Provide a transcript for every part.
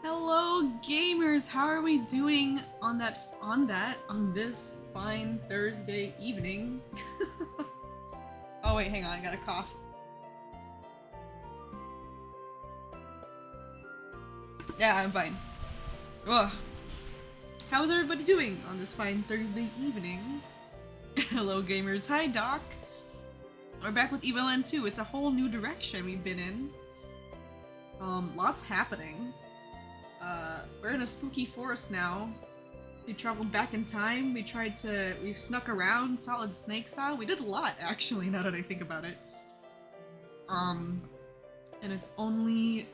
Hello gamers, how are we doing on this fine Thursday evening? Oh wait, hang on, I got a cough. Yeah, I'm fine. Ugh. How's everybody doing on this fine Thursday evening? Hello gamers, hi Doc. We're back with Evoland 2. It's a whole new direction we've been in. Lots happening. We're in a spooky forest now. We traveled back in time, we snuck around Solid Snake style. We did a lot, actually, now that I think about it. And it's only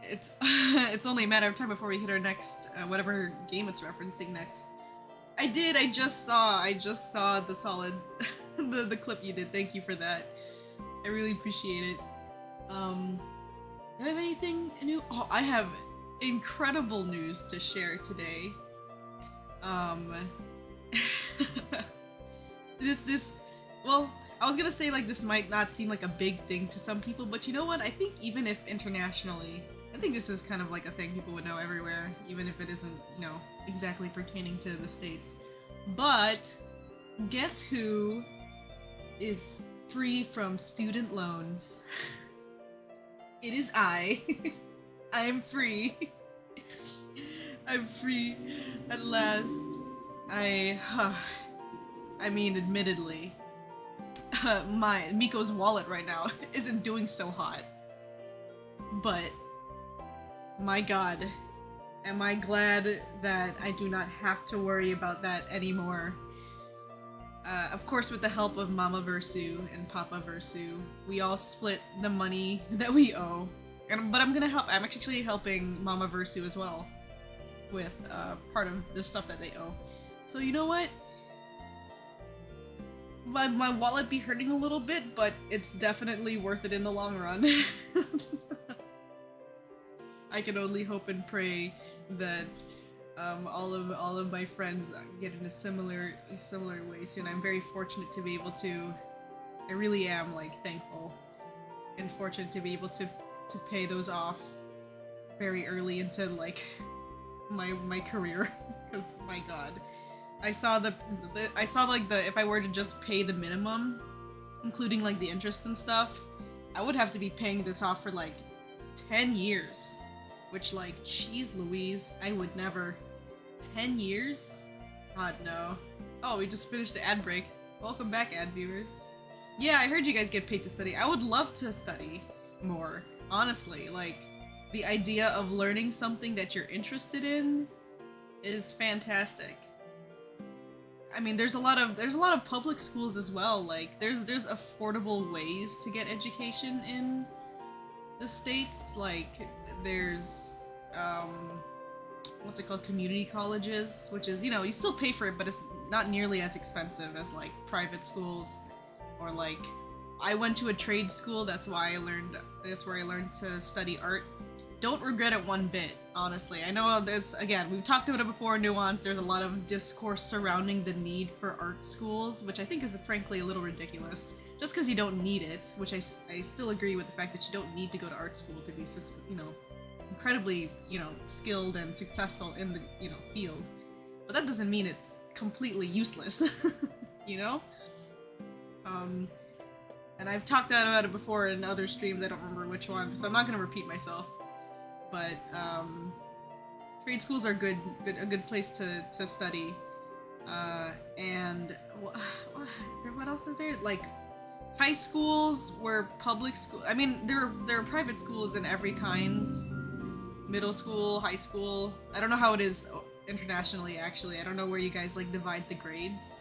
a matter of time before we hit our next, whatever game it's referencing next. I just saw the solid, the clip you did, thank you for that. I really appreciate it. Do I have anything new? Oh, I have incredible news to share today. Well, I was gonna say like this might not seem like a big thing to some people, but you know what? I think even if internationally, I think this is kind of like a thing people would know everywhere, even if it isn't, you know, exactly pertaining to the States. But guess who is free from student loans? It is I. I am free. I'm free at last. I mean, admittedly, Miko's wallet right now isn't doing so hot. But, my god, am I glad that I do not have to worry about that anymore. Of course, with the help of Mama Versu and Papa Versu, we all split the money that we owe. But I'm actually helping Mama Versu as well with part of the stuff that they owe. So you know what? My wallet be hurting a little bit, but it's definitely worth it in the long run. I can only hope and pray that all of my friends get in a similar way soon. I'm very fortunate to be able to. I really am like thankful and fortunate to be able to pay those off very early into like my career. Because my god, I saw like the if I were to just pay the minimum, including like the interest and stuff, I would have to be paying this off for like 10 years. Which, like, jeez Louise, I would never. 10 years? God, no. Oh, we just finished the ad break. Welcome back, ad viewers. Yeah, I heard you guys get paid to study. I would love to study more, honestly. Like, the idea of learning something that you're interested in is fantastic. I mean, there's a lot of public schools as well. Like, there's affordable ways to get education in the States. Like, there's what's it called, community colleges, which is, you know, you still pay for it, but it's not nearly as expensive as like private schools. Or like, I went to a trade school, that's where I learned to study art. Don't regret it one bit, honestly. I know there's, again, we've talked about it before, nuance, there's a lot of discourse surrounding the need for art schools, which I think is frankly a little ridiculous. Just because you don't need it, which I still agree with the fact that you don't need to go to art school to be, you know, incredibly, you know, skilled and successful in the, you know, field. But that doesn't mean it's completely useless, you know? And I've talked about it before in other streams, I don't remember which one, so I'm not going to repeat myself. But, trade schools are a good place to study. And what else is there? Like, high schools were public school. I mean, there are private schools in every kinds. Middle school, high school. I don't know how it is internationally, actually. I don't know where you guys, like, divide the grades.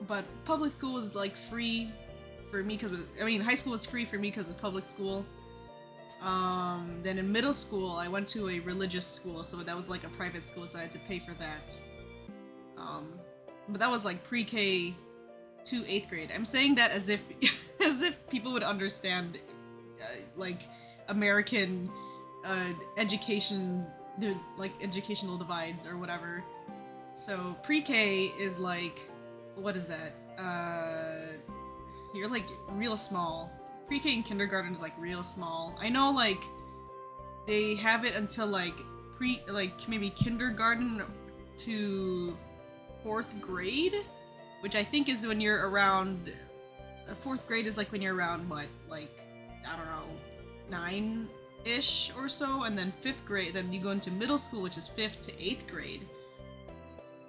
But public school was, like, free for me because, I mean, high school was free for me because of public school. Then in middle school, I went to a religious school, so that was, like, a private school, so I had to pay for that. But that was, like, pre-K to 8th grade. I'm saying that as if people would understand, like, American education, like educational divides or whatever. So pre-K is like, what is that? You're like real small. Pre-K and kindergarten is like real small. I know like they have it until like maybe kindergarten to 4th grade, which I think is when you're around. 4th grade is like when you're around what, like, I don't know, 9-ish or so, and then 5th grade, then you go into middle school, which is 5th to 8th grade,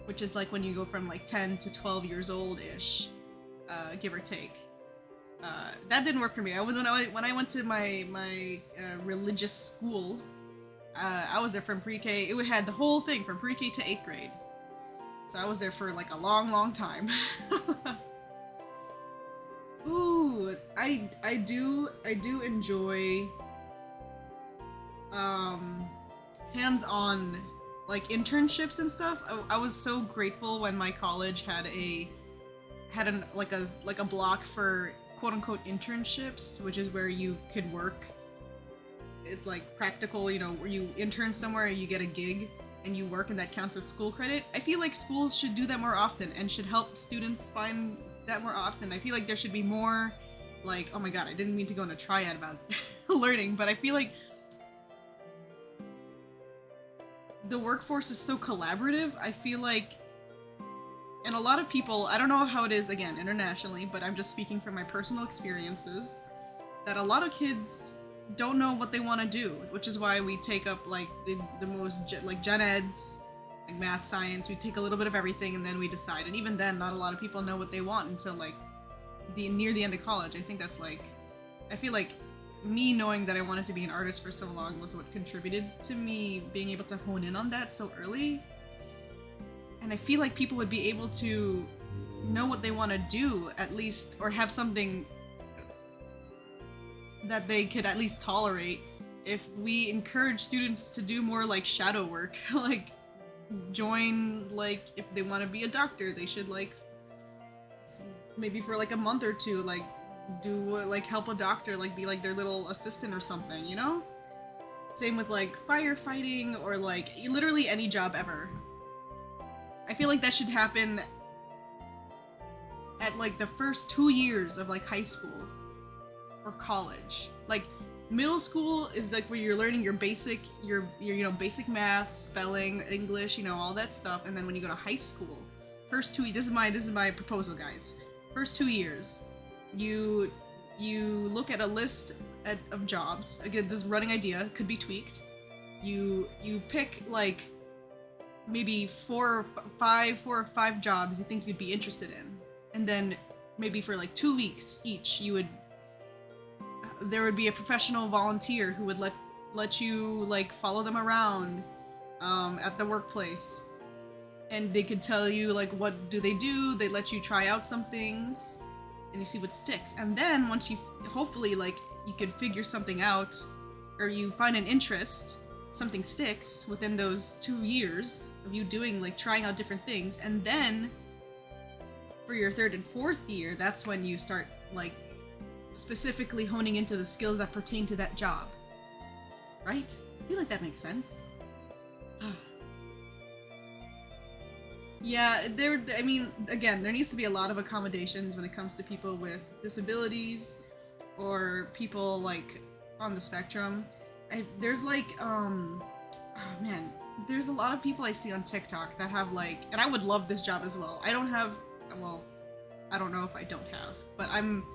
which is like when you go from like 10 to 12 years old-ish, give or take. That didn't work for me. When I went to my religious school, I was there from pre-K. It had the whole thing from pre-K to 8th grade. So I was there for like a long time. Ooh, I do enjoy hands-on like internships and stuff. I was so grateful when my college had a block for quote-unquote internships, which is where you could work. It's like practical, you know, where you intern somewhere and you get a gig and you work and that counts as school credit. I feel like schools should do that more often and should help students find that more often. I feel like there should be more, like, oh my god, I didn't mean to go on a triad about learning, but I feel like the workforce is so collaborative. I feel like, and a lot of people, I don't know how it is, again, internationally, but I'm just speaking from my personal experiences, that a lot of kids don't know what they want to do, which is why we take up, like, the most, like, gen eds, like math, science, we take a little bit of everything and then we decide. And even then, not a lot of people know what they want until, like, near the end of college. I think that's, like, I feel like me knowing that I wanted to be an artist for so long was what contributed to me being able to hone in on that so early. And I feel like people would be able to know what they want to do, at least, or have something that they could at least tolerate if we encourage students to do more, like, shadow work. Like, join, like, if they want to be a doctor, they should, like, maybe for, like, a month or two, like, do, like, help a doctor, like, be, like, their little assistant or something, you know? Same with, like, firefighting, or, like, literally any job ever. I feel like that should happen at, like, the first 2 years of, like, high school or college. Like, middle school is, like, where you're learning your basic, you know, basic math, spelling, English, you know, all that stuff. And then when you go to high school, first 2 years, this is my proposal, guys. First 2 years, you look at a list of jobs. Again, this running idea could be tweaked. You pick, like, maybe 4 or 5 jobs you think you'd be interested in, and then maybe for, like, 2 weeks each, there would be a professional volunteer who would let you, like, follow them around at the workplace, and they could tell you, like, what do they do. They let you try out some things and you see what sticks. And then once you hopefully, like, you could figure something out, or you find an interest, something sticks within those 2 years of you doing, like, trying out different things. And then for your 3rd and 4th year, that's when you start, like, specifically honing into the skills that pertain to that job. Right? I feel like that makes sense. Yeah, I mean, again, there needs to be a lot of accommodations when it comes to people with disabilities or people, like, on the spectrum. There's, like, oh man, there's a lot of people I see on TikTok that have, like, and I would love this job as well. I don't have, well, I don't know if I don't have, but I'm,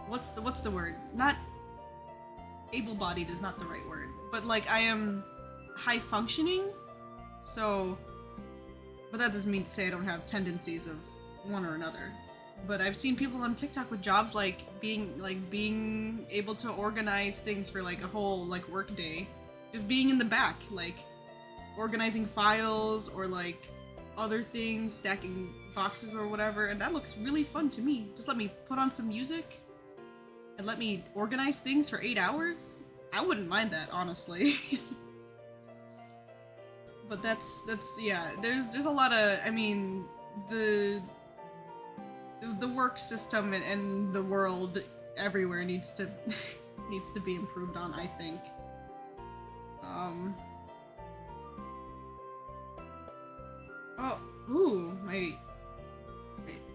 what's the word? Not able-bodied is not the right word, but, like, I am high functioning, so, but that doesn't mean to say I don't have tendencies of one or another. But I've seen people on TikTok with jobs like being able to organize things for, like, a whole, like, work day, just being in the back, like, organizing files or, like, other things, stacking boxes or whatever, and that looks really fun to me. Just let me put on some music and let me organize things for 8 hours. I wouldn't mind that, honestly. But that's yeah, there's a lot of, I mean, the work system and the world everywhere needs to be improved on, I think.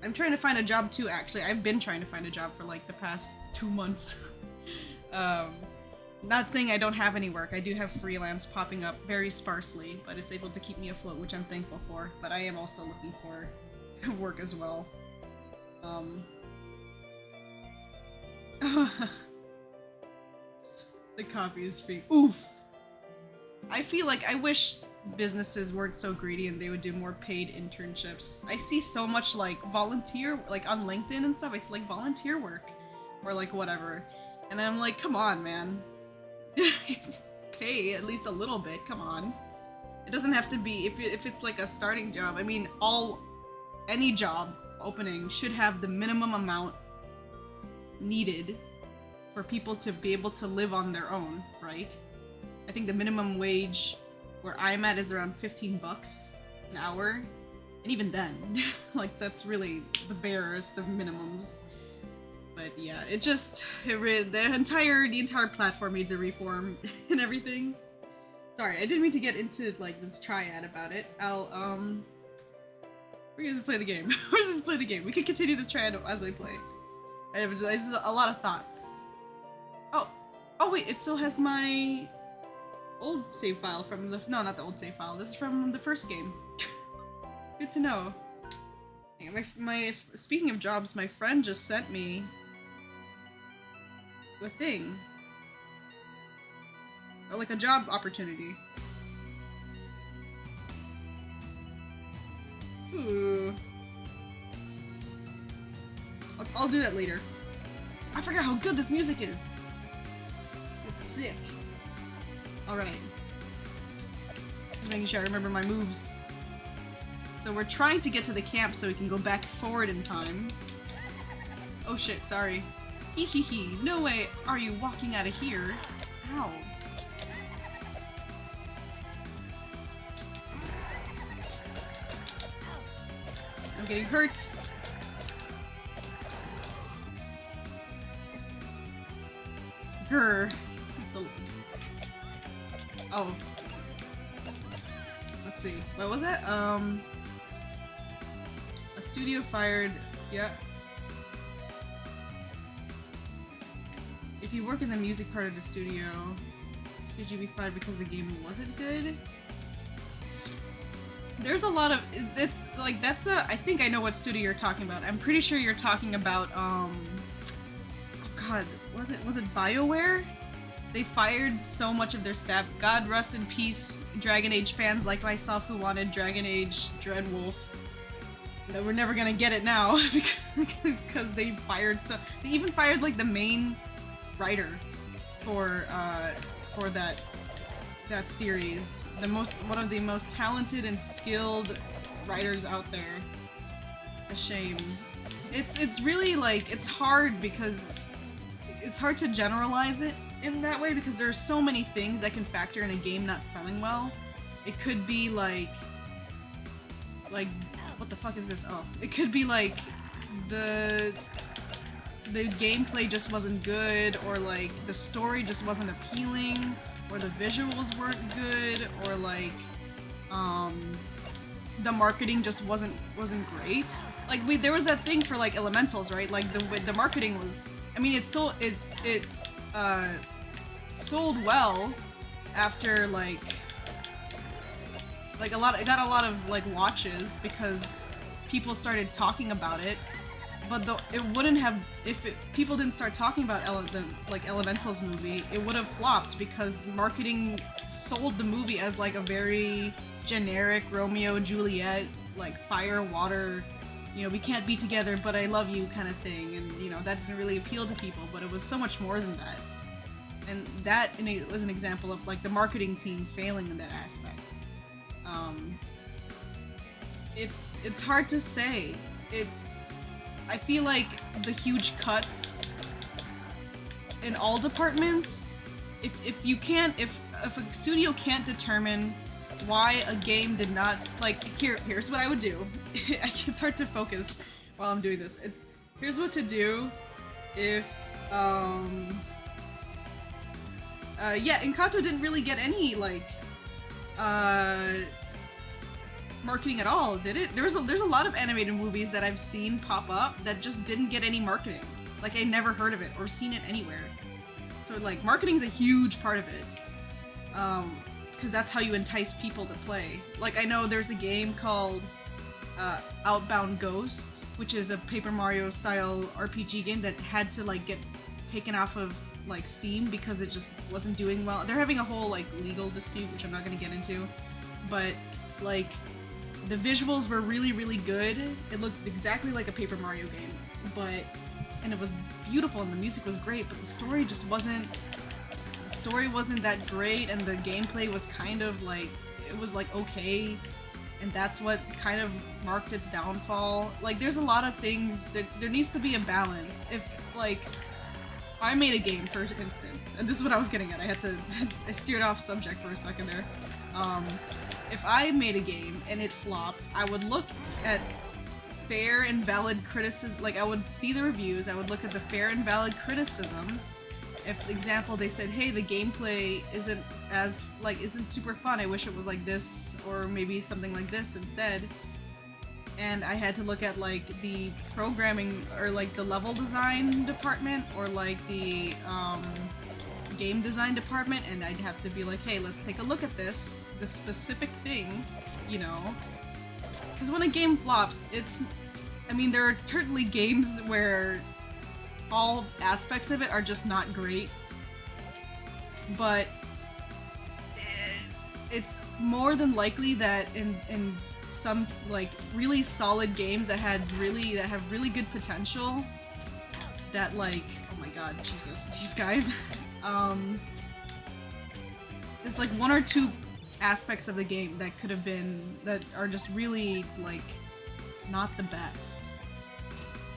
I'm trying to find a job too, actually. I've been trying to find a job for, like, the past 2 months. Not saying I don't have any work. I do have freelance popping up very sparsely, but it's able to keep me afloat, which I'm thankful for. But I am also looking for work as well. The coffee is free. Oof! I feel like I wish businesses weren't so greedy and they would do more paid internships. I see so much like volunteer, like on LinkedIn and stuff, I see like volunteer work or like whatever. And I'm like, come on, man. Pay at least a little bit, come on. It doesn't have to be, if it's like a starting job, I mean, any job opening should have the minimum amount needed for people to be able to live on their own, right? I think the minimum wage where I'm at is around 15 bucks an hour. And even then, like that's really the barest of minimums. But yeah, the entire platform needs a reform and everything. Sorry, I didn't mean to get into like this triad about it. We're gonna play the game. We're just gonna play the game. We can continue this triad as I play. I have just a lot of thoughts. Oh wait, it still has my old save file from the, no, not the old save file. This is from the first game. Good to know. Speaking of jobs, my friend just sent me a thing. Or like a job opportunity. Ooh. I'll do that later. I forgot how good this music is. It's sick. Alright. Just making sure I remember my moves. So we're trying to get to the camp so we can go back forward in time. Oh shit, sorry. Hee hee hee. No way are you walking out of here. Ow. I'm getting hurt. Grr. Oh. Let's see. What was that? A studio fired. Yeah. If you work in the music part of the studio, should you be fired because the game wasn't good? There's a lot of, it's like, that's a, I think I know what studio you're talking about. I'm pretty sure you're talking about, oh god, was it BioWare? They fired so much of their staff. God rest in peace, Dragon Age fans like myself who wanted Dragon Age Dreadwolf. That we're never gonna get it now because they even fired like the main writer for that series. One of the most talented and skilled writers out there. A shame. It's really like, it's hard because it's hard to generalize it in that way because there are so many things that can factor in a game not selling well. It could be like what the fuck is this? Oh, it could be like the gameplay just wasn't good, or like the story just wasn't appealing, or the visuals weren't good, or like the marketing just wasn't great. Like there was that thing for like Elementals, right? Like the marketing was, I mean, it sold well after like it got a lot of like watches because people started talking about it, but it wouldn't have, if people didn't start talking about Elementals movie, it would have flopped because marketing sold the movie as like a very generic Romeo Juliet, like fire water, you know, we can't be together but I love you kind of thing, and you know that didn't really appeal to people, but it was so much more than that. And that was an example of like the marketing team failing in that aspect. It's hard to say. I feel like the huge cuts in all departments, if a studio can't determine why a game did not, like, here's what I would do. It's hard to focus while I'm doing this. Here's what to do if yeah, Encanto didn't really get any like marketing at all, did it? There's a lot of animated movies that I've seen pop up that just didn't get any marketing. Like I never heard of it or seen it anywhere. So like marketing's a huge part of it. Because that's how you entice people to play. Like I know there's a game called Outbound Ghost, which is a Paper Mario style RPG game that had to like get taken off of like Steam because it just wasn't doing well. They're having a whole like legal dispute, which I'm not gonna get into, but like the visuals were really, really good. It looked exactly like a Paper Mario game, and it was beautiful and the music was great, but the story just wasn't. The story wasn't that great, and the gameplay was kind of like it was like okay. And that's what kind of marked its downfall. Like, there's a lot of things that there needs to be a balance. If, like, I made a game, for instance, and this is what I was getting at. I steered off subject for a second there. If I made a game and it flopped, I would look at fair and valid criticism. Like, I would see the reviews, I would look at the fair and valid criticisms. If, for example, they said, hey, the gameplay isn't super fun, I wish it was like this, or maybe something like this instead. And I had to look at like the programming, or like the level design department, or like the game design department, and I'd have to be like, hey, let's take a look at this specific thing, you know? Because when a game flops, there are certainly games where all aspects of it are just not great, but it's more than likely that in some like really solid games that have really good potential, that like, oh my god, Jesus, these guys, it's like one or two aspects of the game that are just really like not the best.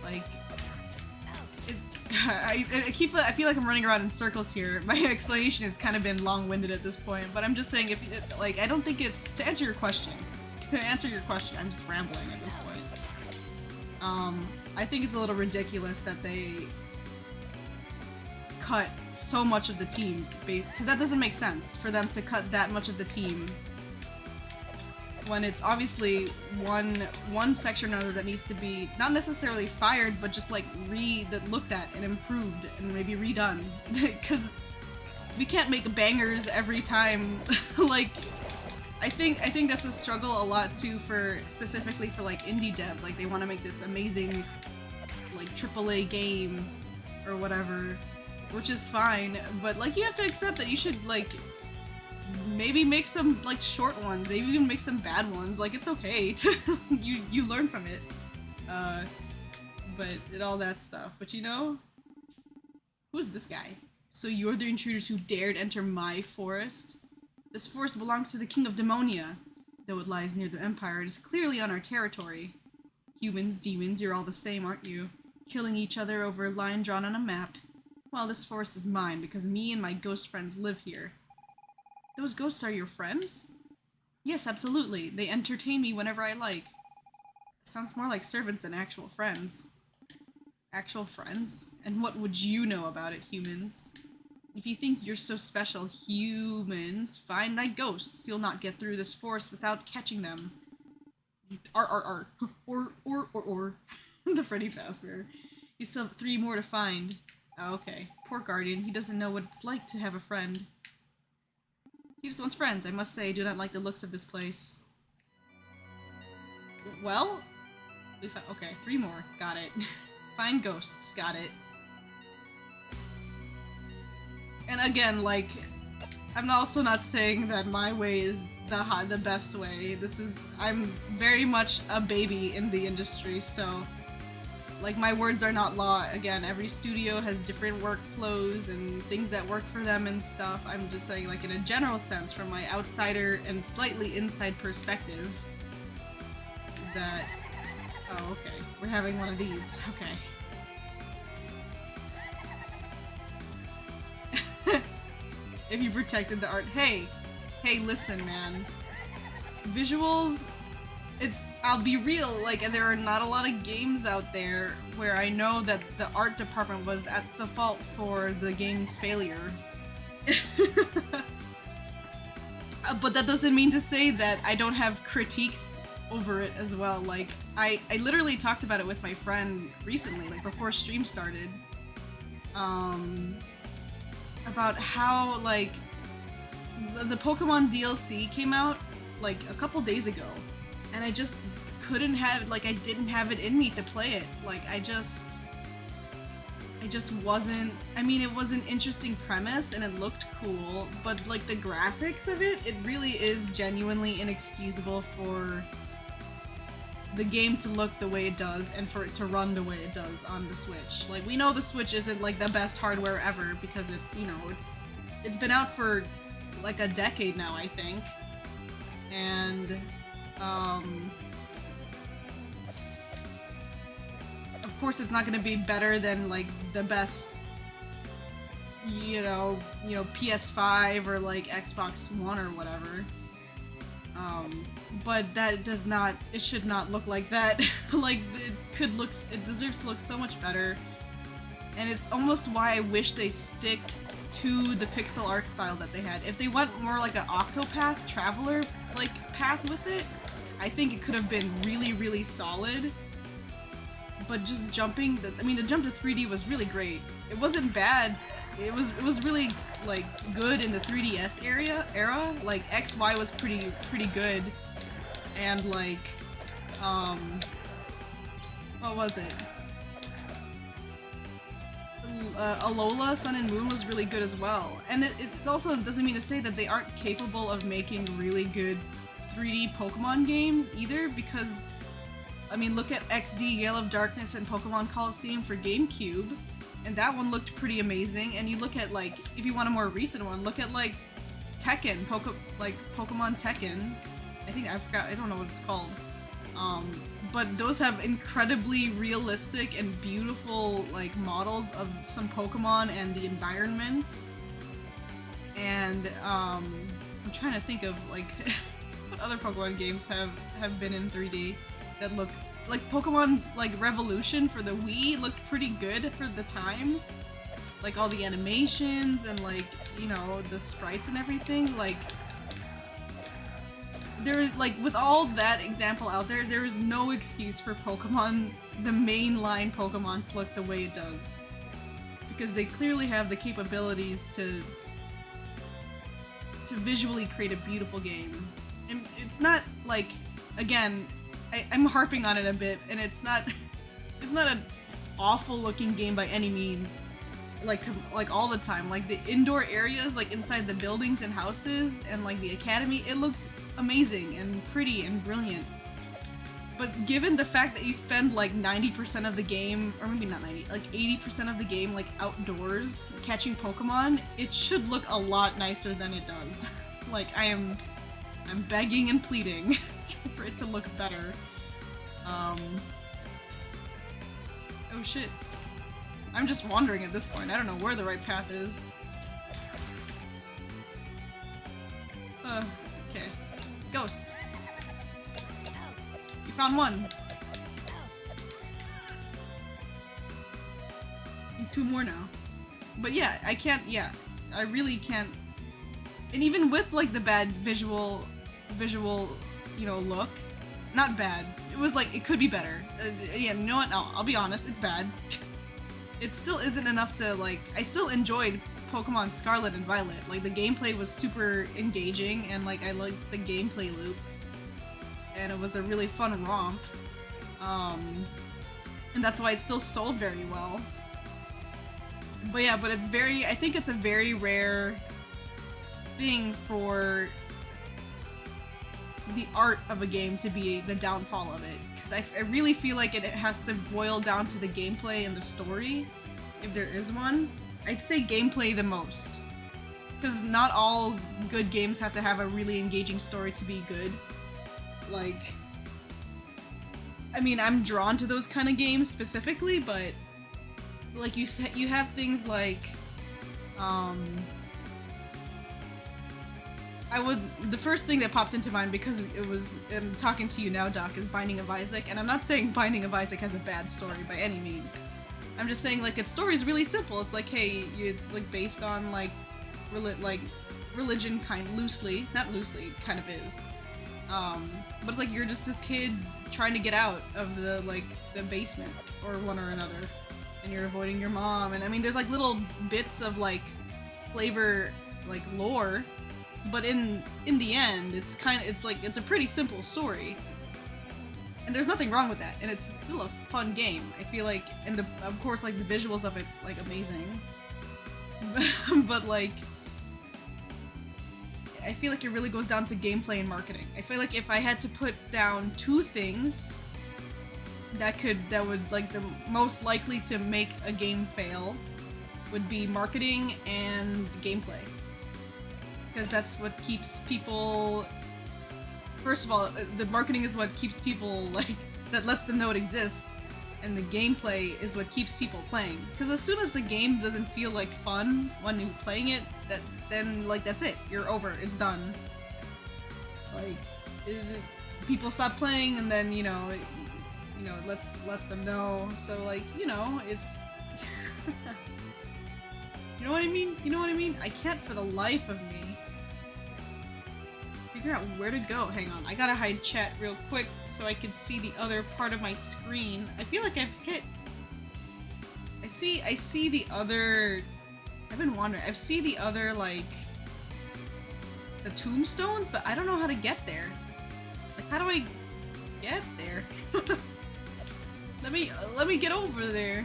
Like, I feel like I'm running around in circles here. My explanation has kind of been long-winded at this point, but I'm just saying, I don't think it's to answer your question. I'm just rambling at this point. I think it's a little ridiculous that they cut so much of the team, because that doesn't make sense for them to cut that much of the team when it's obviously one section or another that needs to be not necessarily fired, but just like looked at and improved and maybe redone. Because we can't make bangers every time. Like, I think that's a struggle a lot too, specifically for like indie devs. Like, they want to make this amazing like AAA game or whatever, which is fine, but like you have to accept that you should like maybe make some like short ones, maybe even make some bad ones. Like, it's okay to you learn from it, but all that stuff. But you know, who's this guy? So you're the intruders who dared enter my forest? This forest belongs to the king of Demonia. Though it lies near the Empire, it is clearly on our territory. Humans, demons, you're all the same, aren't you? Killing each other over a line drawn on a map. Well, this forest is mine because me and my ghost friends live here. Those ghosts are your friends? Yes, absolutely. They entertain me whenever I like. Sounds more like servants than actual friends. Actual friends? And what would you know about it, humans? If you think you're so special, humans, find my ghosts. You'll not get through this forest without catching them. R. Or. The Freddy Fazbear. You still have 3 more to find. Oh, okay. Poor Guardian. He doesn't know what it's like to have a friend. He just wants friends. I must say, I do not like the looks of this place. Well, we found, okay, 3 more. Got it. Find ghosts. Got it. And again, like, I'm also not saying that my way is the best way. I'm very much a baby in the industry, so like, my words are not law. Again, every studio has different workflows and things that work for them and stuff. I'm just saying, like, in a general sense, from my outsider and slightly inside perspective, that... Oh, okay. We're having one of these. Okay. If you protected the art... Hey, listen, man. Visuals... I'll be real, like, there are not a lot of games out there where I know that the art department was at the fault for the game's failure. But that doesn't mean to say that I don't have critiques over it as well. Like, I literally talked about it with my friend recently, like, before stream started. about how like the Pokemon DLC came out like a couple days ago, and I just couldn't have, like, I didn't have it in me to play it. Like, I just wasn't. I mean, it was an interesting premise and it looked cool, but like the graphics of it, it really is genuinely inexcusable for the game to look the way it does and for it to run the way it does on the Switch. Like, we know the Switch isn't like the best hardware ever because it's, you know, it's been out for like a decade now, I think. And of course it's not going to be better than like the best, you know, PS5 or like Xbox One or whatever. But that does not, it should not look like that. Like, it deserves to look so much better. And it's almost why I wish they sticked to the pixel art style that they had. If they went more like an Octopath Traveler like path with it, I think it could have been really, really solid. But just jumping, the jump to 3D was really great. It wasn't bad. It was really like good in the 3DS era. Like XY was pretty good, and like what was it? Alola Sun and Moon was really good as well. And it also doesn't mean to say that they aren't capable of making really good 3D Pokemon games either, because I mean, look at XD Gale of Darkness and Pokemon Coliseum for GameCube, and that one looked pretty amazing. And you look at, like, if you want a more recent one, look at like Tekken, Pokemon Tekken. I don't know what it's called. But those have incredibly realistic and beautiful like models of some Pokemon and the environments. And I'm trying to think of like what other Pokemon games have been in 3D that look like Pokemon, like Revolution for the Wii looked pretty good for the time. Like all the animations and like, you know, the sprites and everything, like there, like with all that example out there, there is no excuse for Pokemon, the mainline Pokemon, to look the way it does. Because they clearly have the capabilities to visually create a beautiful game. And it's not like, again, I'm harping on it a bit, and it's not an awful looking game by any means, like all the time. Like the indoor areas, like inside the buildings and houses and like the academy, it looks amazing and pretty and brilliant. But given the fact that you spend like 90% of the game, or maybe not 90, like 80% of the game like outdoors catching Pokemon, it should look a lot nicer than it does. Like I'm begging and pleading for it to look better. Oh shit. I'm just wandering at this point. I don't know where the right path is. Okay. Ghost. You found one. Two more now. But yeah, I can't, yeah. I really can't. And even with like the bad visual, you know, look, not bad. It was like, it could be better. Yeah, you know what? No, I'll be honest, it's bad. It still isn't enough to like, I still enjoyed Pokemon Scarlet and Violet. Like the gameplay was super engaging, and like I liked the gameplay loop. And it was a really fun romp. And that's why it still sold very well. But yeah, but it's very, I think it's a very rare thing for the art of a game to be the downfall of it. Because I really feel like it has to boil down to the gameplay and the story, if there is one. I'd say gameplay the most. Because not all good games have to have a really engaging story to be good. Like, I mean, I'm drawn to those kind of games specifically, but like you said, you have things like, the first thing that popped into mind, because it was, I'm talking to you now, Doc, is Binding of Isaac, and I'm not saying Binding of Isaac has a bad story by any means. I'm just saying, like, its story is really simple. It's like, hey, it's like based on like religion, loosely, not loosely, kind of is. But it's like you're just this kid trying to get out of the basement or one or another, and you're avoiding your mom. And I mean, there's like little bits of like flavor like lore, but in the end, it's a pretty simple story. And there's nothing wrong with that, and it's still a fun game. I feel like, and of course, like the visuals of it's like amazing. But like, I feel like it really goes down to gameplay and marketing. I feel like if I had to put down two things that would like the most likely to make a game fail, would be marketing and gameplay. Because that's what keeps people. First of all, the marketing is what keeps people, like, that lets them know it exists, and the gameplay is what keeps people playing. Because as soon as the game doesn't feel like fun when you're playing it, then like that's it. You're over. It's done. Like, people stop playing, and then it lets them know. So like, it's you know what I mean? You know what I mean? I can't for the life of me figure out where to go. Hang on, I gotta hide chat real quick so I can see the other part of my screen. I feel like I've hit. I see the other. I've been wondering. I see the other, like, the tombstones, but I don't know how to get there. Like, how do I get there? Let me get over there.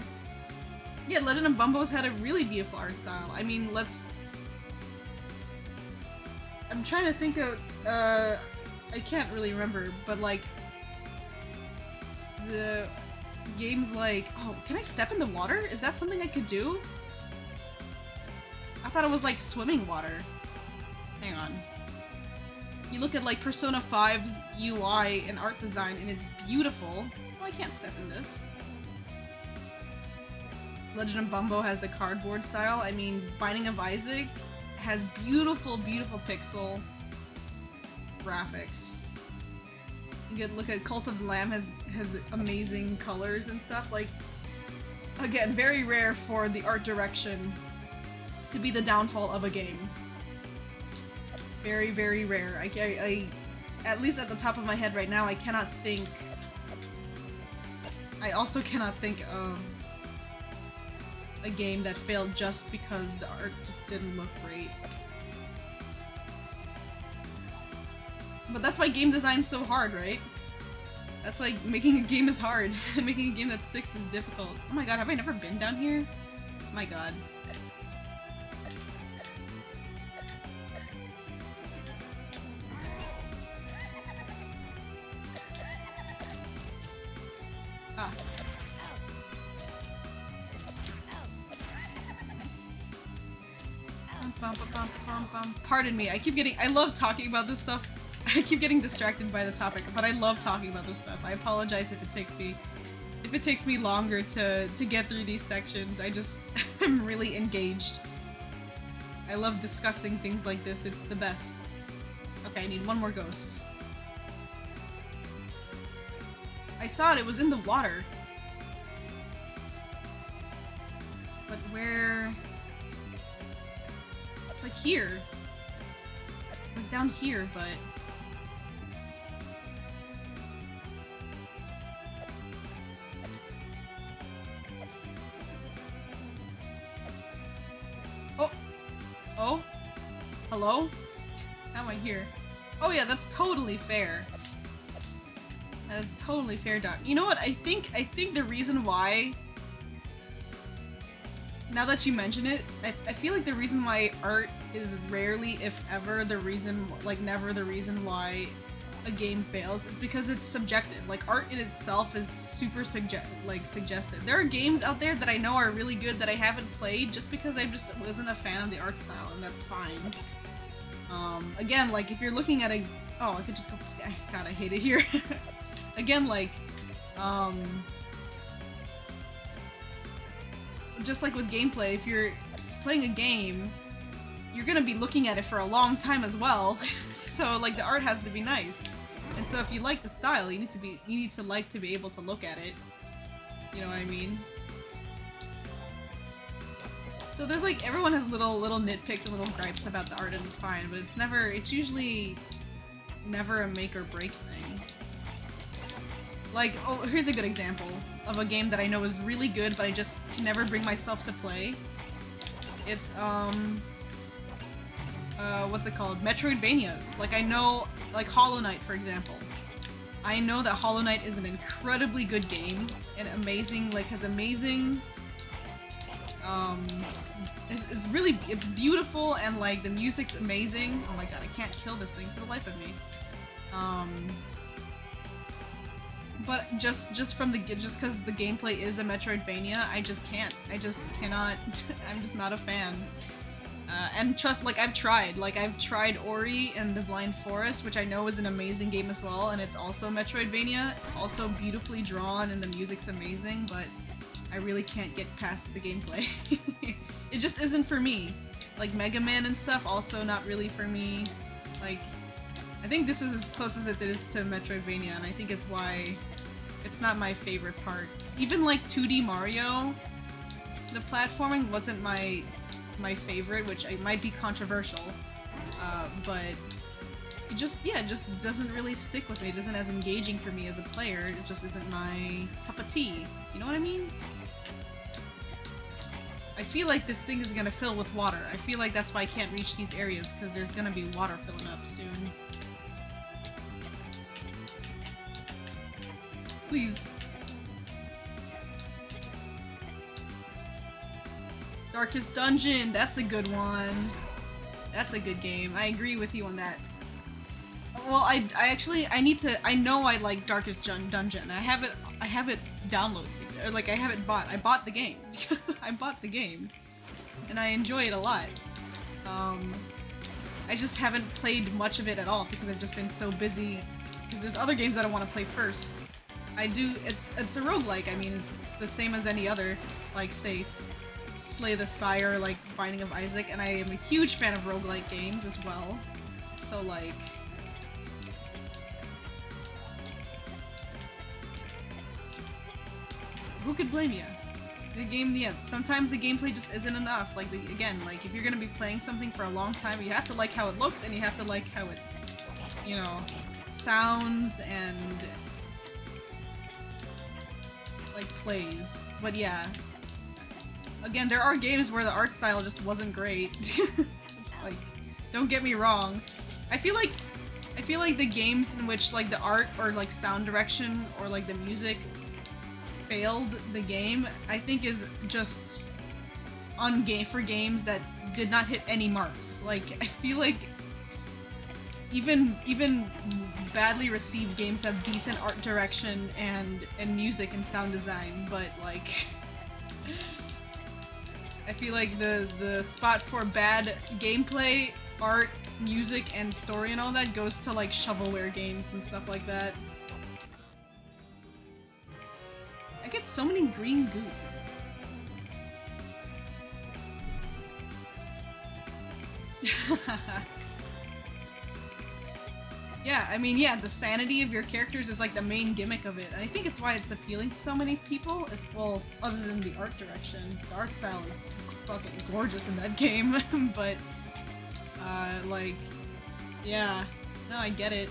Yeah, Legend of Bumbo's had a really beautiful art style. I mean, I'm trying to think of, I can't really remember, but like, the games like, oh, can I step in the water? Is that something I could do? I thought it was like swimming water. Hang on. You look at like Persona 5's UI and art design and it's beautiful. Oh, I can't step in this. Legend of Bumbo has the cardboard style. I mean, Binding of Isaac has beautiful, beautiful pixel graphics. You could look at Cult of the Lamb has amazing colors and stuff. Like, again, very rare for the art direction to be the downfall of a game. Very, very rare. I at least at the top of my head right now, I cannot think. I also cannot think of a game that failed just because the art just didn't look great. But that's why game design's so hard, right? That's why making a game is hard. Making a game that sticks is difficult. Oh my god, have I never been down here? Oh my god. Ah. Pardon me, I love talking about this stuff. I keep getting distracted by the topic, but I love talking about this stuff. I apologize if it takes me longer to get through these sections. I'm really engaged. I love discussing things like this, it's the best. Okay, I need one more ghost. I saw it was in the water. But where? It's like here. Like down here, but... Oh! Oh? Hello? How am I here? Oh yeah, that's totally fair. That is totally fair, Doc. You know what? I think the reason why... Now that you mention it, I feel like the reason why art is rarely, if ever, never the reason why a game fails is because it's subjective. Like, art in itself is super suggestive. There are games out there that I know are really good that I haven't played just because I just wasn't a fan of the art style, and that's fine. Again, like, if you're looking at a... Oh, I could just go... God, I hate it here. Again, like, just like with gameplay, if you're playing a game, you're gonna be looking at it for a long time as well. So, like, the art has to be nice. And so if you like the style, you need to like to be able to look at it. You know what I mean? So there's like, everyone has little nitpicks and little gripes about the art, and it's fine, but it's usually never a make or break thing. Like, oh, here's a good example of a game that I know is really good, but I just can never bring myself to play. It's, what's it called? Metroidvanias. Like I know, like Hollow Knight, for example. I know that Hollow Knight is an incredibly good game and amazing, like has amazing, it's really, it's beautiful and like the music's amazing. Oh my god, I can't kill this thing for the life of me. But just because the gameplay is a Metroidvania, I just can't. I just cannot. I'm just not a fan. And trust, like I've tried Ori and the Blind Forest, which I know is an amazing game as well, and it's also Metroidvania, also beautifully drawn, and the music's amazing, but I really can't get past the gameplay. It just isn't for me. Like Mega Man and stuff, also not really for me. Like, I think this is as close as it is to Metroidvania, and I think it's why it's not my favorite parts. Even like 2D Mario, the platforming wasn't my favorite, which might be controversial, but it just doesn't really stick with me. It isn't as engaging for me as a player. It just isn't my cup of tea. You know what I mean? I feel like this thing is gonna fill with water. I feel like that's why I can't reach these areas, because there's gonna be water filling up soon. Please. Darkest Dungeon, that's a good one. That's a good game. I agree with you on that. Well, I know I like Darkest Dungeon. I have it downloaded. Or like I have it bought. I bought the game. I bought the game. And I enjoy it a lot. I just haven't played much of it at all because I've just been so busy, because there's other games that I want to play first. It's a roguelike. I mean, it's the same as any other, like, say, Slay the Spire, like Binding of Isaac, and I am a huge fan of roguelike games as well. So, like, who could blame you? The game, yeah, sometimes the gameplay just isn't enough. Like, again, like, if you're gonna be playing something for a long time, you have to like how it looks, and you have to like how it, you know, sounds and like plays. But yeah, again, there are games where the art style just wasn't great. Like, don't get me wrong. I feel like the games in which like the art or like sound direction or like the music failed the game, I think is just on game for games that did not hit any marks. Like, I feel like even badly received games have decent art direction and music and sound design, but like I feel like the spot for bad gameplay, art, music, and story and all that goes to like shovelware games and stuff like that. I get so many green goop. Yeah, I mean, yeah, the sanity of your characters is like the main gimmick of it, and I think it's why it's appealing to so many people, as well, other than the art direction. The art style is fucking gorgeous in that game, but, like, yeah, no, I get it.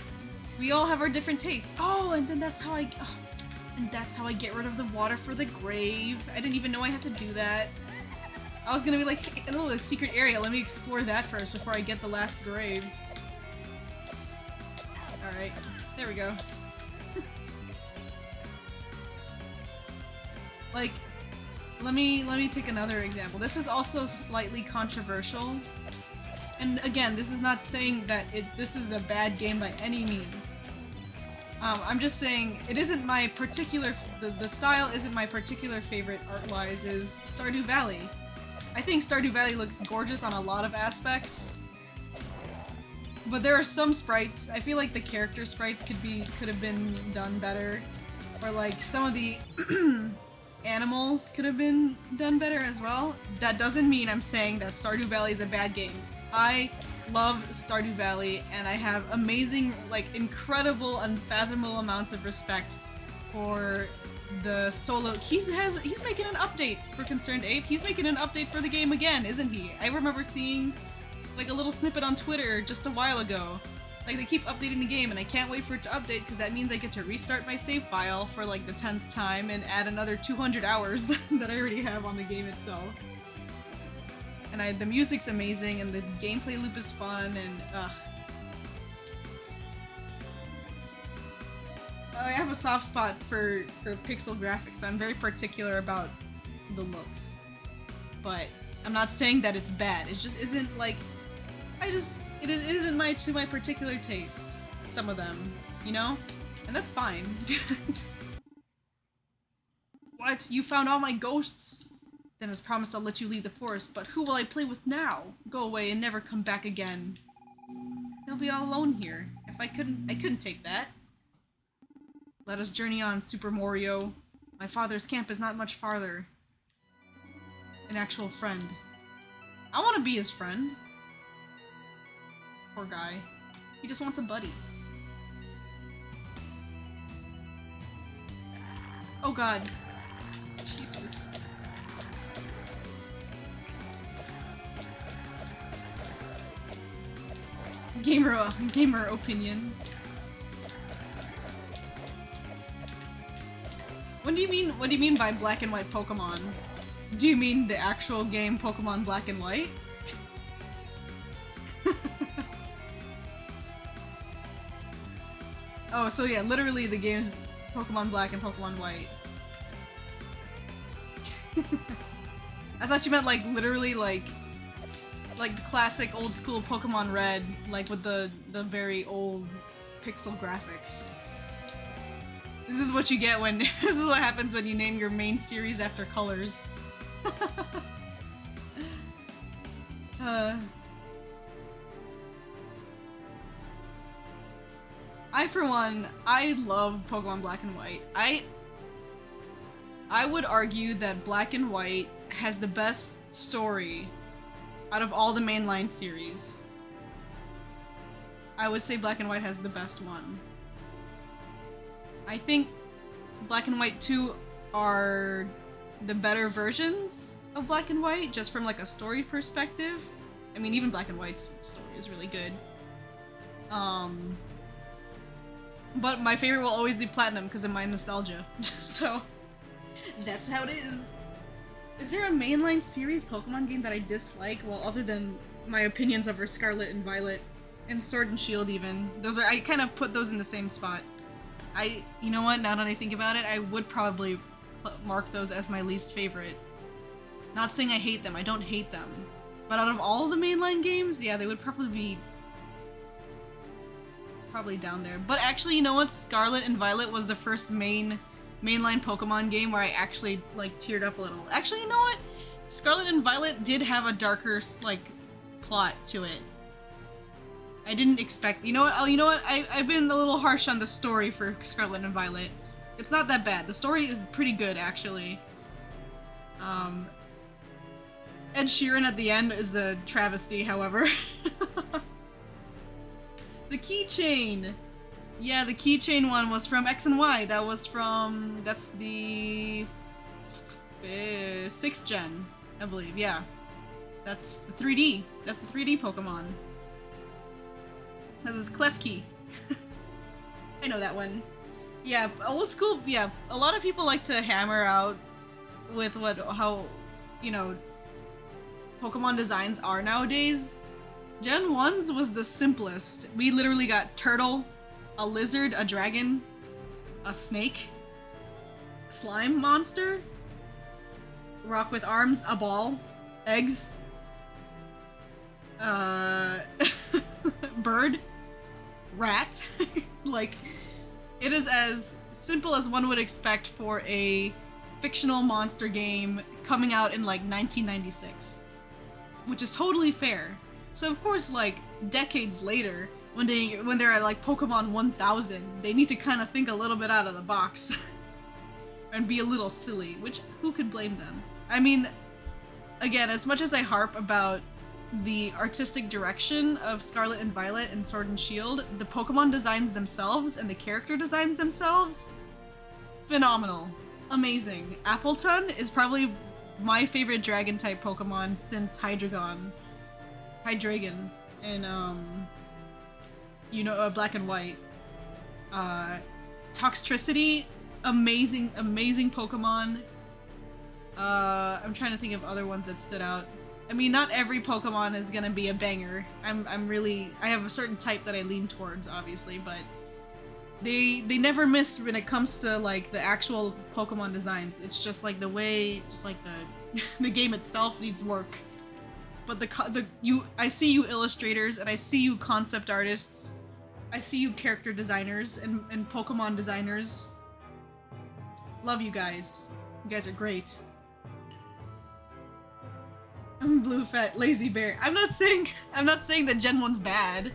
We all have our different tastes. Oh, and then that's how I get rid of the water for the grave. I didn't even know I had to do that. I was gonna be like, hey, oh, a secret area, let me explore that first before I get the last grave. Alright, there we go. Like, let me take another example. This is also slightly controversial. And again, this is not saying that this is a bad game by any means. I'm just saying, it isn't my particular, the style isn't my particular favorite art-wise, is Stardew Valley. I think Stardew Valley looks gorgeous on a lot of aspects, but there are some sprites, I feel like the character sprites could have been done better, or like some of the animals could have been done better as well. That doesn't mean I'm saying that Stardew Valley is a bad game. I love Stardew Valley, and I have amazing, like, incredible, unfathomable amounts of respect for the solo. He's making an update for Concerned Ape. He's making an update for the game again, isn't he? I remember seeing like a little snippet on Twitter just a while ago. Like, they keep updating the game, and I can't wait for it to update because that means I get to restart my save file for like the 10th time and add another 200 hours that I already have on the game itself. And the music's amazing, and the gameplay loop is fun, and I have a soft spot for pixel graphics. I'm very particular about the looks, but I'm not saying that it's bad. It just isn't like it isn't to my particular taste. Some of them, you know, and that's fine. What? You found all my ghosts? Then as promised, I'll let you leave the forest. But who will I play with now? Go away and never come back again. They'll be all alone here. If I couldn't take that. Let us journey on, Super Mario. My father's camp is not much farther. An actual friend. I want to be his friend. Poor guy. He just wants a buddy. Oh god. Jesus. Gamer opinion. What do you mean by black and white Pokemon? Do you mean the actual game Pokemon Black and White? Oh, so yeah, literally the game's Pokemon Black and Pokemon White. I thought you meant like literally like the classic old school Pokemon Red, like with the very old pixel graphics. This is what you get when this is what happens when you name your main series after colors. I for one, I love Pokemon Black and White. I would argue that Black and White has the best story out of all the mainline series. I would say Black and White has the best one. I think Black and White 2 are the better versions of Black and White, just from like a story perspective. I mean, even Black and White's story is really good. But my favorite will always be Platinum because of my nostalgia. So, that's how it is. Is there a mainline series Pokemon game that I dislike? Well, other than my opinions over Scarlet and Violet and Sword and Shield even. Those are, I kind of put those in the same spot. You know what, now that I think about it, I would probably mark those as my least favorite. Not saying I hate them, I don't hate them. But out of all the mainline games, yeah, they would probably be down there. But actually, you know what? Scarlet and Violet was the first mainline Pokemon game where I actually like teared up a little. Actually, you know what? Scarlet and Violet did have a darker like plot to it. I didn't expect. You know what? Oh, you know what? I've been a little harsh on the story for Scarlet and Violet. It's not that bad. The story is pretty good, actually. Ed Sheeran at the end is a travesty, however. The keychain! Yeah, the keychain one was from X and Y. That's the 6th gen, I believe, yeah. That's the 3D. That's the 3D Pokemon. This is Klefki. I know that one. Yeah, old school, yeah, a lot of people like to hammer out with how, you know, Pokemon designs are nowadays. Gen 1's was the simplest. We literally got turtle, a lizard, a dragon, a snake, slime monster, rock with arms, a ball, eggs, bird, rat. Like, it is as simple as one would expect for a fictional monster game coming out in like 1996, which is totally fair. So of course, like decades later, when they're at like Pokemon 1000, they need to kind of think a little bit out of the box and be a little silly, which who could blame them? I mean, again, as much as I harp about the artistic direction of Scarlet and Violet and Sword and Shield, the Pokemon designs themselves and the character designs themselves, phenomenal. Amazing. Appleton is probably my favorite dragon type Pokemon since Hydreigon in you know, Black and White. Toxtricity, amazing Pokemon. I'm trying to think of other ones that stood out. I mean, not every Pokemon is gonna be a banger. I have a certain type that I lean towards, obviously, but they never miss when it comes to like the actual Pokemon designs. It's just like the way, just like the the game itself needs work. But I see you illustrators and I see you concept artists. I see you character designers and Pokemon designers. Love you guys. You guys are great. I'm Blue Fat Lazy Bear. I'm not saying that Gen 1's bad.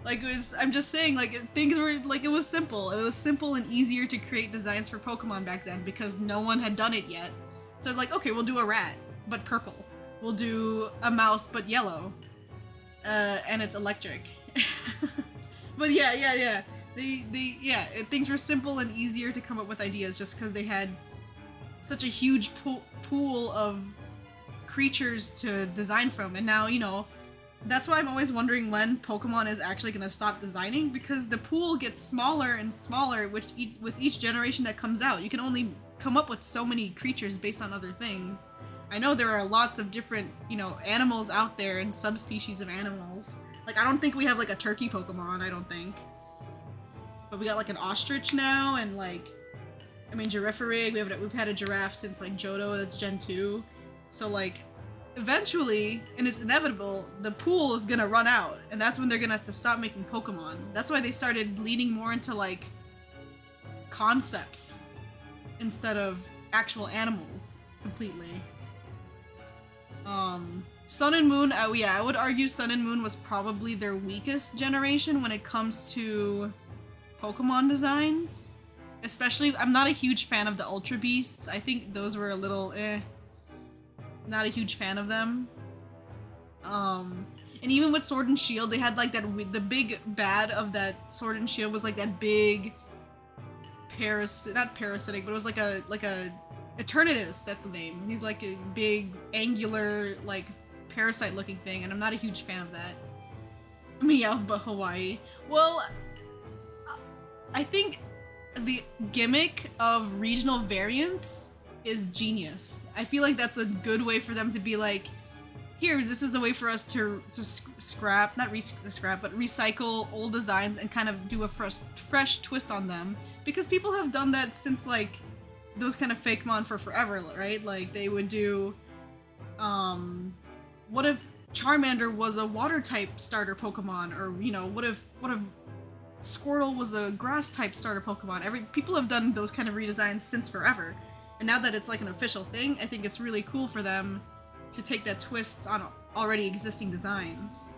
Like I'm just saying like things were like it was simple. It was simple and easier to create designs for Pokemon back then because no one had done it yet. So like, okay, we'll do a rat, but purple. We'll do a mouse, but yellow. And it's electric. But yeah. Things were simple and easier to come up with ideas just because they had such a huge pool of creatures to design from, and now, you know, that's why I'm always wondering when Pokemon is actually going to stop designing, because the pool gets smaller and smaller with each generation that comes out. You can only come up with so many creatures based on other things. I know there are lots of different, you know, animals out there and subspecies of animals. Like, I don't think we have like a turkey Pokemon, I don't think. But we got like an ostrich now, and like, I mean, Girafarig, we've had a giraffe since like Johto, that's Gen 2. So like, eventually, and it's inevitable, the pool is gonna run out, and that's when they're gonna have to stop making Pokemon. That's why they started leaning more into like concepts instead of actual animals completely. Sun and Moon, yeah, I would argue Sun and Moon was probably their weakest generation when it comes to Pokemon designs. Especially, I'm not a huge fan of the Ultra Beasts. I think those were a little not a huge fan of them. And even with Sword and Shield, they had like the big bad of that Sword and Shield was like that big not parasitic, but it was like a Eternatus, that's the name. He's like a big angular like parasite looking thing, and I'm not a huge fan of that. Meowth but Hawaii. Well, I think the gimmick of regional variants is genius. I feel like that's a good way for them to be like, here, this is a way for us to scrap, not scrap, but recycle old designs and kind of do a fresh twist on them. Because people have done that since like those kind of Fakemon for forever, right? Like they would do, what if Charmander was a water type starter Pokemon, or you know, what if Squirtle was a grass type starter Pokemon? People have done those kind of redesigns since forever. And now that it's like an official thing, I think it's really cool for them to take that twist on already existing designs.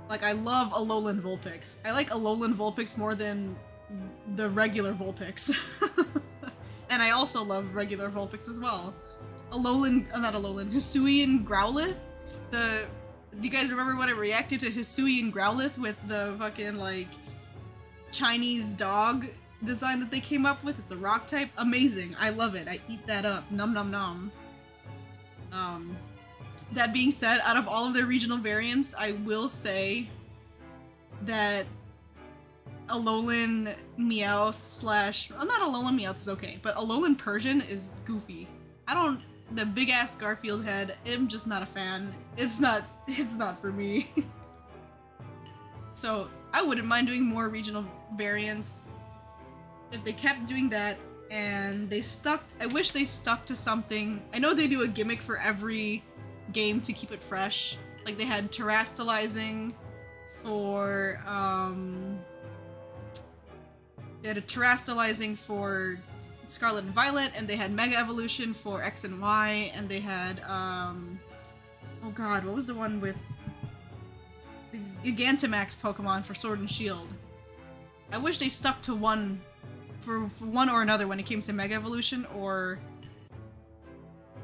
Like, I love Alolan Vulpix. I like Alolan Vulpix more than the regular Vulpix. And I also love regular Vulpix as well. Hisuian Growlithe? Do you guys remember when I reacted to Hisuian Growlithe with the fucking, like, Chinese dog design that they came up with? It's a rock type. Amazing. I love it. I eat that up. Nom nom nom. That being said, out of all of their regional variants, I will say that Alolan Meowth not Alolan Meowth is okay, but Alolan Persian is goofy. The big ass Garfield head, I'm just not a fan. It's not for me. So I wouldn't mind doing more regional variants if they kept doing that, and I wish they stuck to something. I know they do a gimmick for every game to keep it fresh. Like they had terastallizing for Scarlet and Violet, and they had Mega Evolution for X and Y, and they had oh god, what was the one with the Gigantamax Pokemon for Sword and Shield? I wish they stuck to one for one or another when it came to Mega Evolution or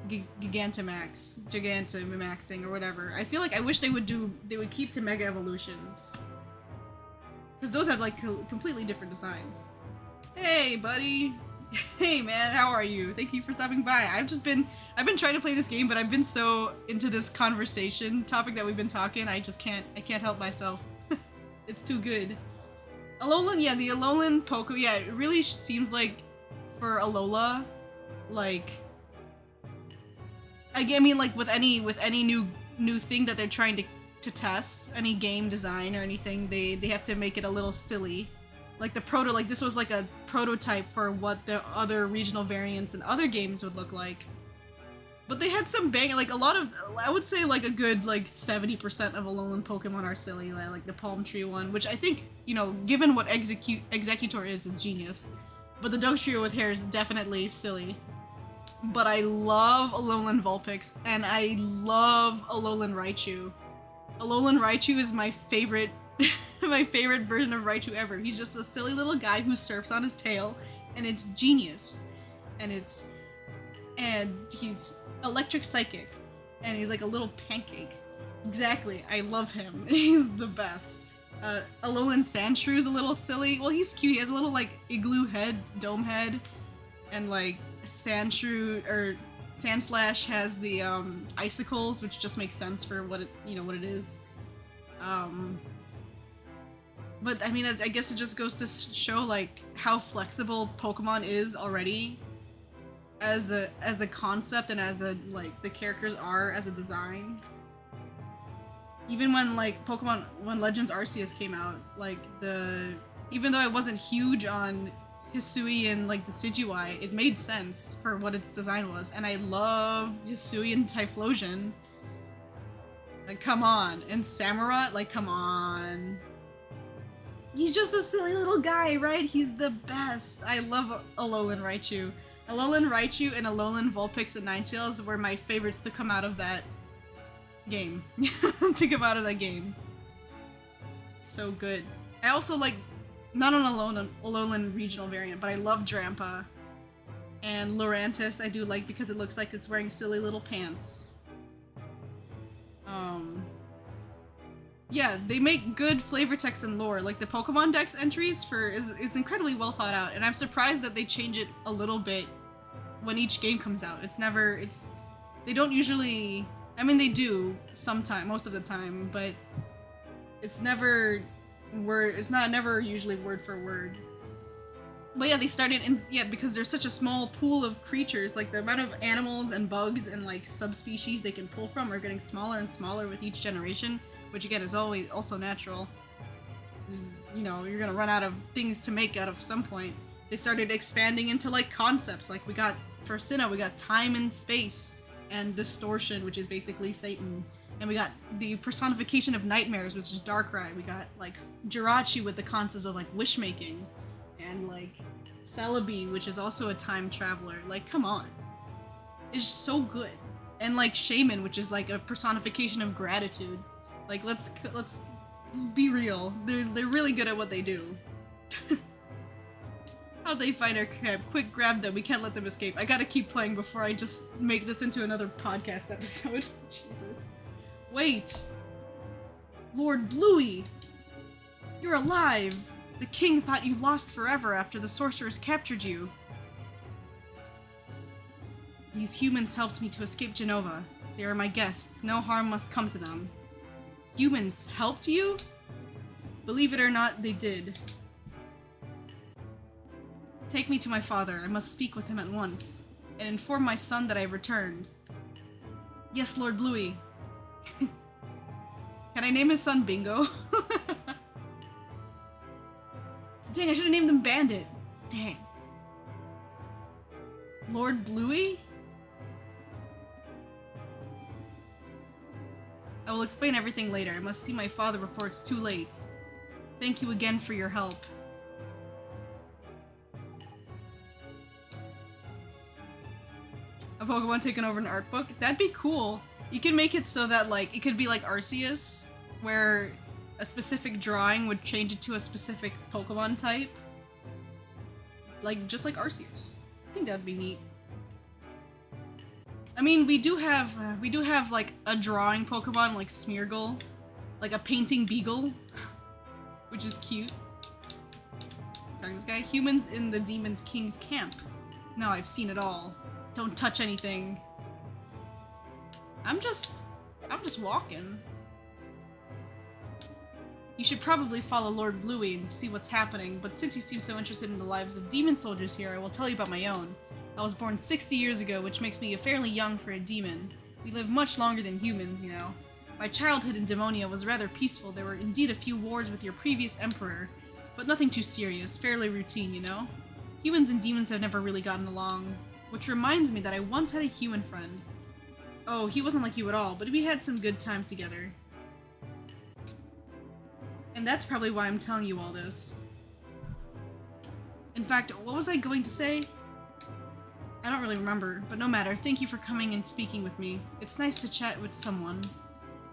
Gigantamaxing or whatever. I feel like I wish they would keep to Mega Evolutions, because those have like completely different designs. Hey Buddy! Hey man, how are you? Thank you for stopping by. I've been trying to play this game, but I've been so into this conversation topic that we've been talking, I can't help myself. It's too good. Alolan, yeah, the Alolan Poke, yeah, it really seems like for Alola, like, I mean, like with any new new thing that they're trying to test, any game design or anything, they have to make it a little silly. Like this was like a prototype for what the other regional variants and other games would look like. But they had some like a lot of, I would say like a good like 70% of Alolan Pokemon are silly, like the Palm Tree one, which I think, you know, given what Executor is genius. But the Dugtrio with hair is definitely silly. But I love Alolan Vulpix, and I love Alolan Raichu. Alolan Raichu is my favorite, my favorite version of Raichu ever. He's just a silly little guy who surfs on his tail, and it's genius. And he's electric psychic, and he's like a little pancake. Exactly, I love him. He's the best. Alolan Sandshrew is a little silly. Well, he's cute. He has a little like igloo head, dome head, and like Sandshrew or Sandslash has the icicles, which just makes sense for what it, you know, what it is. But I mean, I guess it just goes to show like how flexible Pokemon is already as a concept and as a like the characters are as a design. Even when like when Legends Arceus came out, like even though I wasn't huge on Hisui and like the Decidueye, it made sense for what its design was, and I love Hisui and Typhlosion. Like, come on. And Samurott, like, come on. He's just a silly little guy, right? He's the best. I love Alolan Raichu. Alolan Raichu and Alolan Vulpix and Ninetales were my favorites to come out of that game. To come out of that game. So good. I also like, not an Alolan regional variant, but I love Drampa. And Lurantis I do like because it looks like it's wearing silly little pants. Yeah, they make good flavor text and lore. Like the Pokemon Dex entries is incredibly well thought out, and I'm surprised that they change it a little bit when each game comes out. They don't usually, I mean they do most of the time, but it's never never usually word for word. But yeah, they started because there's such a small pool of creatures, like the amount of animals and bugs and like subspecies they can pull from are getting smaller and smaller with each generation, which again is always also natural. You know, you're gonna run out of things to make out of some point. They started expanding into like concepts, like for Sinnoh we got time and space and distortion, which is basically Satan. And we got the personification of nightmares, which is Darkrai. We got like Jirachi with the concept of like wish making, and like Celebi, which is also a time traveler. Like, come on, it's so good. And like Shaman, which is like a personification of gratitude. Like, let's be real. They're really good at what they do. How'd they find our crab? Quick grab them. We can't let them escape. I gotta keep playing before I just make this into another podcast episode. Jesus. Wait! Lord Bluey! You're alive! The king thought you lost forever after the sorcerers captured you. These humans helped me to escape Genova. They are my guests. No harm must come to them. Humans helped you? Believe it or not, they did. Take me to my father. I must speak with him at once. And inform my son that I have returned. Yes, Lord Bluey. Can I name his son Bingo? Dang, I should have named him Bandit. Dang. Lord Bluey? I will explain everything later. I must see my father before it's too late. Thank you again for your help. A Pokemon taking over an art book? That'd be cool. You can make it so that, like, it could be like Arceus, where a specific drawing would change it to a specific Pokemon type. Like, just like Arceus. I think that'd be neat. I mean, we do have, like, a drawing Pokemon, like Smeargle. Like a painting Beagle. Which is cute. Sorry, this guy. Humans in the Demon's King's camp. No, I've seen it all. Don't touch anything. I'm just walking. You should probably follow Lord Bluey and see what's happening, but since you seem so interested in the lives of demon soldiers here, I will tell you about my own. I was born 60 years ago, which makes me fairly young for a demon. We live much longer than humans, you know. My childhood in Demonia was rather peaceful. There were indeed a few wars with your previous emperor, but nothing too serious, fairly routine, you know? Humans and demons have never really gotten along, which reminds me that I once had a human friend. Oh, he wasn't like you at all, but we had some good times together. And that's probably why I'm telling you all this. In fact, what was I going to say? I don't really remember, but no matter. Thank you for coming and speaking with me. It's nice to chat with someone.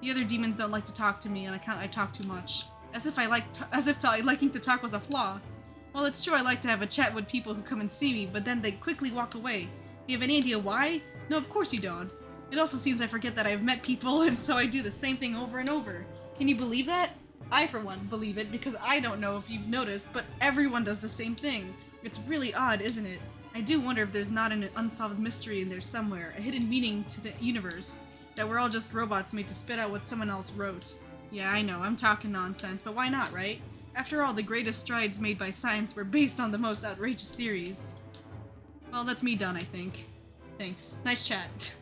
The other demons don't like to talk to me, and I talk too much. As if liking to talk was a flaw. Well, it's true I like to have a chat with people who come and see me, but then they quickly walk away. Do you have any idea why? No, of course you don't. It also seems I forget that I've met people, and so I do the same thing over and over. Can you believe that? I, for one, believe it, because I don't know if you've noticed, but everyone does the same thing. It's really odd, isn't it? I do wonder if there's not an unsolved mystery in there somewhere, a hidden meaning to the universe, that we're all just robots made to spit out what someone else wrote. Yeah, I know, I'm talking nonsense, but why not, right? After all, the greatest strides made by science were based on the most outrageous theories. Well, that's me done, I think. Thanks. Nice chat.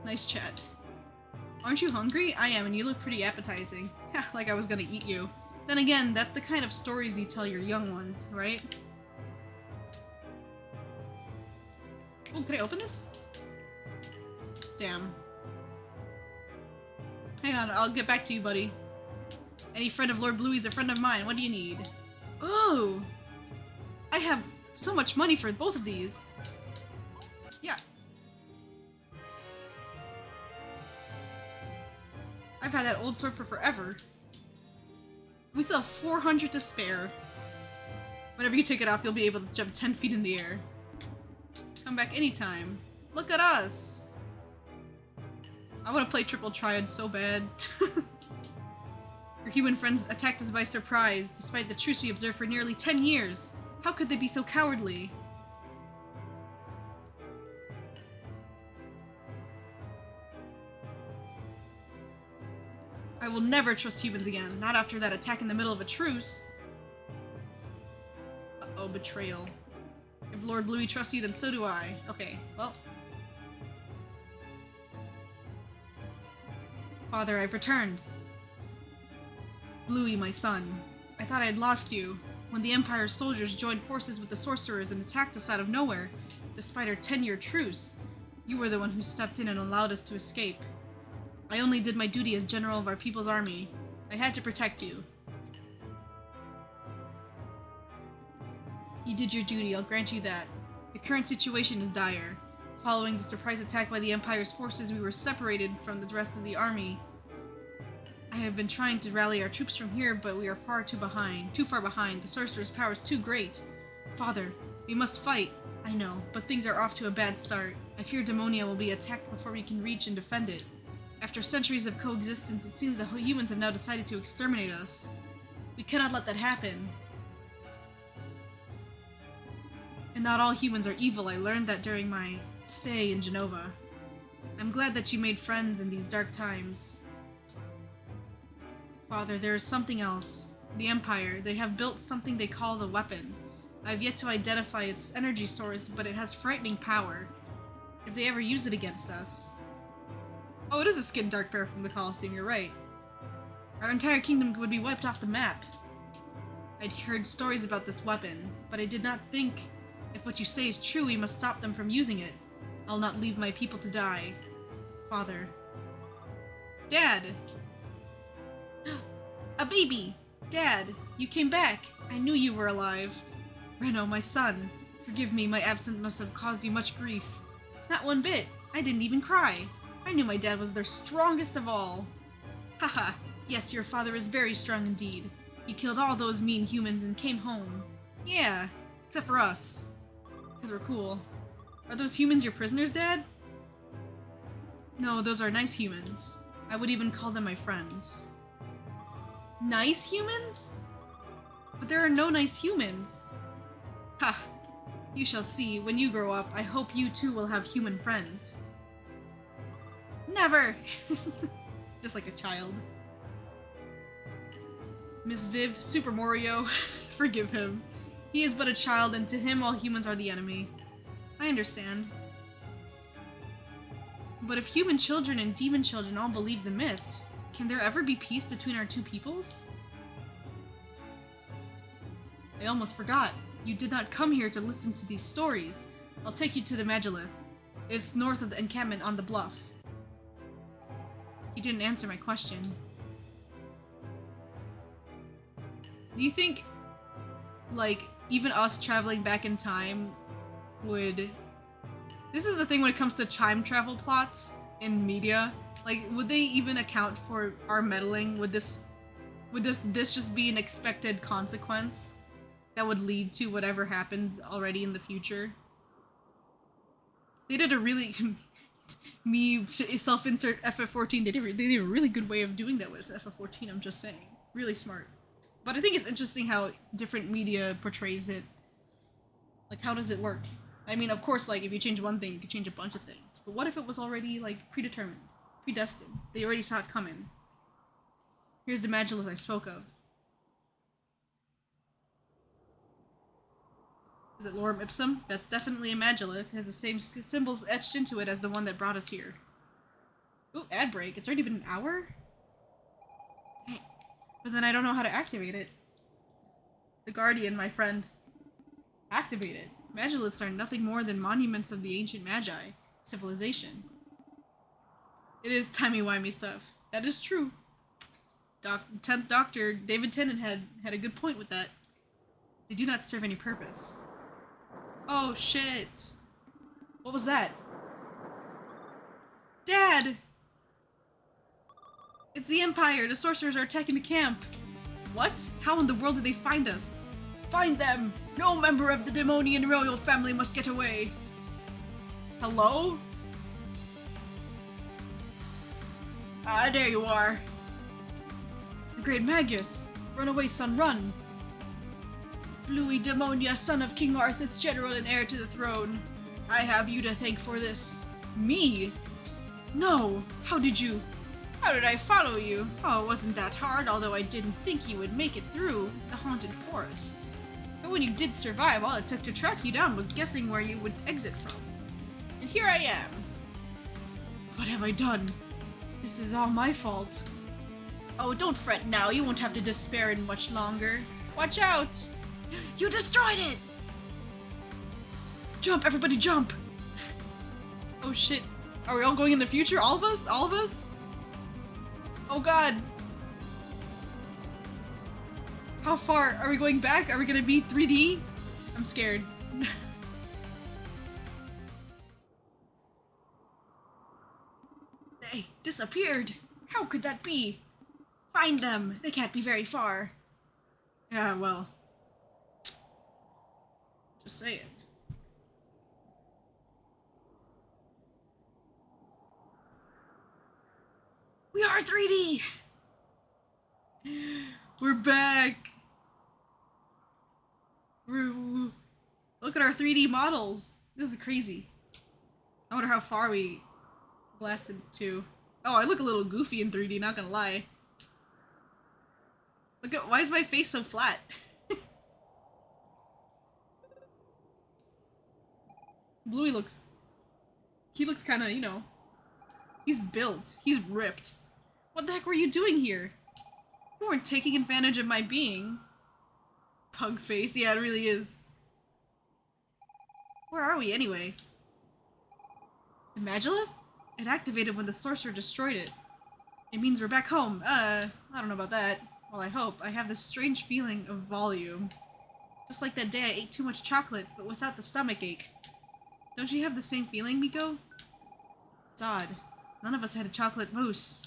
Nice chat. Aren't you hungry? I am, and you look pretty appetizing. Like I was gonna eat you. Then again, that's the kind of stories you tell your young ones, right? Oh, could I open this? Damn. Hang on, I'll get back to you, buddy. Any friend of Lord Bluey's a friend of mine. What do you need? Ooh! I have so much money for both of these. Yeah. I've had that old sword for forever. We still have 400 to spare. Whenever you take it off, you'll be able to jump 10 feet in the air. Come back anytime. Look at us! I want to play Triple Triad so bad. Your human friends attacked us by surprise, despite the truce we observed for nearly 10 years. How could they be so cowardly? I will never trust humans again, not after that attack in the middle of a truce. Uh-oh, betrayal. If Lord Bluey trusts you, then so do I. Okay, well. Father, I've returned. Bluey, my son. I thought I had lost you. When the Empire's soldiers joined forces with the sorcerers and attacked us out of nowhere, despite our 10-year truce, you were the one who stepped in and allowed us to escape. I only did my duty as general of our people's army. I had to protect you. You did your duty, I'll grant you that. The current situation is dire. Following the surprise attack by the Empire's forces, we were separated from the rest of the army. I have been trying to rally our troops from here, but we are too far behind. The sorcerer's power is too great. Father, we must fight. I know, but things are off to a bad start. I fear Demonia will be attacked before we can reach and defend it. After centuries of coexistence, it seems the humans have now decided to exterminate us. We cannot let that happen. And not all humans are evil. I learned that during my stay in Genova. I'm glad that you made friends in these dark times. Father, there is something else. The Empire, they have built something they call the weapon. I have yet to identify its energy source, but it has frightening power. If they ever use it against us... Oh, it is a skin dark bear from the Colosseum, you're right. Our entire kingdom would be wiped off the map. I'd heard stories about this weapon, but I did not think if what you say is true, we must stop them from using it. I'll not leave my people to die. Father. Dad! A baby! Dad, you came back. I knew you were alive. Reno, my son. Forgive me, my absence must have caused you much grief. Not one bit. I didn't even cry. I knew my dad was their strongest of all. Haha, yes, your father is very strong indeed. He killed all those mean humans and came home. Yeah, except for us. Because we're cool. Are those humans your prisoners, Dad? No, those are nice humans. I would even call them my friends. Nice humans? But there are no nice humans. Ha! You shall see. When you grow up, I hope you too will have human friends. Never! Just like a child. Miss Viv, Super Mario, forgive him. He is but a child, and to him all humans are the enemy. I understand. But if human children and demon children all believe the myths, can there ever be peace between our two peoples? I almost forgot. You did not come here to listen to these stories. I'll take you to the Megalith. It's north of the encampment on the bluff. He didn't answer my question. Do you think, like, even us traveling back in time would... This is the thing when it comes to time travel plots in media. Like, would they even account for our meddling? Would this just be an expected consequence that would lead to whatever happens already in the future? They did a really... me self-insert FF14, they did a really good way of doing that with FF14, I'm just saying. Really smart. But I think it's interesting how different media portrays it. Like, how does it work? I mean, of course, like, if you change one thing, you could change a bunch of things. But what if it was already, like, predetermined? Predestined? They already saw it coming. Here's the Magilith I spoke of. Is it Lorem Ipsum? That's definitely a Magilith. It has the same symbols etched into it as the one that brought us here. Ooh, ad break. It's already been an hour? But then I don't know how to activate it. The Guardian, my friend. Activate it. Magiliths are nothing more than monuments of the ancient Magi civilization. It is timey-wimey stuff. That is true. 10th Doctor David Tennant had a good point with that. They do not serve any purpose. Oh shit. What was that? Dad! It's the Empire! The sorcerers are attacking the camp! What? How in the world did they find us? Find them! No member of the demonian royal family must get away! Hello? Ah, there you are. The Great Magus! Run away, son, run! Bluey Demonia, son of King Arthur's general and heir to the throne. I have you to thank for this. Me? No! How did you... How did I follow you? Oh, it wasn't that hard, although I didn't think you would make it through the haunted forest. But when you did survive, all it took to track you down was guessing where you would exit from. And here I am. What have I done? This is all my fault. Oh, don't fret now. You won't have to despair in much longer. Watch out! You destroyed it! Jump, everybody jump! Oh shit. Are we all going in the future? All of us? All of us? Oh god. How far? Are we going back? Are we gonna be 3D? I'm scared. They disappeared. How could that be? Find them. They can't be very far. Yeah, well. Just say it. We are 3D! We're back! Look at our 3D models! This is crazy. I wonder how far we blasted to. Oh, I look a little goofy in 3D, not gonna lie. Look at- why is my face so flat? Bluey looks... he looks kinda, you know... he's built. He's ripped. What the heck were you doing here? You weren't taking advantage of my being. Pug face. Yeah, it really is. Where are we, anyway? The Magilith? It activated when the sorcerer destroyed it. It means we're back home. I don't know about that. Well, I hope. I have this strange feeling of volume. Just like that day I ate too much chocolate, but without the stomach ache. Don't you have the same feeling, Miko? It's odd. None of us had a chocolate mousse.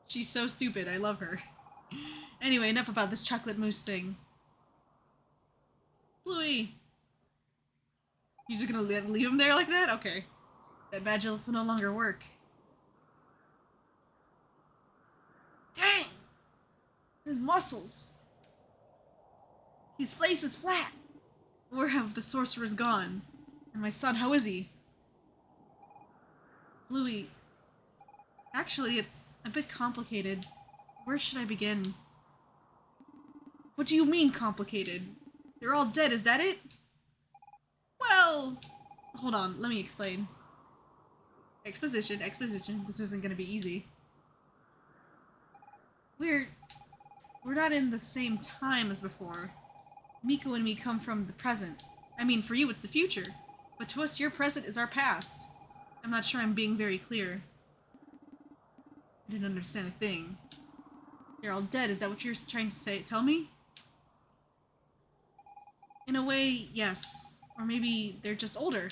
She's so stupid. I love her. Anyway, enough about this chocolate mousse thing. Bluey! You just gonna leave him there like that? Okay. That Magilith will no longer work. Dang! His muscles! His face is flat! Where have the sorcerers gone? And my son, how is he? Bluey... Actually, it's a bit complicated. Where should I begin? What do you mean, complicated? They're all dead, is that it? Well... Hold on, let me explain. Exposition, exposition. This isn't gonna be easy. We're not in the same time as before. Miko and me come from the present. I mean, for you it's the future. But to us, your present is our past. I'm not sure I'm being very clear. I didn't understand a thing. They're all dead, is that what you're trying to say? Tell me? In a way, yes. Or maybe they're just older.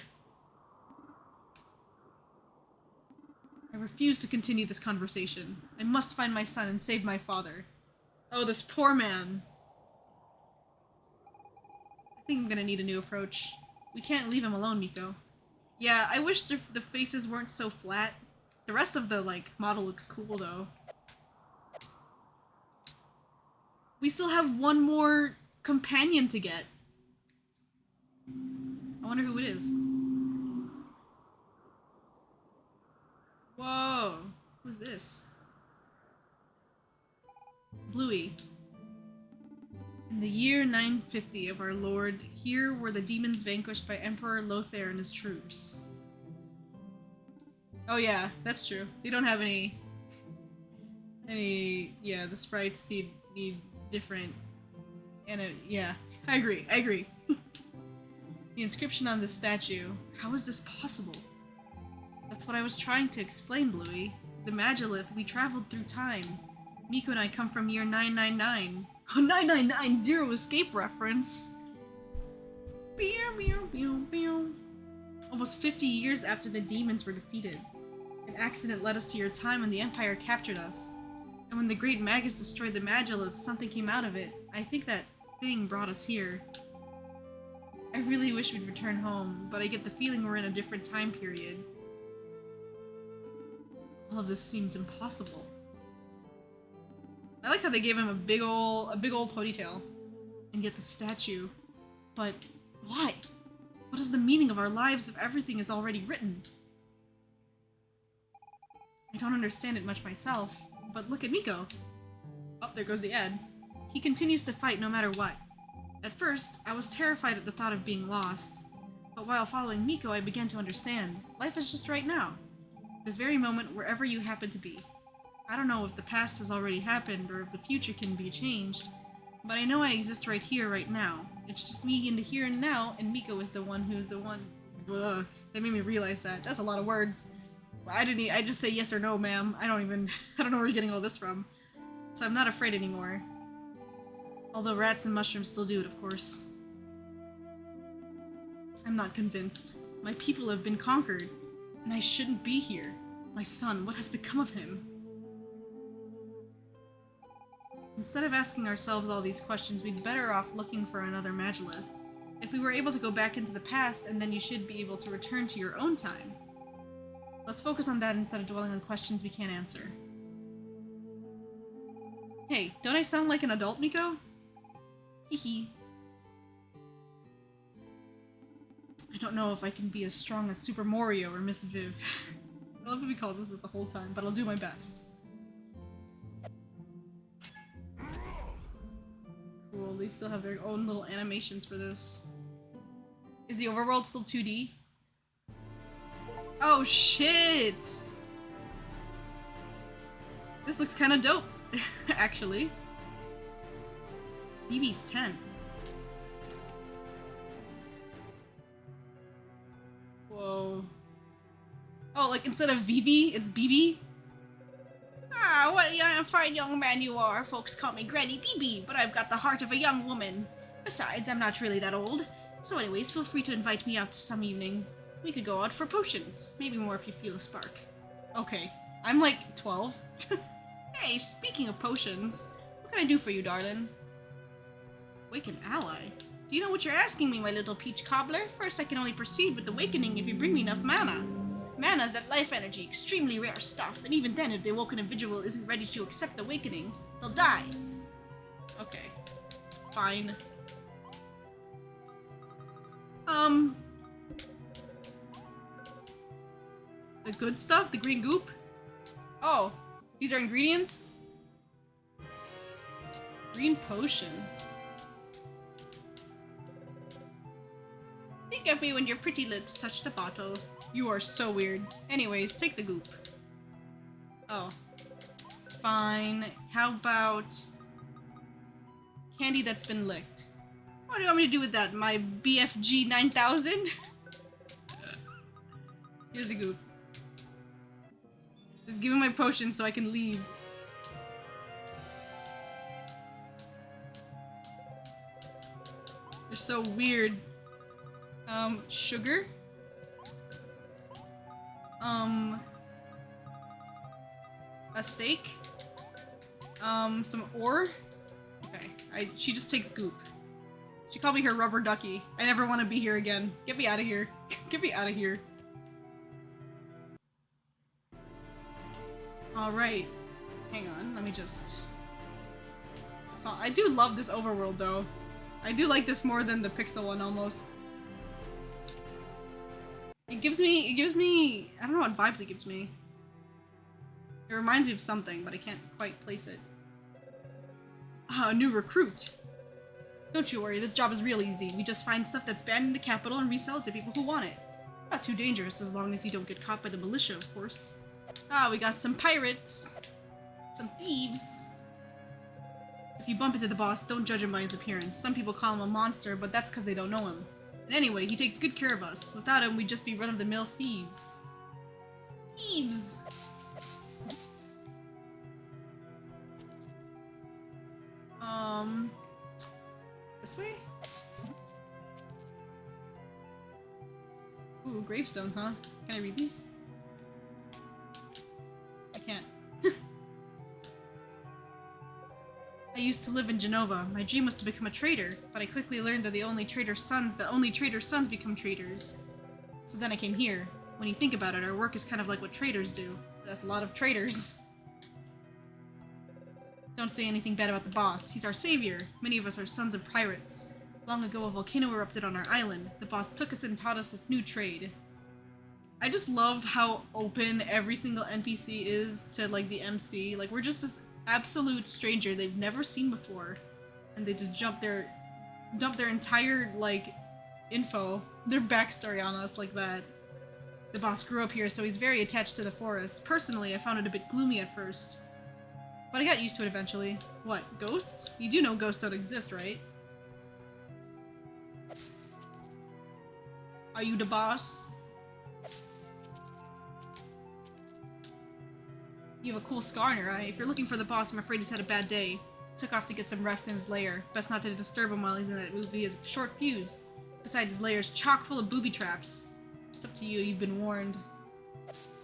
I refuse to continue this conversation. I must find my son and save my father. Oh, this poor man. I think I'm gonna need a new approach. We can't leave him alone, Miko. Yeah, I wish the faces weren't so flat. The rest of the, like, model looks cool, though. We still have one more companion to get. I wonder who it is. Whoa. Who's this? Bluey. In the year 950 of our Lord, here were the demons vanquished by Emperor Lothair and his troops. Oh yeah, that's true. They don't have any, yeah, the sprites need different, and yeah, I agree. The inscription on this statue, how is this possible? That's what I was trying to explain, Bluey. The Magilith, we traveled through time. Miko and I come from year 999. Oh, 9990 escape reference! Almost 50 years after the demons were defeated. An accident led us to your time when the Empire captured us. And when the Great Magus destroyed the Magilith, something came out of it. I think that thing brought us here. I really wish we'd return home, but I get the feeling we're in a different time period. All of this seems impossible. I like how they gave him a big ol' ponytail. And yet the statue. But why? What is the meaning of our lives if everything is already written? I don't understand it much myself, but look at Miko. Oh, there goes the ad. He continues to fight no matter what. At first, I was terrified at the thought of being lost. But while following Miko, I began to understand. Life is just right now. This very moment, wherever you happen to be. I don't know if the past has already happened or if the future can be changed, but I know I exist right here, right now. It's just me in the here and now, and Miko is the one who's the one. Ugh, that made me realize that. That's a lot of words. I just say yes or no, ma'am. I don't know where you're getting all this from. So I'm not afraid anymore. Although rats and mushrooms still do it, of course. I'm not convinced. My people have been conquered, and I shouldn't be here. My son, what has become of him? Instead of asking ourselves all these questions, we'd better off looking for another Magilith. If we were able to go back into the past, and then you should be able to return to your own time. Let's focus on that instead of dwelling on questions we can't answer. Hey, don't I sound like an adult, Miko? Hehe. I don't know if I can be as strong as Super Mario or Miss Viv. I love if he calls us this the whole time, but I'll do my best. Cool, they still have their own little animations for this. Is the overworld still 2D? Oh shit! This looks kinda dope, actually. BB's 10. Whoa. Oh, like instead of VV, it's BB? Ah, what a fine young man you are. Folks call me Granny BB, but I've got the heart of a young woman. Besides, I'm not really that old. So anyways, feel free to invite me out to some evening. We could go out for potions. Maybe more if you feel a spark. Okay. I'm like 12. Hey, speaking of potions, what can I do for you, darling? Waken ally? Do you know what you're asking me, my little peach cobbler? First, I can only proceed with the awakening if you bring me enough mana. Mana is that life energy, extremely rare stuff, and even then, if the awoken individual isn't ready to accept the awakening, they'll die. Okay. Fine. The good stuff? The green goop? Oh, these are ingredients? Green potion. Think of me when your pretty lips touch the bottle. You are so weird. Anyways, take the goop. Oh. Fine. How about candy that's been licked? What do you want me to do with that? My BFG 9000? Here's the goop. Just give me my potion so I can leave. They're so weird. Sugar? A steak? Some ore? Okay, she just takes goop. She called me her rubber ducky. I never want to be here again. Get me out of here. Get me out of here. Alright. Hang on, let me just... I do love this overworld, though. I do like this more than the Pixel one, almost. It gives me... I don't know what vibes it gives me. It reminds me of something, but I can't quite place it. A new recruit. Don't you worry, this job is real easy. We just find stuff that's banned in the capital and resell it to people who want it. It's not too dangerous as long as you don't get caught by the militia, of course. Ah, we got some pirates. Some thieves. If you bump into the boss, don't judge him by his appearance. Some people call him a monster, but that's because they don't know him. And anyway, he takes good care of us. Without him, we'd just be run-of-the-mill thieves. Thieves! This way? Ooh, gravestones, huh? Can I read these? I can't. I used to live in Genova. My dream was to become a trader, but I quickly learned that only trader sons become traders. So then I came here. When you think about it, our work is kind of like what traders do. That's a lot of traders. Don't say anything bad about the boss. He's our savior. Many of us are sons of pirates. Long ago, a volcano erupted on our island. The boss took us and taught us a new trade. I just love how open every single NPC is to, like, the MC. Like, we're just this absolute stranger they've never seen before. And they just dump their entire, like, info, their backstory on us like that. The boss grew up here, so he's very attached to the forest. Personally, I found it a bit gloomy at first. But I got used to it eventually. What, ghosts? You do know ghosts don't exist, right? Are you the boss? You have a cool scar in your eye. If you're looking for the boss, I'm afraid he's had a bad day. Took off to get some rest in his lair. Best not to disturb him while he's in that mood. He has a short fuse. Besides, his lair is chock full of booby traps. It's up to you. You've been warned.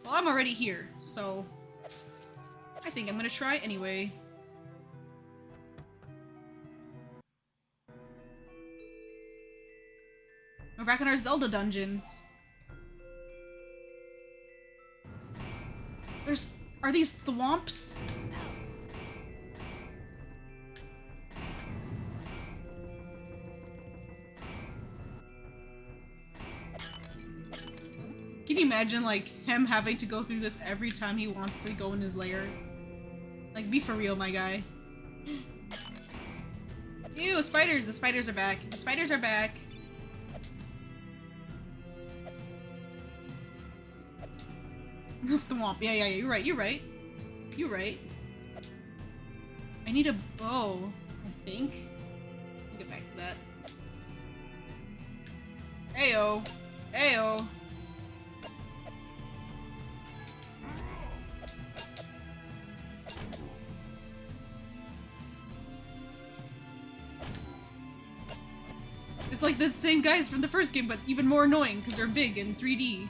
Well, I'm already here, so... I think I'm gonna try anyway. We're back in our Zelda dungeons. Are these thwomps? Can you imagine, like, him having to go through this every time he wants to go in his lair? Like, be for real, my guy. Ew, spiders! The spiders are back. The spiders are back. Thwomp. Yeah, you're right, you're right. You're right. I need a bow, I think. I'll get back to that. Ayo! Ayo! It's like the same guys from the first game, but even more annoying because they're big and 3D.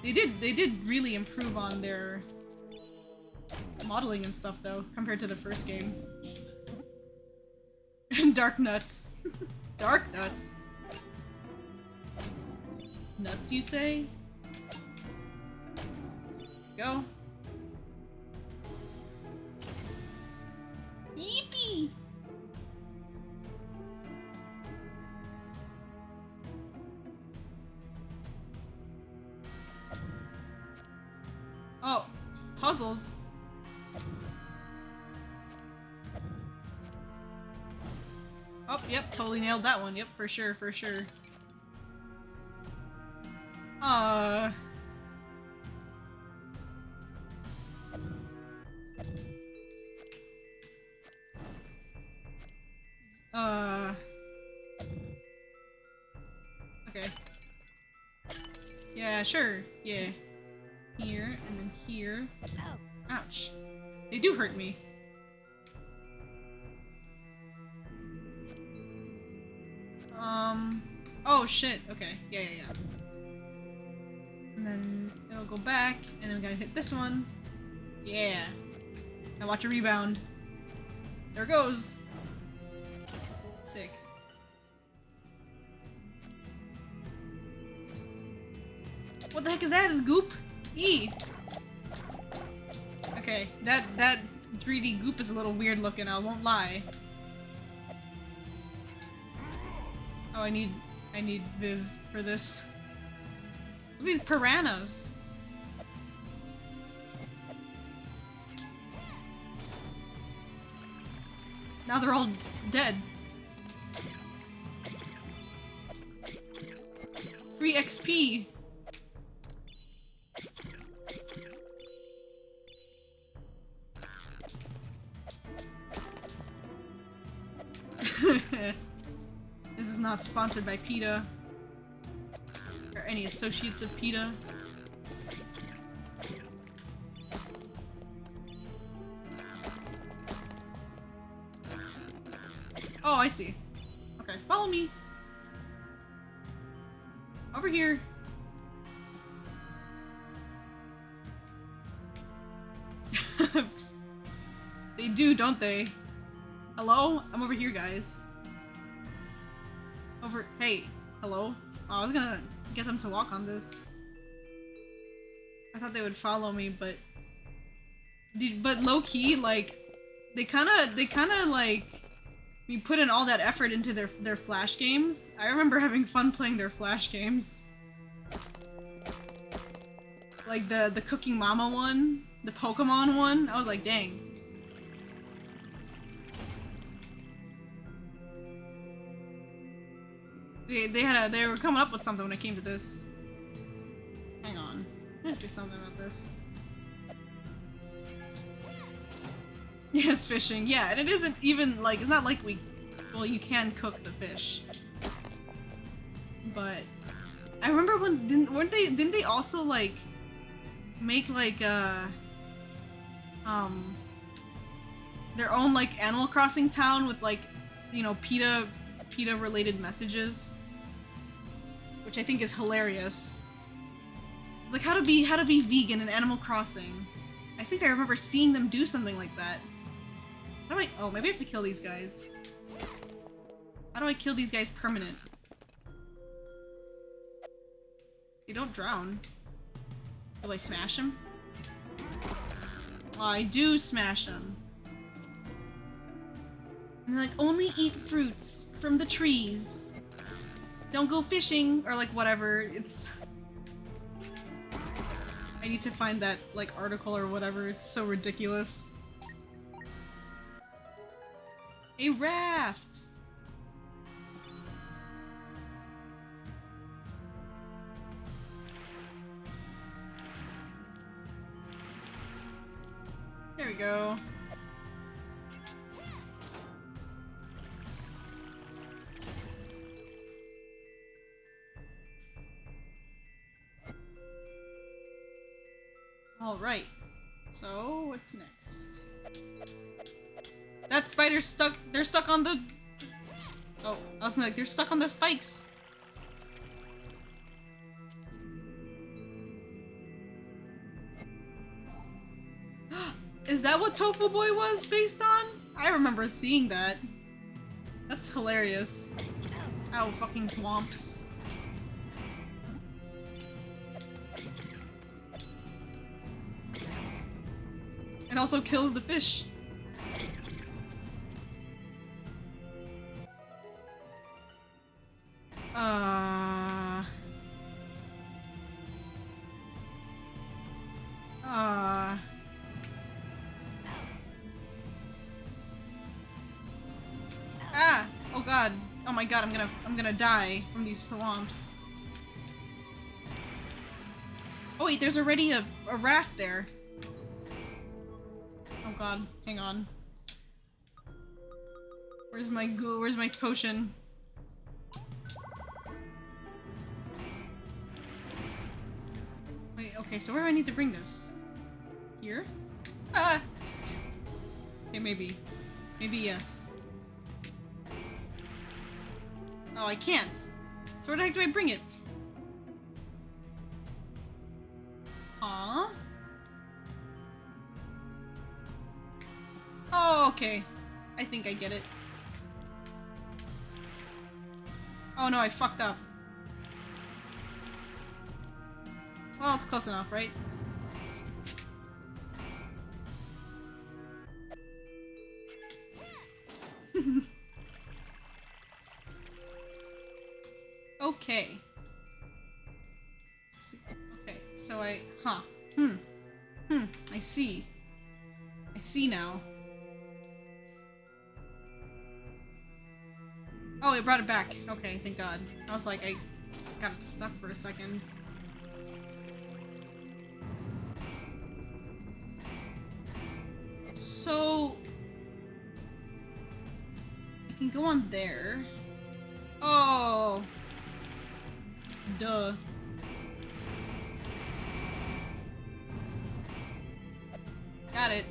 They did really improve on their modeling and stuff though, compared to the first game. Dark nuts. Dark nuts. Nuts, you say? Go. Yippee! Oh, puzzles. Oh, yep, totally nailed that one. Yep, for sure, for sure. Uh. Okay. Yeah, sure. Yeah. Here, and then here. Ouch. They do hurt me. Oh shit. Okay. Yeah. And then it'll go back, and then we gotta hit this one. Yeah. Now watch a rebound. There it goes. Sick. What the heck is that? Is goop? E. Okay, that 3D goop is a little weird looking, I won't lie. Oh, I need Viv for this. Look at these piranhas. Now they're all dead. Free XP. This is not sponsored by PETA or any associates of PETA. Oh, I see. Okay, follow me. Over here. They do, don't they? Hello? I'm over here, guys. Over- hey, hello? Oh, I was gonna get them to walk on this. I thought they would follow me, but... But low-key, like, they kinda like... You put in all that effort into their Flash games. I remember having fun playing their Flash games. Like the Cooking Mama one, the Pokemon one, I was like, dang. They were coming up with something when it came to this. Hang on. I have to do something about this. Yes, fishing. Yeah, and it isn't even like, it's not like well, you can cook the fish. But I remember when didn't they also like make like their own like Animal Crossing town with like, you know, PETA related messages, which I think is hilarious. It's like how to be vegan in Animal Crossing. I think I remember seeing them do something like that. How do I- oh, maybe I have to kill these guys. How do I kill these guys permanent? They don't drown. Do I smash them? Oh, I do smash them. And like, only eat fruits from the trees. Don't go fishing, or like whatever, it's... I need to find that, like, article or whatever, it's so ridiculous. A raft! There we go. Alright. So, what's next? That spider's stuck- they're stuck on the- oh, I was gonna be like, they're stuck on the spikes! Is that what Tofu Boy was based on? I remember seeing that. That's hilarious. Ow, fucking thwomps. It also kills the fish. Ah! Oh god. Oh my god, I'm gonna die from these thwomps. Oh wait, there's already a raft there. Oh god, hang on. Where's my goo? Where's my potion? Wait, okay, so where do I need to bring this? Here? Ah! Okay, maybe. Maybe yes. Oh, I can't. So where the heck do I bring it? Aww. Oh, okay. I think I get it. Oh no, I fucked up. Well, it's close enough, right? Okay. Okay, so I... Huh. I see. I see now. Oh, it brought it back. Okay, thank God. I was like, I got it stuck for a second. So... I can go on there. Oh! Duh. Got it.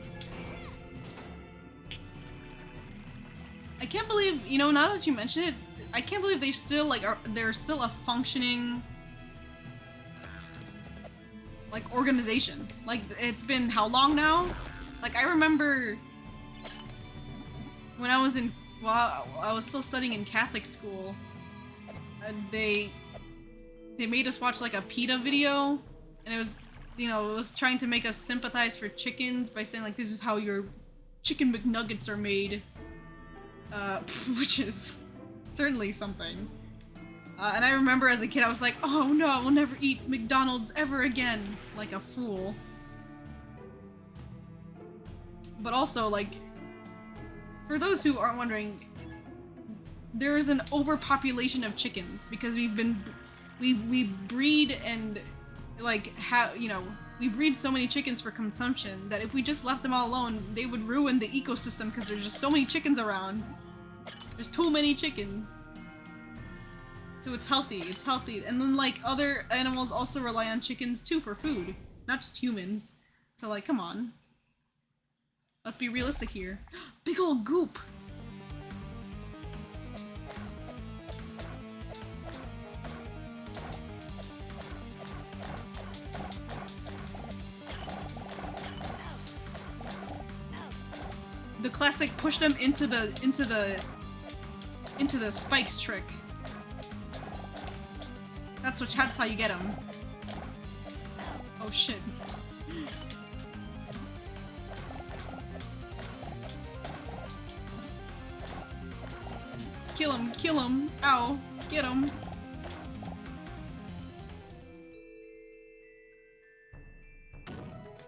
I can't believe, you know, now that you mention it, I can't believe they still, like, they're still a functioning, like, organization. Like, it's been how long now? Like, I remember when I was in, well, I was still studying in Catholic school, and they made us watch, like, a PETA video, and it was, you know, it was trying to make us sympathize for chickens by saying, like, this is how your chicken McNuggets are made. Which is certainly something. And I remember as a kid I was like, oh no, I will never eat McDonald's ever again, like a fool. But also, like, for those who aren't wondering, there is an overpopulation of chickens because we breed and, like, you know, we breed so many chickens for consumption that if we just left them all alone, they would ruin the ecosystem because there's just so many chickens around. There's too many chickens. So it's healthy, And then, like, other animals also rely on chickens too for food, not just humans. So, like, come on. Let's be realistic here. Big old goop! The classic push them into the spikes trick. That's how you get them. Oh shit. Kill him, ow, get him.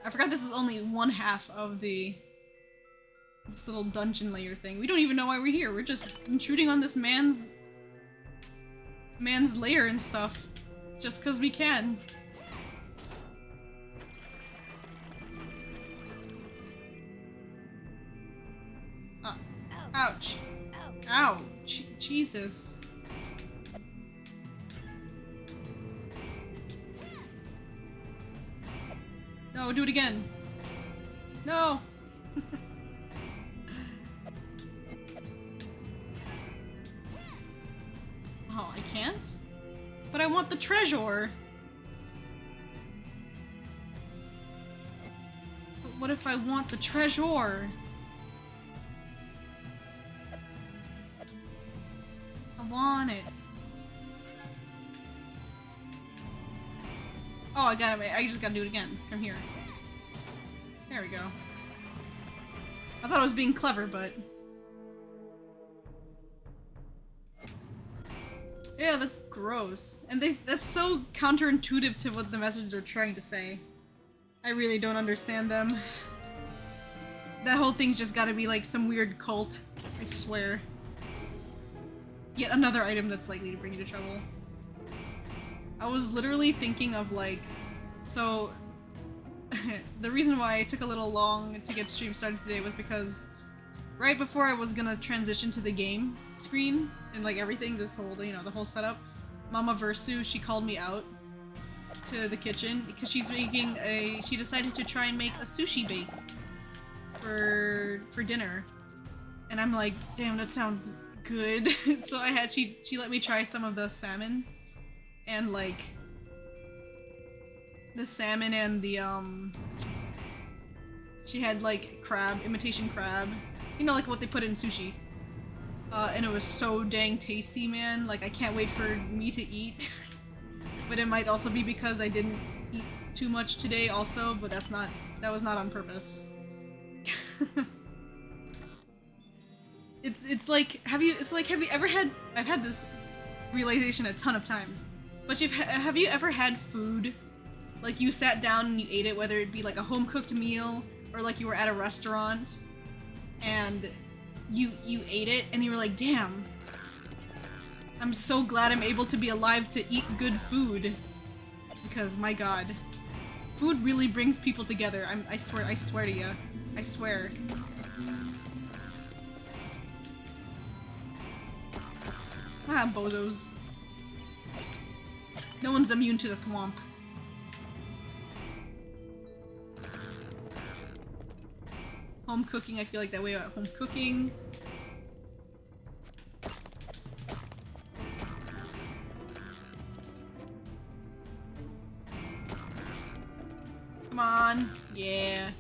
I forgot this is only one half of this little dungeon layer thing. We don't even know why we're here. We're just intruding on this man's lair and stuff. Just cause we can. Ouch. Ow. Jesus. No, do it again. No! Oh, I can't? But I want the treasure! But what if I want the treasure? I want it. Oh, I got it. I just gotta do it again. From here. There we go. I thought I was being clever, but... Yeah, that's gross. And that's so counterintuitive to what the message they're trying to say. I really don't understand them. That whole thing's just gotta be like some weird cult. I swear. Yet another item that's likely to bring you to trouble. I was literally thinking of, like, So, the reason why I took a little long to get stream started today was because right before I was gonna transition to the game screen and like everything, this whole, you know, the whole setup, Mama Versu, she called me out to the kitchen because she's making she decided to try and make a sushi bake for dinner. And I'm like, damn, that sounds good. So she let me try some of the salmon and like the salmon and the she had like crab, imitation crab, you know, like what they put in sushi, and it was so dang tasty, man. Like I can't wait for me to eat. But it might also be because I didn't eat too much today also, but that was not on purpose. It's like have you ever had, I've had this realization a ton of times, but have you ever had food like you sat down and you ate it, whether it be like a home cooked meal or like you were at a restaurant and you ate it and you were like, damn, I'm so glad I'm able to be alive to eat good food, because my god, food really brings people together. I swear to you, I swear. Ah, bozos. No one's immune to the thwomp. Home cooking, I feel like that way about home cooking. Come on. Yeah.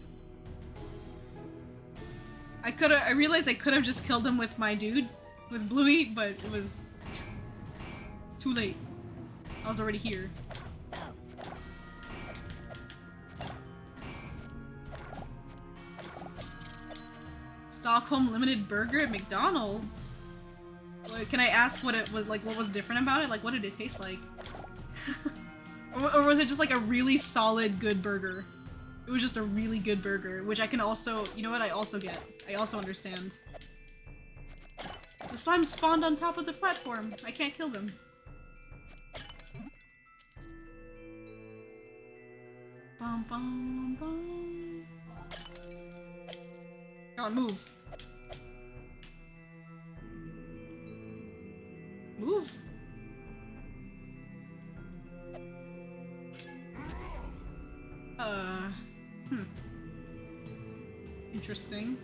I realized I could have just killed him with my dude, with Bluey, but it's too late. I was already here. Stockholm limited burger at McDonald's? Like, can I ask what it was like? What was different about it? Like, what did it taste like? Or was it just like a really solid good burger? It was just a really good burger, which I can also, you know what, I also get. I also understand. The slime spawned on top of the platform. I can't kill them. Bum, bum, bum. Come on, move. Move. Interesting.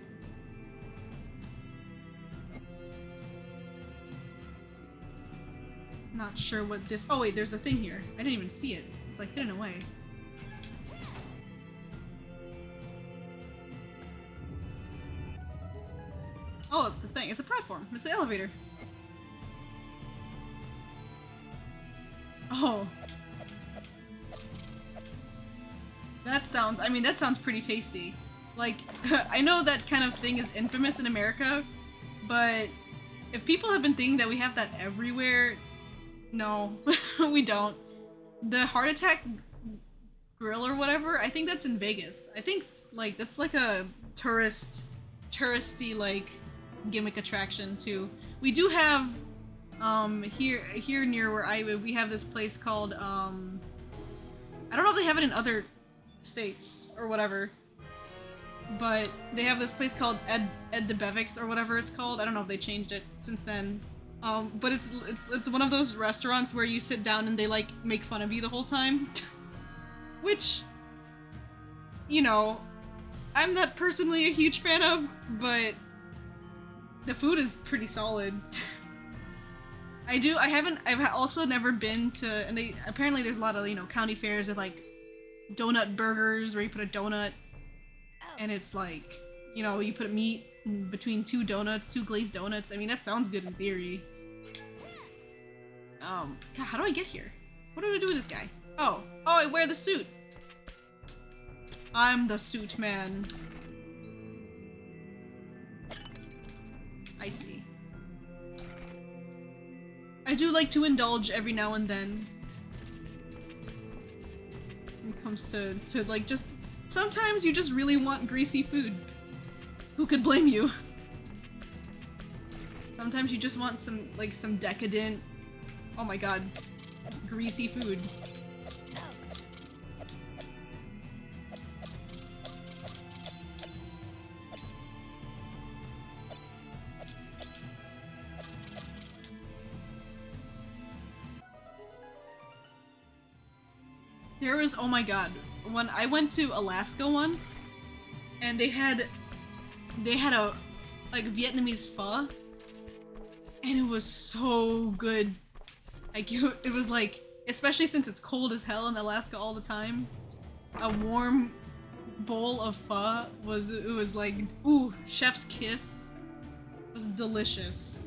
Not sure what this— oh wait, there's a thing here. I didn't even see it. It's like hidden away. Oh, it's a thing. It's a platform. It's an elevator. Oh. That sounds— I mean, that sounds pretty tasty. Like, I know that kind of thing is infamous in America, but if people have been thinking that we have that everywhere, no, we don't. The Heart Attack Grill or whatever, I think that's in Vegas. I think like that's like a touristy like gimmick attraction too. We do have here near where I live, we have this place called I don't know if they have it in other states or whatever, but they have this place called Ed de Bevics or whatever it's called. I don't know if they changed it since then. But it's one of those restaurants where you sit down and they like make fun of you the whole time. Which, you know, I'm not personally a huge fan of, but the food is pretty solid. I've also never been to— and they— apparently there's a lot of, you know, county fairs with like donut burgers where you put a donut and it's like, you know, you put a meat in between two donuts, two glazed donuts. I mean, that sounds good in theory. God, how do I get here? What do I do with this guy? Oh, I wear the suit. I'm the suit man. I see. I do like to indulge every now and then. When it comes to like just— sometimes you just really want greasy food. Who could blame you? Sometimes you just want some decadent— oh my god, greasy food. There was, oh my god, when I went to Alaska once, and they had a, like, Vietnamese pho, and it was so good. Like, it was like, especially since it's cold as hell in Alaska all the time, a warm bowl of pho was like, ooh, chef's kiss. It was delicious.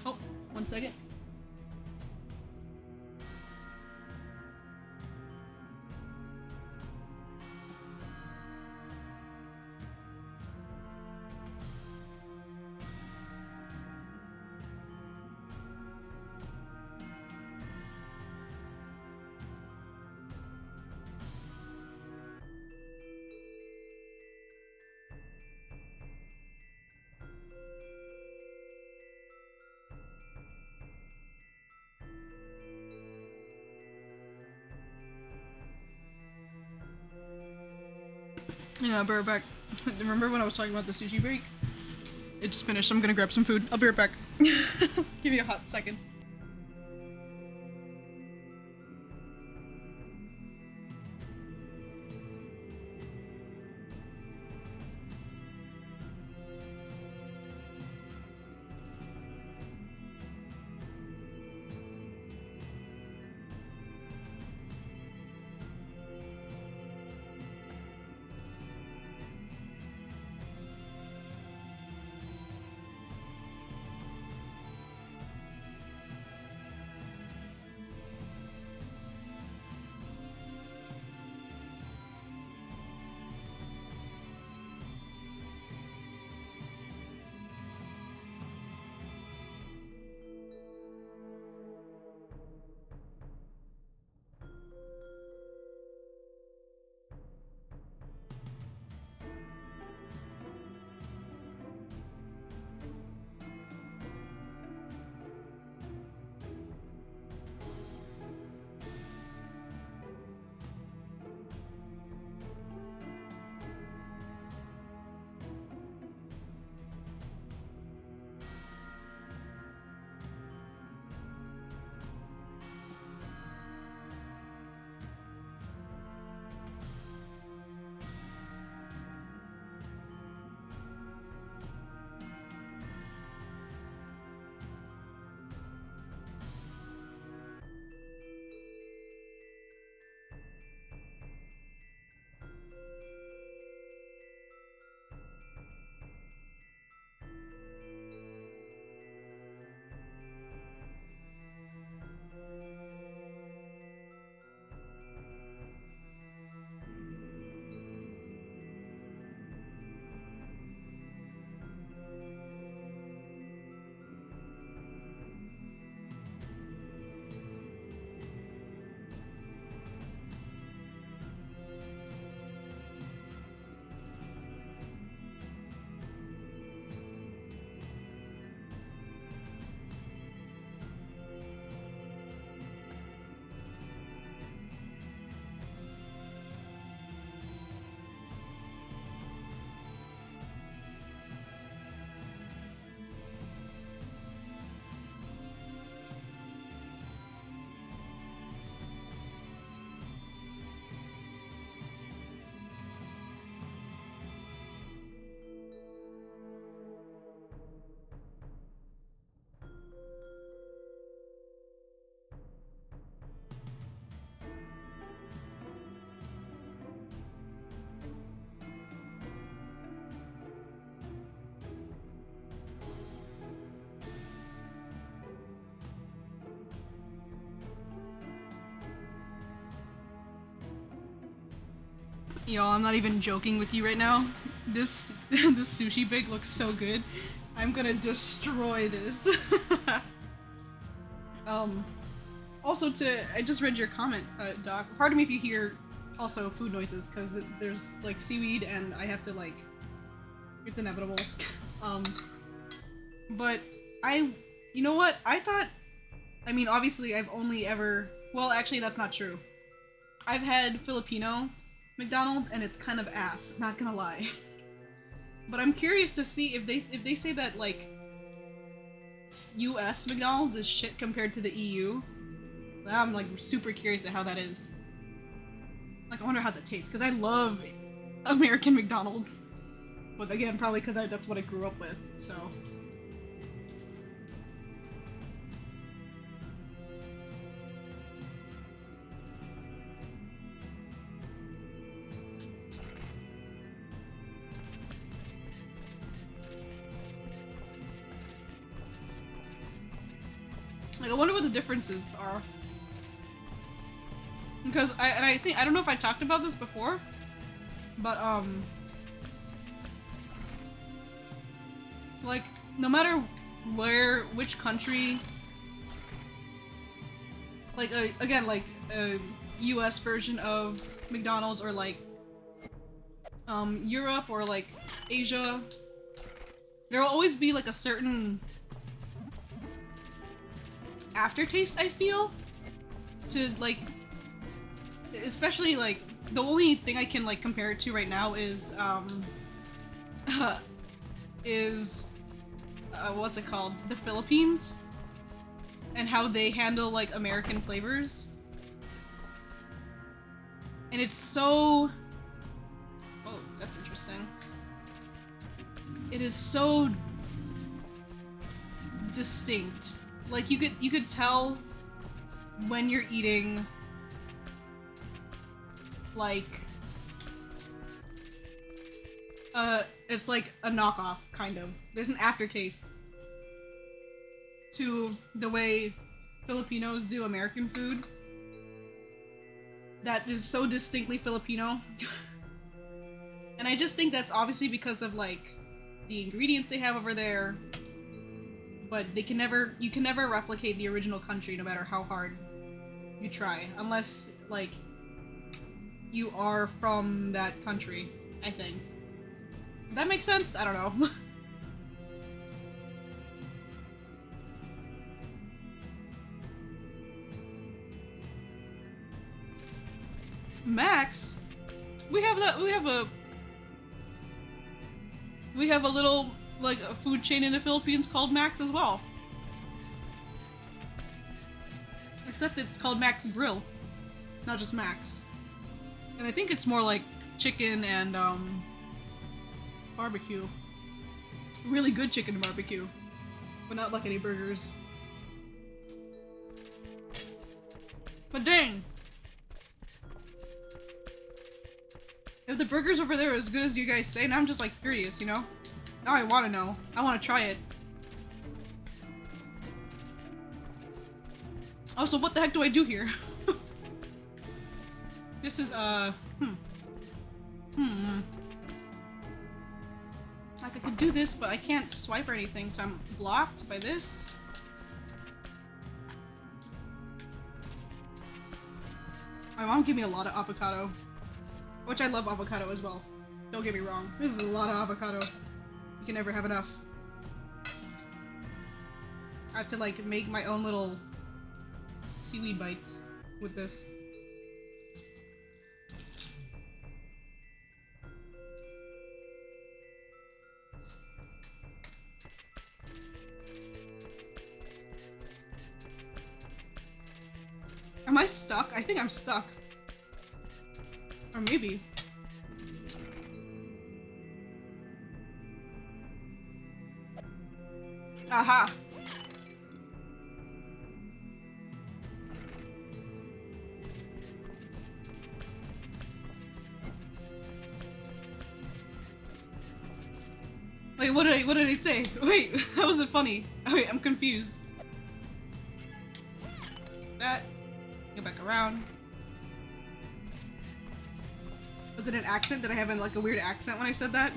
Oh, 1 second. Yeah, I'll be right back. Remember when I was talking about the sushi break? It just finished, so I'm gonna grab some food. I'll be right back. Give me a hot second. Yo, I'm not even joking with you right now. This this sushi bake looks so good. I'm gonna destroy this. Also I just read your comment, Doc. Pardon me if you hear also food noises, because there's like seaweed and I have to like, it's inevitable. But you know what? I mean, obviously I've only ever, well, actually that's not true. I've had Filipino McDonald's and it's kind of ass, not gonna lie. But I'm curious to see if they say that like US McDonald's is shit compared to the EU. I'm like super curious at how that is. Like I wonder how that tastes because I love American McDonald's. But again, probably because that's what I grew up with, so. Like, I wonder what the differences are. Because I think, I don't know if I talked about this before, but, like, no matter which country, like, again, like, a US version of McDonald's or, like, Europe or, like, Asia, there will always be, like, a certain aftertaste, I feel, to, like, especially, like, the only thing I can, like, compare it to right now is, what's it called? The Philippines, and how they handle, like, American flavors. And it's so... Oh, that's interesting. It is so distinct. Like, you could tell when you're eating, like, it's like a knockoff, kind of. There's an aftertaste to the way Filipinos do American food that is so distinctly Filipino. And I just think that's obviously because of, like, the ingredients they have over there, but you can never replicate the original country no matter how hard you try, unless, like, you are from that country, I think. Does that make sense? I don't know. Max? We have a little, like, a food chain in the Philippines called Max as well. Except it's called Max Grill, not just Max. And I think it's more like chicken and, barbecue. Really good chicken and barbecue. But not like any burgers. But dang! If the burgers over there are as good as you guys say, now I'm just, like, curious, you know? Now I wanna know. I wanna try it. Also, what the heck do I do here? This is, Like, I could do this, but I can't swipe or anything, so I'm blocked by this. My mom gave me a lot of avocado. Which I love avocado as well. Don't get me wrong. This is a lot of avocado. You can never have enough. I have to, like, make my own little seaweed bites with this. Am I stuck? I think I'm stuck. Or maybe. Aha! Wait, what did I say? Wait, that wasn't funny. Wait, I'm confused. That. Go back around. Was it an accent? Did I have, like, a weird accent when I said that?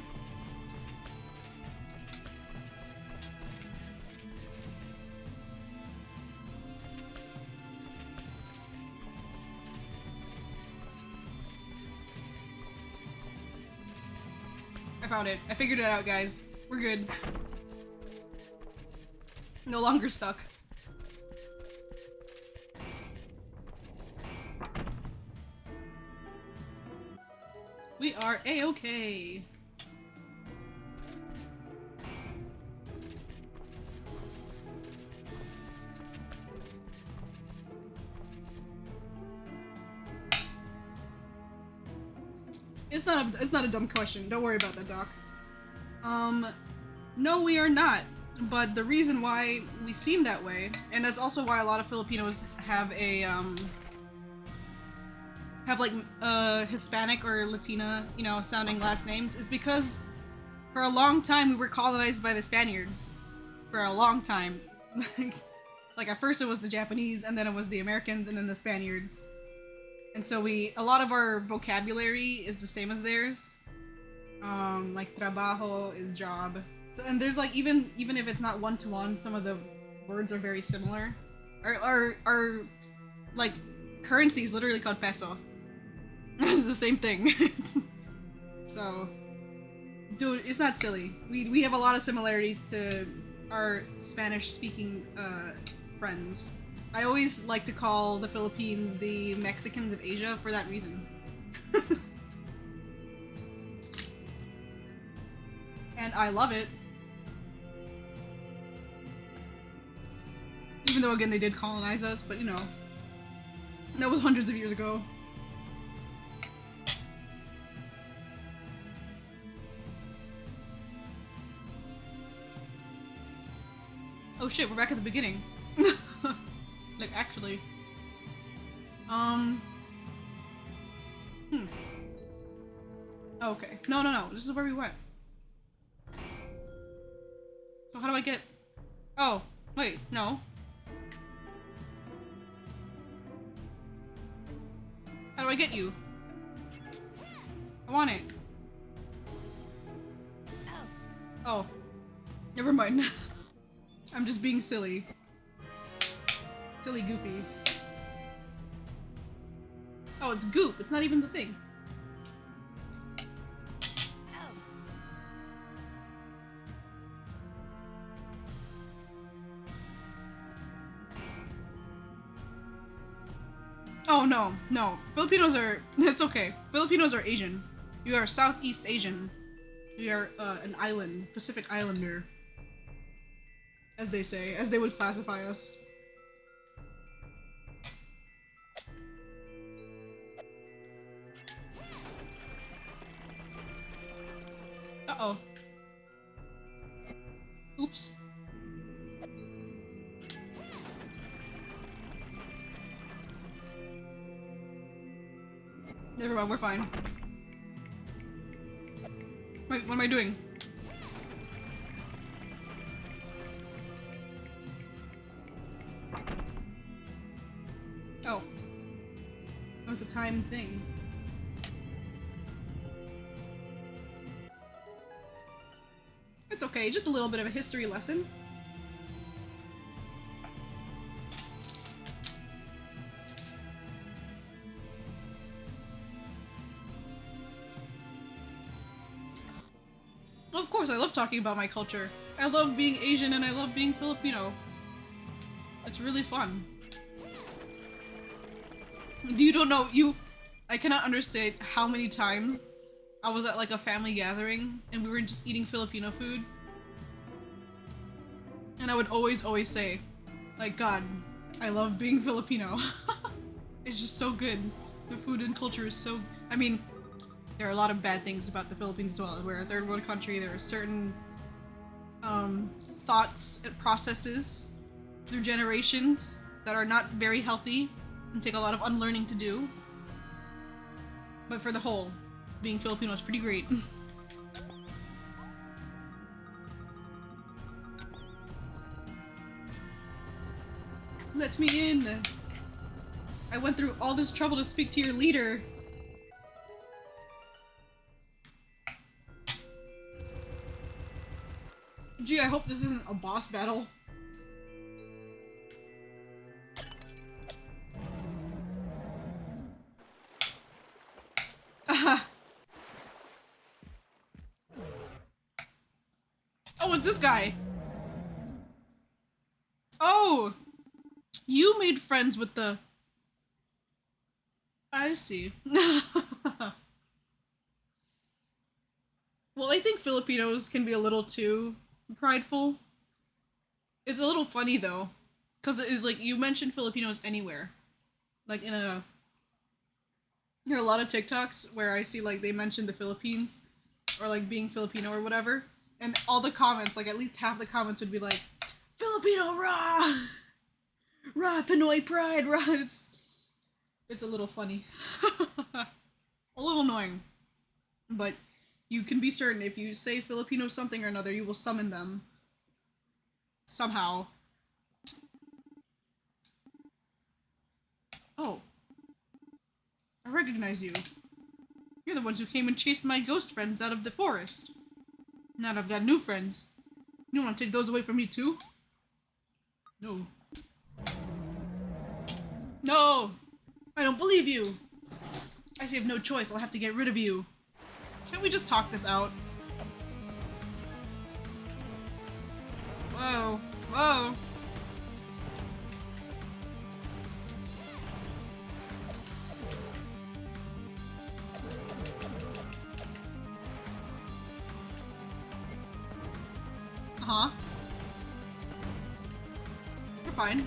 I found it. I figured it out, guys. We're good. No longer stuck. We are A-okay. it's not a dumb question. Don't worry about that, Doc. No, we are not. But the reason why we seem that way, and that's also why a lot of Filipinos have a like Hispanic or Latina, you know, sounding last names, is because for a long time we were colonized by the Spaniards. For a long time. Like at first it was the Japanese, and then it was the Americans, and then the Spaniards. And so a lot of our vocabulary is the same as theirs. Like trabajo is job. So, and there's like, even if it's not one-to-one, some of the words are very similar. Our like, currency is literally called peso. It's the same thing. So, dude, it's not silly. We have a lot of similarities to our Spanish-speaking friends. I always like to call the Philippines the Mexicans of Asia for that reason. And I love it. Even though, again, they did colonize us, but you know, that was hundreds of years ago. Oh shit, we're back at the beginning. Like, actually. Okay. No. This is where we went. So how do I get... Oh, wait, no. How do I get you? I want it. Oh. Never mind. I'm just being silly. Silly goofy. Oh, it's goop. It's not even the thing. Oh, no. Filipinos are... It's okay. Filipinos are Asian. You are Southeast Asian. You are an island. Pacific Islander. As they say. As they would classify us. Uh-oh. Oops. Never mind, we're fine. Wait, what am I doing? Oh. That was a time thing. It's okay, just a little bit of a history lesson. Of course, I love talking about my culture. I love being Asian and I love being Filipino. It's really fun. You don't know, I cannot understate how many times I was at like a family gathering and we were just eating Filipino food. And I would always say, like, God, I love being Filipino. It's just so good. The food and culture is so... I mean, there are a lot of bad things about the Philippines as well. We're a third world country. There are certain thoughts and processes through generations that are not very healthy and take a lot of unlearning to do. But for the whole, being Filipino is pretty great. Let me in! I went through all this trouble to speak to your leader. Gee, I hope this isn't a boss battle. Oh, it's this guy. Oh! You made friends with the... I see. Well, I think Filipinos can be a little too prideful. It's a little funny though, because it is like, you mentioned Filipinos anywhere. Like in a There are a lot of TikToks where I see like they mention the Philippines or like being Filipino or whatever, and all the comments, like at least half the comments would be like, Filipino raw, raw Pinoy pride, raw. It's a little funny, a little annoying, but you can be certain if you say Filipino something or another, you will summon them somehow. Oh, I recognize you. You're the ones who came and chased my ghost friends out of the forest. Now that I've got new friends, you want to take those away from me too? No. No! I don't believe you! I see I have no choice, I'll have to get rid of you. Can't we just talk this out? Whoa. Whoa. Uh-huh. You're fine.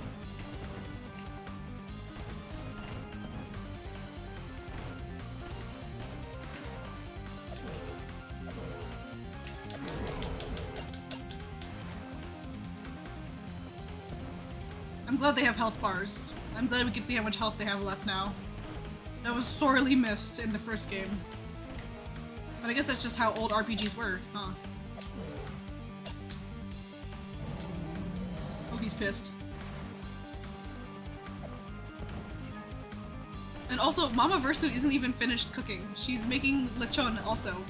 I'm glad they have health bars. I'm glad we can see how much health they have left now. That was sorely missed in the first game. But I guess that's just how old RPGs were, huh? Oh, he's pissed. And also, Mama Versu isn't even finished cooking. She's making lechon also,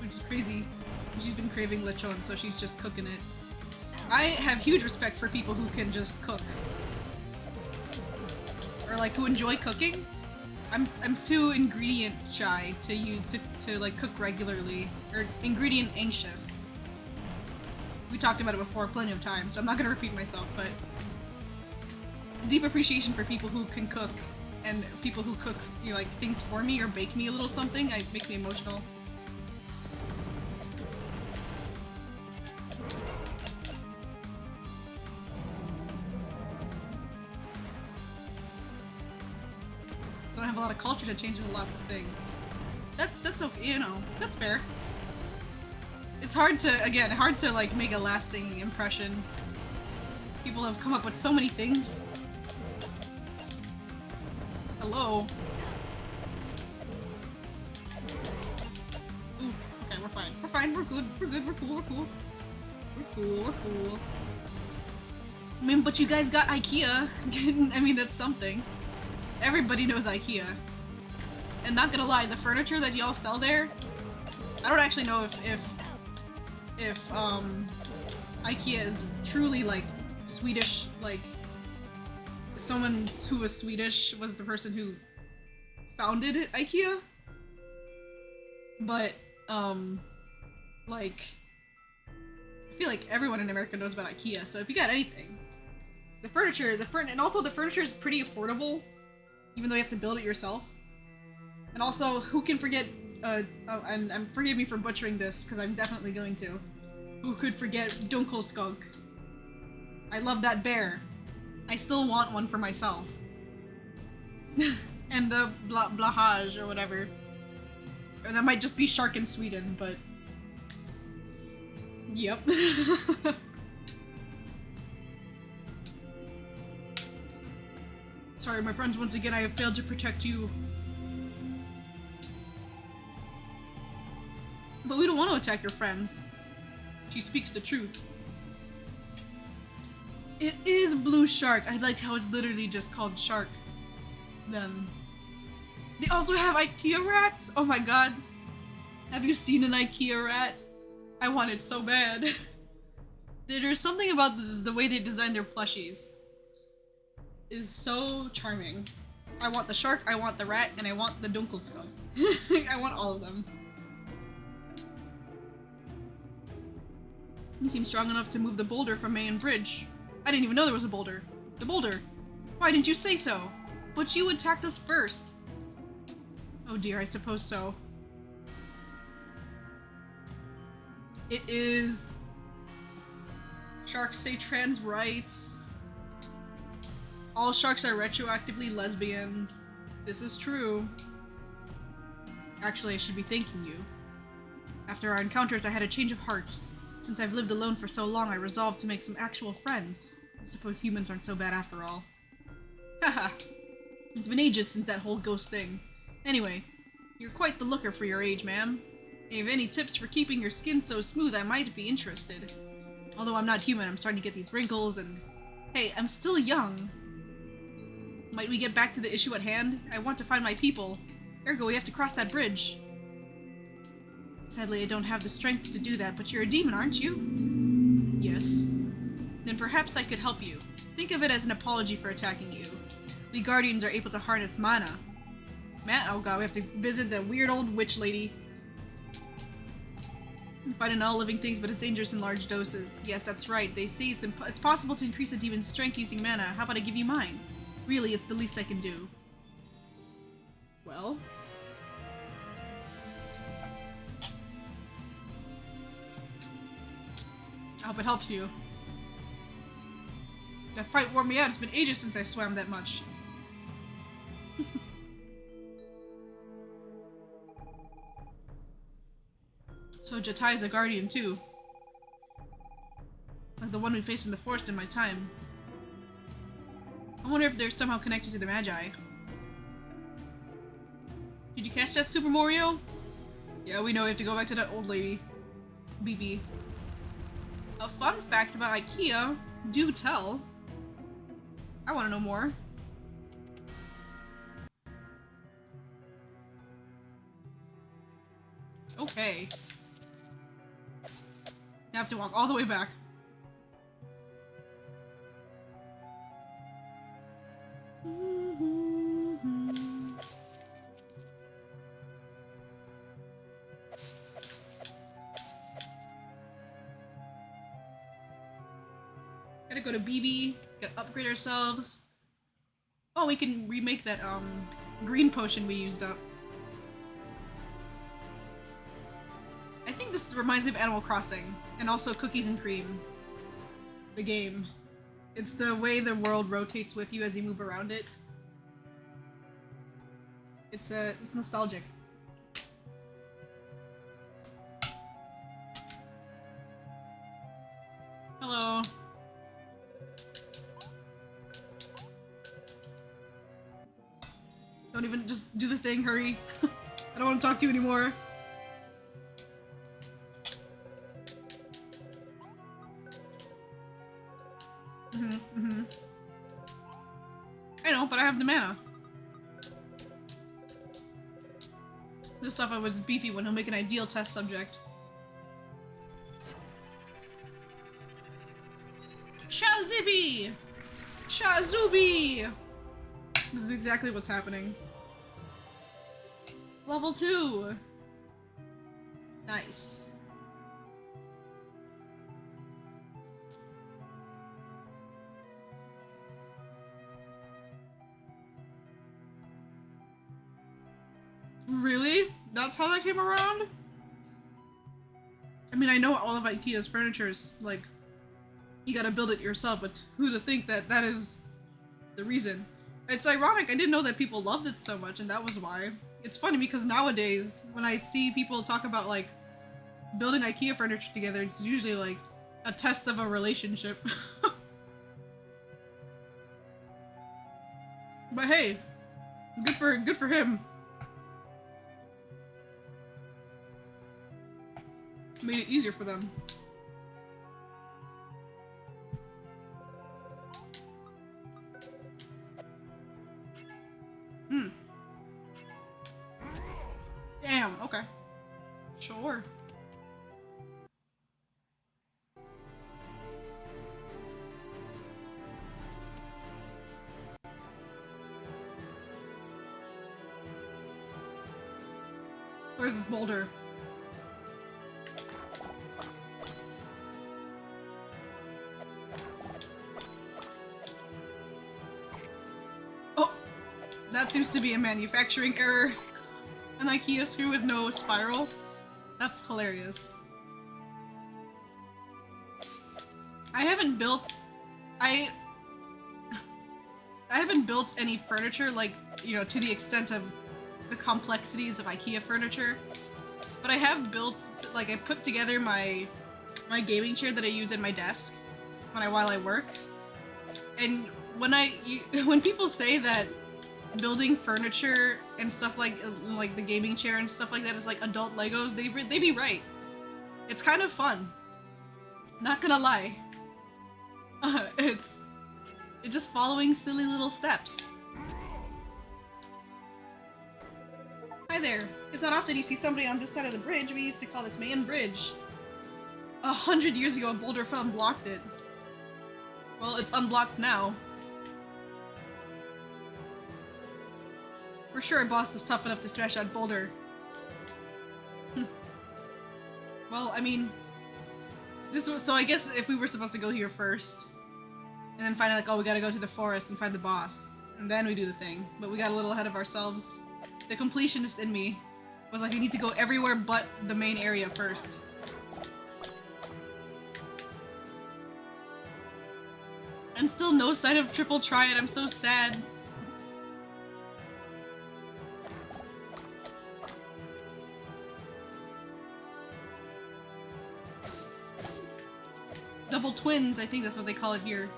which is crazy. She's been craving lechon, so she's just cooking it. I have huge respect for people who can just cook. Or like who enjoy cooking. I'm too ingredient shy to like cook regularly. Or ingredient anxious. We talked about it before plenty of times, so I'm not gonna repeat myself, but deep appreciation for people who can cook and people who cook, you know, like things for me or bake me a little something. It makes me emotional. Don't have a lot of culture that changes a lot of things. That's okay, you know, that's fair. It's hard to like make a lasting impression. People have come up with so many things. Hello. Ooh, okay, we're fine. We're fine, we're good, we're good, we're cool, we're cool. We're cool, we're cool. I mean, but you guys got IKEA. I mean, that's something. Everybody knows IKEA. And not gonna lie, the furniture that y'all sell there, I don't actually know if IKEA is truly like Swedish, like someone who was Swedish was the person who founded IKEA. But like I feel like everyone in America knows about IKEA, so if you got anything, the furniture and also the furniture is pretty affordable, even though you have to build it yourself. And also, who can forget, and forgive me for butchering this, because I'm definitely going to, who could forget Dunkelskog? I love that bear. I still want one for myself. And the Blahaj, or whatever. Or that might just be shark in Sweden, but... Yep. Sorry, my friends, once again, I have failed to protect you. But we don't want to attack your friends. She speaks the truth. It is Blue Shark. I like how it's literally just called Shark. Then. They also have IKEA rats? Oh my god. Have you seen an IKEA rat? I want it so bad. There's something about the way they design their plushies. Is so charming. I want the shark, I want the rat, and I want the Dunkelskog. I want all of them. He seems strong enough to move the boulder from Mayan Bridge. I didn't even know there was a boulder. The boulder! Why didn't you say so? But you attacked us first. Oh dear, I suppose so. It is... Sharks say trans rights. All sharks are retroactively lesbian. This is true. Actually, I should be thanking you. After our encounters, I had a change of heart. Since I've lived alone for so long, I resolved to make some actual friends. I suppose humans aren't so bad after all. Haha. It's been ages since that whole ghost thing. Anyway, you're quite the looker for your age, ma'am. If you have any tips for keeping your skin so smooth, I might be interested. Although I'm not human, I'm starting to get these wrinkles and... Hey, I'm still young. Might we get back to the issue at hand? I want to find my people. Ergo, we have to cross that bridge. Sadly, I don't have the strength to do that, but you're a demon, aren't you? Yes. Then perhaps I could help you. Think of it as an apology for attacking you. We Guardians are able to harness mana. Oh god, we have to visit the weird old witch lady. Find in all living things, but it's dangerous in large doses. Yes, that's right. They say it's possible to increase a demon's strength using mana. How about I give you mine? Really, it's the least I can do. Well... I hope it helps you. That fight wore me out. It's been ages since I swam that much. So Jatai is a guardian too. Like the one we faced in the forest in my time. I wonder if they're somehow connected to the Magi. Did you catch that, Super Mario? Yeah, we know we have to go back to that old lady. BB. A fun fact about IKEA. Do tell. I want to know more. Okay. I have to walk all the way back. Gotta go to BB, gotta upgrade ourselves. Oh, we can remake that, green potion we used up. I think this reminds me of Animal Crossing, and also Cookies and Cream. The game. It's the way the world rotates with you as you move around it. It's nostalgic. Hello. Don't even just do the thing, hurry. I don't want to talk to you anymore. I know, but I have the mana. This stuff I was beefy when he'll make an ideal test subject. Shazibi! Shazubi! This is exactly what's happening. Level 2! Nice. Really? That's how that came around? I mean, I know all of IKEA's furniture is, like, you gotta build it yourself, but who to think that that is the reason? It's ironic, I didn't know that people loved it so much, and that was why. It's funny because nowadays, when I see people talk about, like, building IKEA furniture together, it's usually, like, a test of a relationship. But hey, good for him. Made it easier for them. Damn, okay. Sure. Where's the boulder? That seems to be a manufacturing error. An IKEA screw with no spiral. That's hilarious. I haven't built any furniture, like, you know, to the extent of the complexities of IKEA furniture. But I have built, like, I put together my gaming chair that I use in my desk while I work. And when people say that building furniture and stuff like the gaming chair and stuff like that is like adult Legos, they be right. It's kind of fun. Not gonna lie. It's just following silly little steps. Hi there. It's not often you see somebody on this side of the bridge. We used to call this main bridge. 100 years ago, a boulder fell and blocked it. Well, it's unblocked now. For sure, our boss is tough enough to smash that boulder. Well, I mean, so I guess if we were supposed to go here first, and then find out, like, oh, we gotta go to the forest and find the boss, and then we do the thing. But we got a little ahead of ourselves. The completionist in me was like, we need to go everywhere but the main area first. And still no sign of triple triad. I'm so sad. Double twins, I think that's what they call it here.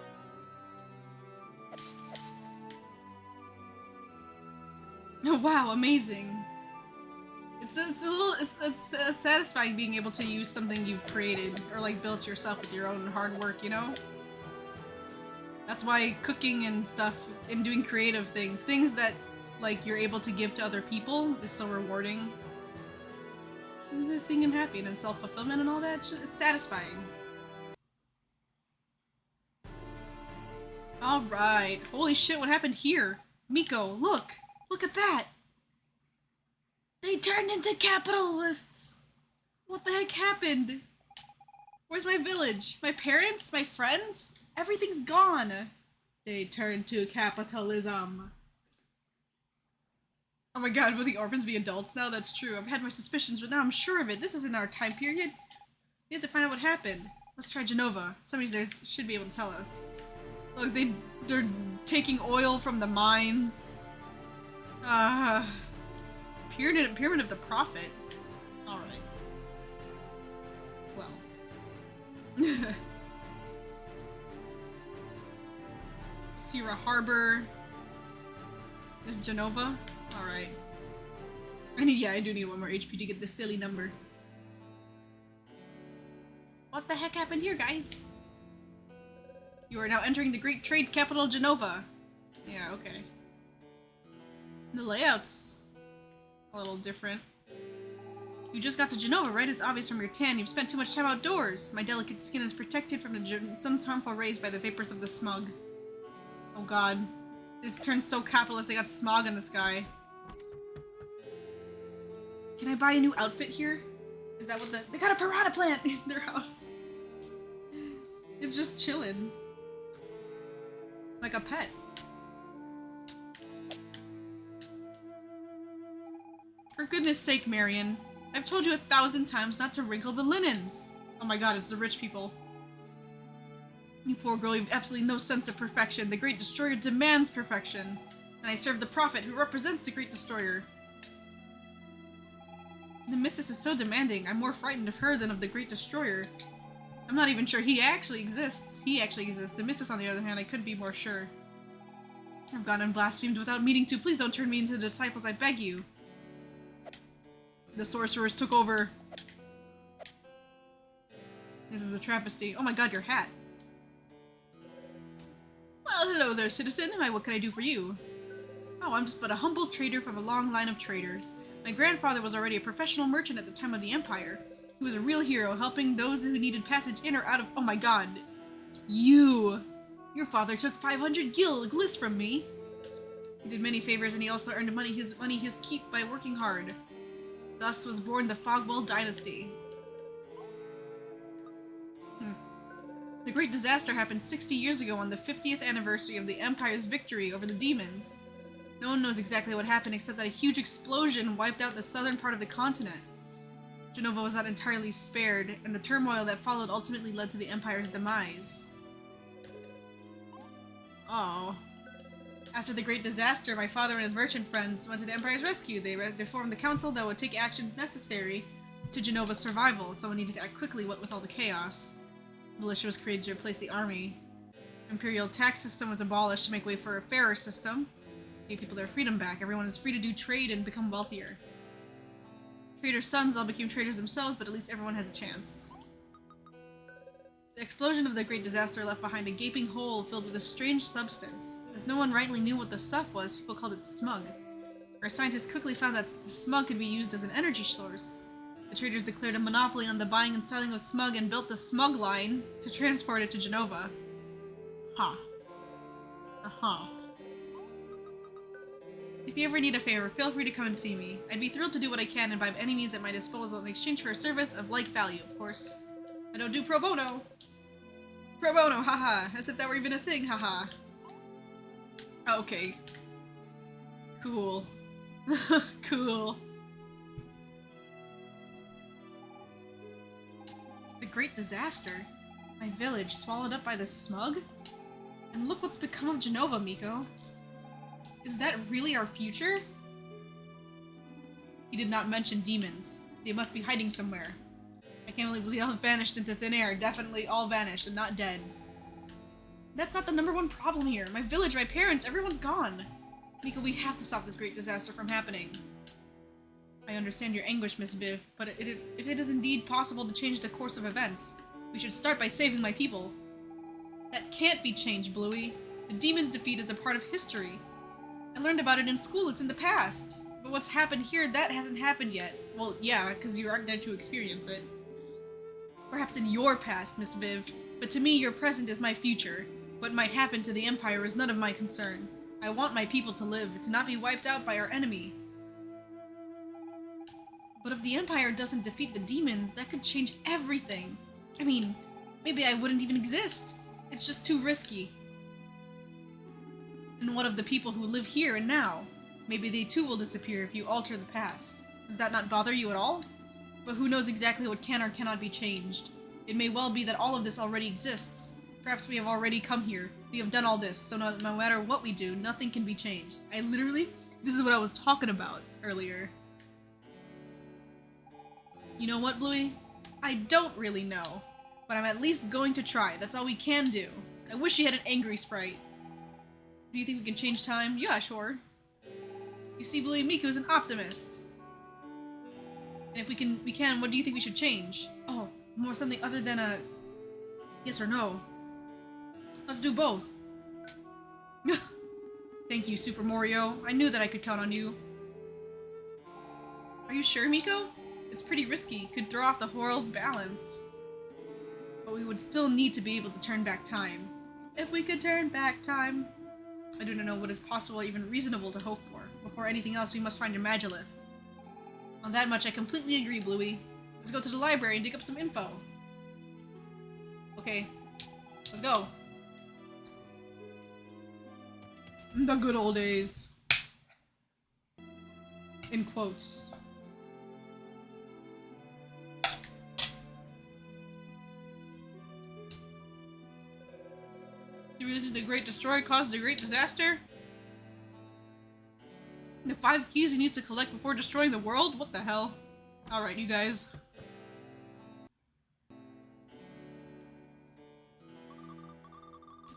Oh, wow, amazing. It's satisfying being able to use something you've created or like built yourself with your own hard work, you know? That's why cooking and stuff and doing creative things that like you're able to give to other people is so rewarding. This is seeing him happy and self-fulfillment and all that, it's satisfying. Alright. Holy shit, what happened here? Miko, look! Look at that! They turned into capitalists! What the heck happened? Where's my village? My parents? My friends? Everything's gone! They turned to capitalism. Oh my god, will the orphans be adults now? That's true. I've had my suspicions, but now I'm sure of it. This isn't our time period. We have to find out what happened. Let's try Genova. Somebody there should be able to tell us. Look, they're taking oil from the mines. Pyramid of the Prophet. Alright. Well. Sierra Harbor. This Genova. Alright. I do need one more HP to get this silly number. What the heck happened here, guys? You are now entering the great trade capital, Genova. Yeah, okay. The layout's a little different. You just got to Genova, right? It's obvious from your tan. You've spent too much time outdoors. My delicate skin is protected from the sun's harmful rays by the vapors of the smog. Oh god. This turned so capitalist, they got smog in the sky. Can I buy a new outfit here? Is that what they got a piranha plant in their house. It's just chilling. Like a pet. For goodness sake, Marion. I've told you 1,000 times not to wrinkle the linens. Oh my god, it's the rich people. You poor girl, you've absolutely no sense of perfection. The Great Destroyer demands perfection. And I serve the Prophet, who represents the Great Destroyer. The Missus is so demanding. I'm more frightened of her than of the Great Destroyer. I'm not even sure he actually exists. He actually exists. The Missus, on the other hand, I could be more sure. I've gone and blasphemed without meaning to. Please don't turn me into the disciples, I beg you. The sorcerers took over. This is a travesty. Oh my god, your hat. Well, hello there, citizen. What can I do for you? Oh, I'm just but a humble trader from a long line of traders. My grandfather was already a professional merchant at the time of the Empire. He was a real hero, helping those who needed passage in or out of— Oh my god. You! Your father took 500 gliss from me. He did many favors, and he also earned his keep by working hard. Thus was born the Fogwell dynasty. The great disaster happened 60 years ago on the 50th anniversary of the Empire's victory over the demons. No one knows exactly what happened except that a huge explosion wiped out the southern part of the continent. Genova was not entirely spared, and the turmoil that followed ultimately led to the Empire's demise. Oh. After the great disaster, my father and his merchant friends went to the Empire's rescue. They formed the council that would take actions necessary to Genova's survival. Someone needed to act quickly, what with all the chaos. Militia was created to replace the army. Imperial tax system was abolished to make way for a fairer system. Gave people their freedom back. Everyone is free to do trade and become wealthier. Traders' sons all became traders themselves, but at least everyone has a chance. The explosion of the great disaster left behind a gaping hole filled with a strange substance. As no one rightly knew what the stuff was, people called it smug. Our scientists quickly found that the smug could be used as an energy source. The traders declared a monopoly on the buying and selling of smug and built the smug line to transport it to Genova. Huh. Uh-huh. If you ever need a favor, feel free to come and see me. I'd be thrilled to do what I can and by any means at my disposal in exchange for a service of like value, of course. I don't do pro bono. Pro bono, haha. As if that were even a thing, haha. Okay. Cool. Cool. The great disaster. My village swallowed up by the smug? And look what's become of Genova, Miko. Is that really our future? He did not mention demons. They must be hiding somewhere. I can't believe they all vanished into thin air. Definitely all vanished and not dead. That's not the #1 problem here. My village, my parents, everyone's gone. Miko, we have to stop this great disaster from happening. I understand your anguish, Miss Viv, but if it is indeed possible to change the course of events, we should start by saving my people. That can't be changed, Bluey. The demon's defeat is a part of history. I learned about it in school, it's in the past. But what's happened here, that hasn't happened yet. Well, yeah, because you aren't there to experience it. Perhaps in your past, Miss Viv, but to me your present is my future. What might happen to the Empire is none of my concern. I want my people to live, to not be wiped out by our enemy. But if the Empire doesn't defeat the demons, that could change everything. I mean, maybe I wouldn't even exist. It's just too risky. And what of the people who live here and now? Maybe they too will disappear if you alter the past. Does that not bother you at all? But who knows exactly what can or cannot be changed? It may well be that all of this already exists. Perhaps we have already come here. We have done all this, so no matter what we do, nothing can be changed. This is what I was talking about earlier. You know what, Bluey? I don't really know. But I'm at least going to try. That's all we can do. I wish you had an angry sprite. Do you think we can change time? Yeah, sure. You see, Bluey, Miko's an optimist. And if we can, what do you think we should change? Oh, more something other than a yes or no. Let's do both. Thank you, Super Mario. I knew that I could count on you. Are you sure, Miko? It's pretty risky. Could throw off the world's balance. But we would still need to be able to turn back time. If we could turn back time. I do not know what is possible or even reasonable to hope for. Before anything else, we must find your Magilith. On that much, I completely agree, Bluey. Let's go to the library and dig up some info. Okay. Let's go. The good old days. In quotes. You really think the Great Destroyer caused the Great Disaster? The 5 keys he needs to collect before destroying the world? What the hell? Alright, you guys.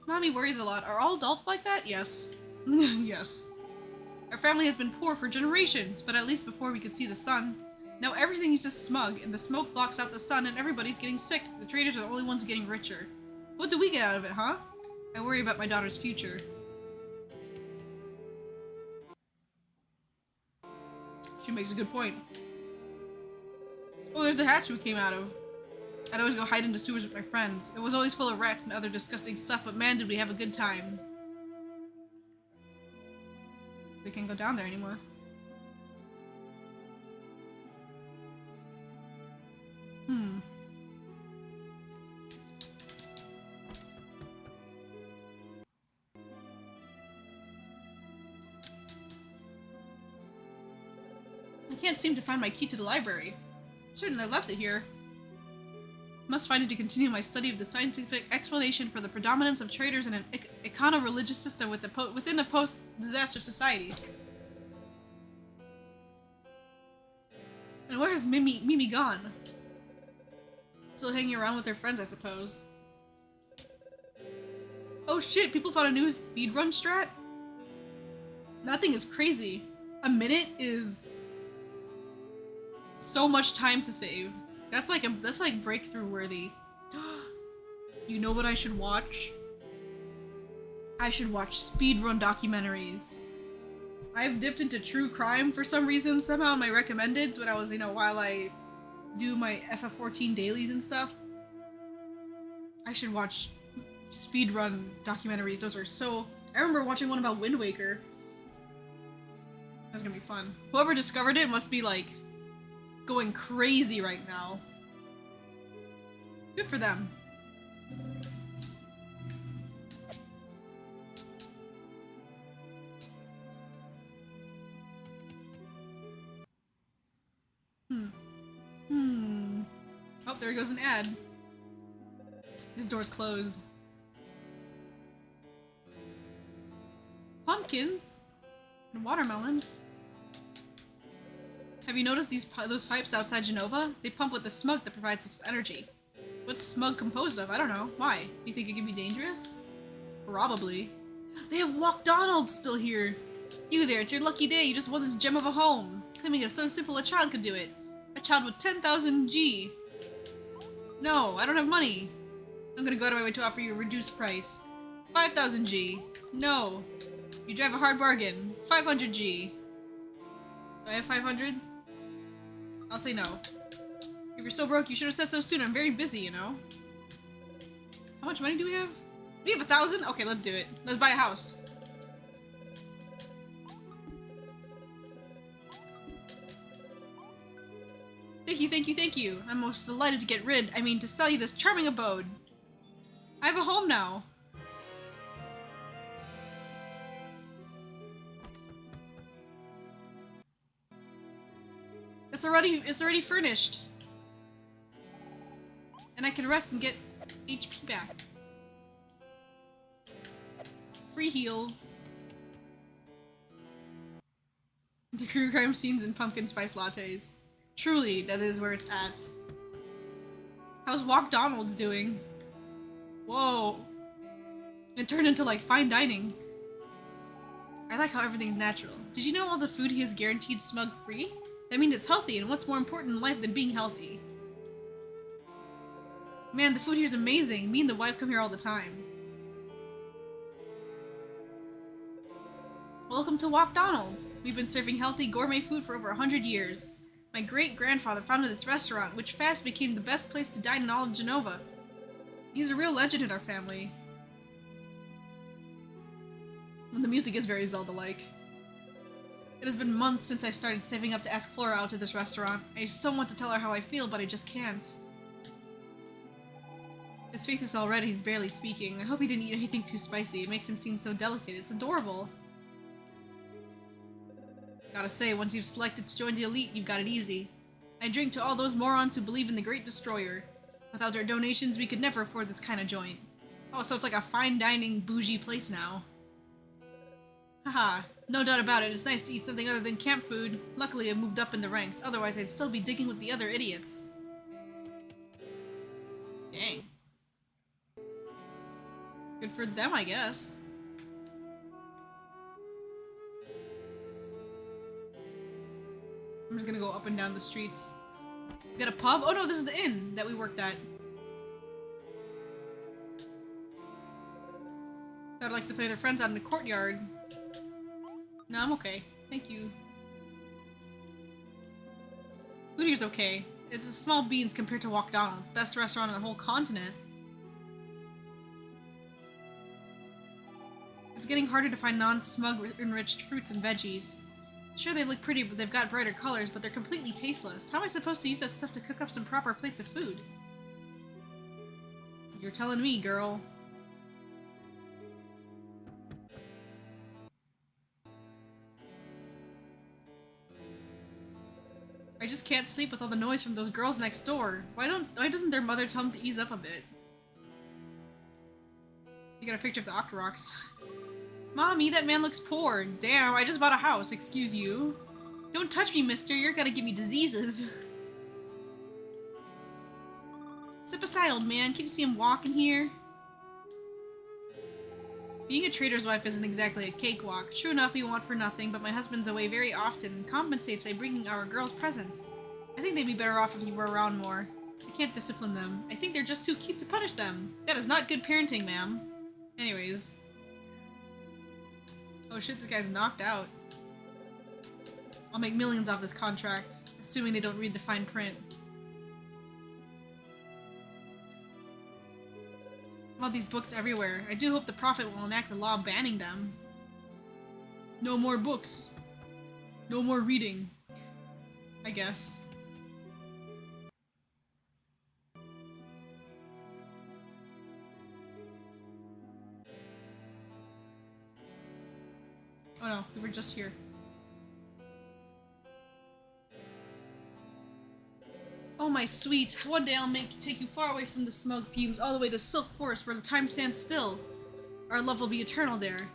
Mommy worries a lot. Are all adults like that? Yes. Yes. Our family has been poor for generations, but at least before we could see the sun. Now everything uses smog, and the smoke blocks out the sun, and everybody's getting sick. The traders are the only ones getting richer. What do we get out of it, huh? I worry about my daughter's future. She makes a good point. Oh, there's the hatch we came out of. I'd always go hide into sewers with my friends. It was always full of rats and other disgusting stuff, but man, did we have a good time. We can't go down there anymore. I can't seem to find my key to the library. I'm certain I left it here. Must find it to continue my study of the scientific explanation for the predominance of traders in an econo-religious system within a post-disaster society. And where has Mimi gone? Still hanging around with her friends, I suppose. Oh shit, people found a new speedrun strat? That thing is crazy. A minute is so much time to save. That's like breakthrough worthy. You know what I should watch? I should watch speedrun documentaries. I've dipped into true crime for some reason somehow in my recommendeds when I was, while I do my FF14 dailies and stuff. I should watch speedrun documentaries. Those are so... I remember watching one about Wind Waker. That's gonna be fun. Whoever discovered it must be like going crazy right now. Good for them. Oh, there goes an ad. This door's closed. Pumpkins and watermelons. Have you noticed those pipes outside Genova? They pump with the smug that provides us with energy. What's smug composed of? I don't know. Why? You think it could be dangerous? Probably. They have Walk Donald still here. You there, it's your lucky day. You just won this gem of a home. Claiming it's so simple a child could do it. A child with 10,000 G. No, I don't have money. I'm gonna go out of my way to offer you a reduced price. 5,000 G. No. You drive a hard bargain. 500 G. Do I have 500? I'll say no. If you're so broke, you should have said so sooner. I'm very busy, you know? How much money do we have? We have 1,000? Okay, let's do it. Let's buy a house. Thank you, thank you, thank you. I'm most delighted to sell you this charming abode. I have a home now. It's already furnished. And I can rest and get HP back. Free heals. True crime scenes and pumpkin spice lattes. Truly, that is where it's at. How's Walk Donald's doing? Whoa. It turned into like fine dining. I like how everything's natural. Did you know all the food he is guaranteed smug free? That means it's healthy, and what's more important in life than being healthy? Man, the food here is amazing. Me and the wife come here all the time. Welcome to Walk Donald's. We've been serving healthy gourmet food for over 100 years. My great-grandfather founded this restaurant, which fast became the best place to dine in all of Genova. He's a real legend in our family. And the music is very Zelda-like. It has been months since I started saving up to ask Flora out to this restaurant. I so want to tell her how I feel, but I just can't. His face is all red, he's barely speaking. I hope he didn't eat anything too spicy. It makes him seem so delicate. It's adorable. Gotta say, once you've selected to join the elite, you've got it easy. I drink to all those morons who believe in the Great Destroyer. Without their donations, we could never afford this kind of joint. Oh, so it's like a fine dining, bougie place now. Haha, no doubt about it, it's nice to eat something other than camp food. Luckily, I moved up in the ranks, otherwise I'd still be digging with the other idiots. Dang. Good for them, I guess. I'm just gonna go up and down the streets. We got a pub? Oh no, this is the inn that we worked at. Dad likes to play with their friends out in the courtyard. No, I'm okay. Thank you. Food here's okay. It's small beans compared to Walk Donald's. Best restaurant on the whole continent. It's getting harder to find non-smug enriched fruits and veggies. Sure, they look pretty, but they've got brighter colors, but they're completely tasteless. How am I supposed to use that stuff to cook up some proper plates of food? You're telling me, girl. can't sleep with all the noise from those girls next door. Why doesn't their mother tell them to ease up a bit? You got a picture of the Octoroks. Mommy, that man looks poor. Damn, I just bought a house, excuse you. Don't touch me, mister, you're gonna give me diseases. Step aside, old man. Can you see him walking here? Being a trader's wife isn't exactly a cakewalk. True enough, we want for nothing, but my husband's away very often and compensates by bringing our girls presents. I think they'd be better off if you were around more. I can't discipline them. I think they're just too cute to punish them. That is not good parenting, ma'am. Anyways. Oh shit, this guy's knocked out. I'll make millions off this contract, assuming they don't read the fine print. All these books everywhere. I do hope the Prophet will enact a law banning them. No more books. No more reading. I guess. Oh no, we were just here. Oh my sweet, one day I'll take you far away from the smoke fumes, all the way to Sylph Forest where the time stands still. Our love will be eternal there.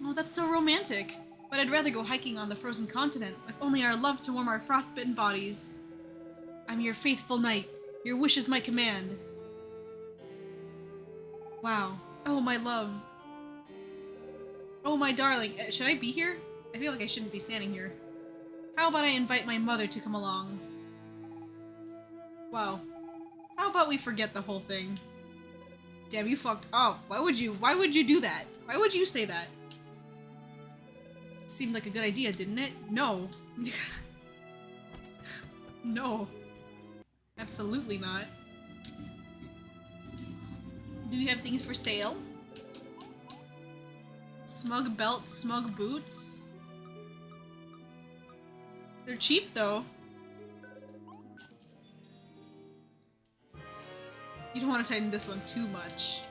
Oh, that's so romantic. But I'd rather go hiking on the frozen continent, with only our love to warm our frostbitten bodies. I'm your faithful knight. Your wish is my command. Wow. Oh, my love. Oh, my darling. Should I be here? I feel like I shouldn't be standing here. How about I invite my mother to come along? Wow. How about we forget the whole thing? Damn, you fucked up. Why would you do that? Why would you say that? It seemed like a good idea, didn't it? No. No. Absolutely not. Do you have things for sale? Smug belt, smug boots? They're cheap, though. You don't want to tighten this one too much.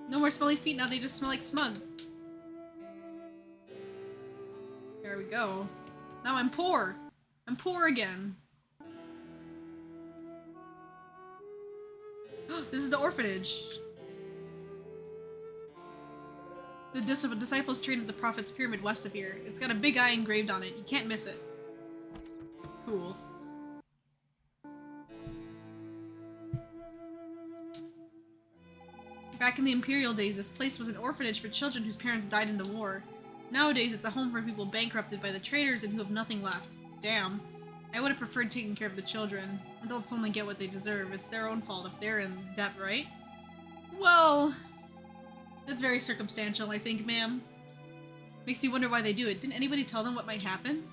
No more smelly feet, now they just smell like smug. There we go. Now I'm poor. I'm poor again. This is the orphanage. The disciples trained at the Prophet's Pyramid west of here. It's got a big eye engraved on it. You can't miss it. Cool. Back in the Imperial days, this place was an orphanage for children whose parents died in the war. Nowadays, it's a home for people bankrupted by the traders and who have nothing left. Damn. I would have preferred taking care of the children. Adults only get what they deserve. It's their own fault if they're in debt, right? Well, that's very circumstantial, I think, ma'am. Makes you wonder why they do it. Didn't anybody tell them what might happen?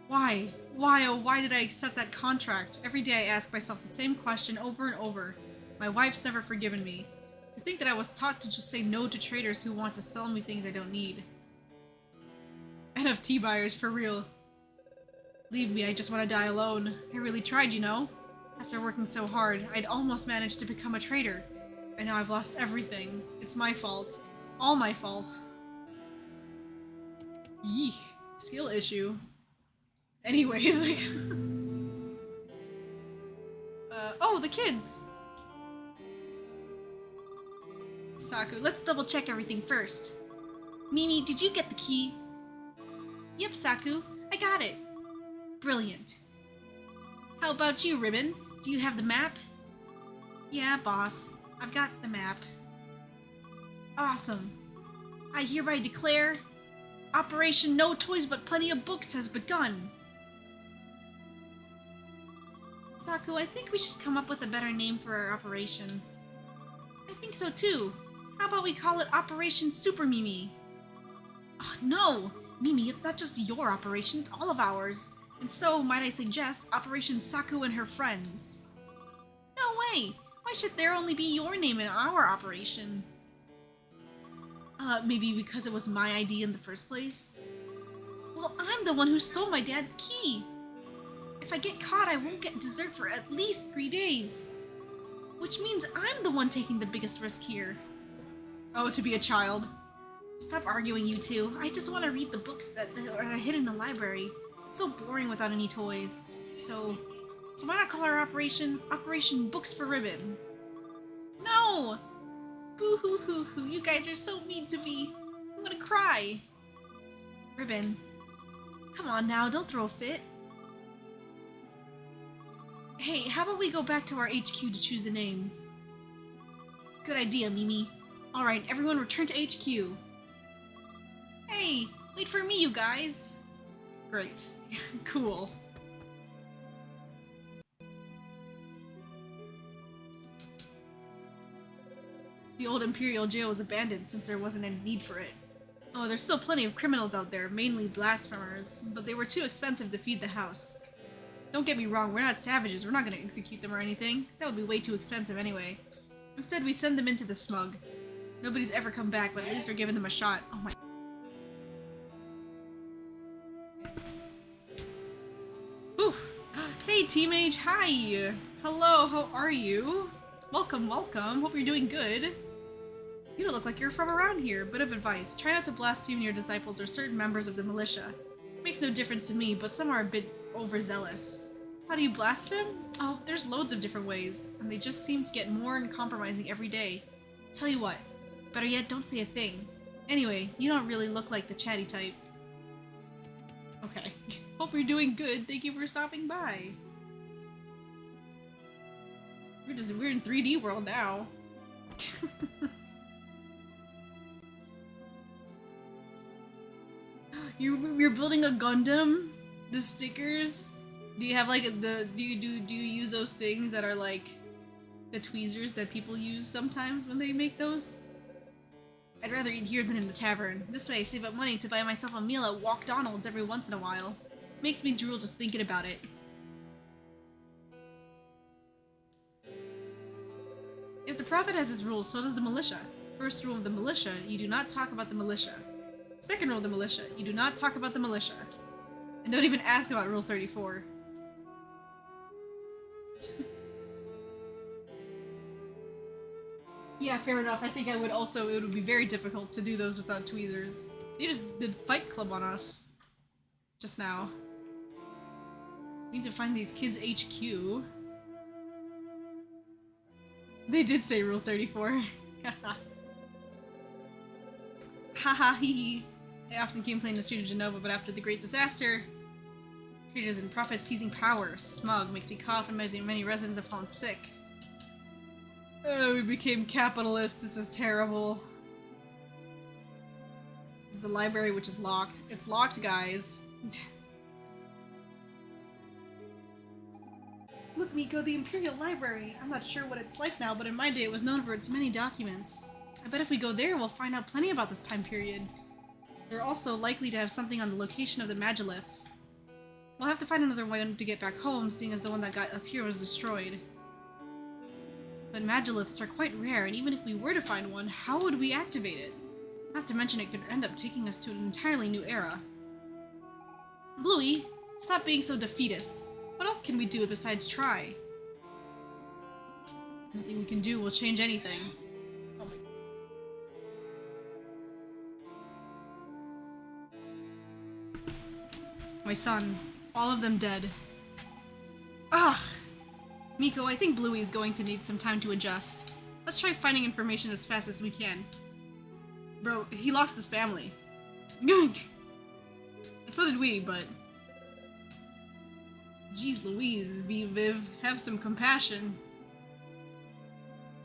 Why? Why, oh, why did I accept that contract? Every day I ask myself the same question over and over. My wife's never forgiven me. To think that I was taught to just say no to traders who want to sell me things I don't need. NFT buyers, for real. Leave me, I just want to die alone. I really tried, you know? After working so hard, I'd almost managed to become a trader. And now I've lost everything. It's my fault. All my fault. Yeesh. Skill issue. Anyways. Oh, the kids! Saku, let's double check everything first. Mimi, did you get the key? Yep, Saku, I got it. Brilliant. How about you, Ribbon? Do you have the map? Yeah, boss. I've got the map. Awesome. I hereby declare Operation No Toys But Plenty of Books has begun. Saku, I think we should come up with a better name for our operation. I think so too. How about we call it Operation Super Mimi? Oh, no! Mimi, it's not just your operation, it's all of ours. And so, might I suggest, Operation Saku and her friends. No way! Why should there only be your name in our operation? Maybe because it was my idea in the first place? Well, I'm the one who stole my dad's key! If I get caught, I won't get dessert for at least 3 days. Which means I'm the one taking the biggest risk here. Oh, to be a child. Stop arguing, you two. I just want to read the books that are hidden in the library. It's so boring without any toys. So why not call our Operation Books for Ribbon? No! Boo hoo hoo hoo, you guys are so mean to me. I'm gonna cry. Ribbon. Come on now, don't throw a fit. Hey, how about we go back to our HQ to choose a name? Good idea, Mimi. Alright, everyone return to HQ. Hey, wait for me, you guys. Great. Cool. The old Imperial jail was abandoned since there wasn't any need for it. Oh, there's still plenty of criminals out there, mainly blasphemers, but they were too expensive to feed the house. Don't get me wrong, we're not savages, we're not gonna execute them or anything. That would be way too expensive anyway. Instead, we send them into the smug. Nobody's ever come back, but at least we're giving them a shot. Oh my... Whew. Hey, Team H, hi! Hello, how are you? Welcome, welcome. Hope you're doing good. You don't look like you're from around here. Bit of advice. Try not to blaspheme your disciples or certain members of the militia. Makes no difference to me, but some are a bit overzealous. How do you blaspheme? Oh, there's loads of different ways, and they just seem to get more uncompromising every day. Tell you what, better yet, don't say a thing. Anyway, you don't really look like the chatty type. Okay. Hope you're doing good. Thank you for stopping by. We're in 3D world now. You're building a Gundam? The stickers? Do you have like do you use those things that are like the tweezers that people use sometimes when they make those? I'd rather eat here than in the tavern. This way I save up money to buy myself a meal at Walkdonald's every once in a while. Makes me drool just thinking about it. If the Prophet has his rules, so does the militia. First rule of the militia, you do not talk about the militia. Second rule of the militia, you do not talk about the militia. And don't even ask about Rule 34. Yeah, fair enough. I think I would also, it would be very difficult to do those without tweezers. You just did Fight Club on us. Just now. Need to find these kids' HQ. They did say Rule 34. Haha hee. I often complain in the street of Genova, but after the Great Disaster, traders and prophets seizing power, smog makes me cough, and many residents have fallen sick. Oh, we became capitalists. This is terrible. This is the library, which is locked. It's locked, guys. Look, Miko, the Imperial Library. I'm not sure what it's like now, but in my day it was known for its many documents. I bet if we go there, we'll find out plenty about this time period. They're also likely to have something on the location of the Magilliths. We'll have to find another way to get back home, seeing as the one that got us here was destroyed. But Magilliths are quite rare, and even if we were to find one, how would we activate it? Not to mention it could end up taking us to an entirely new era. Bluey, stop being so defeatist. What else can we do besides try? Nothing we can do will change anything. Oh my son. All of them dead. Ugh! Miko, I think Bluey's going to need some time to adjust. Let's try finding information as fast as we can. Bro, he lost his family. And so did we, but... Jeez Louise, Viv, have some compassion.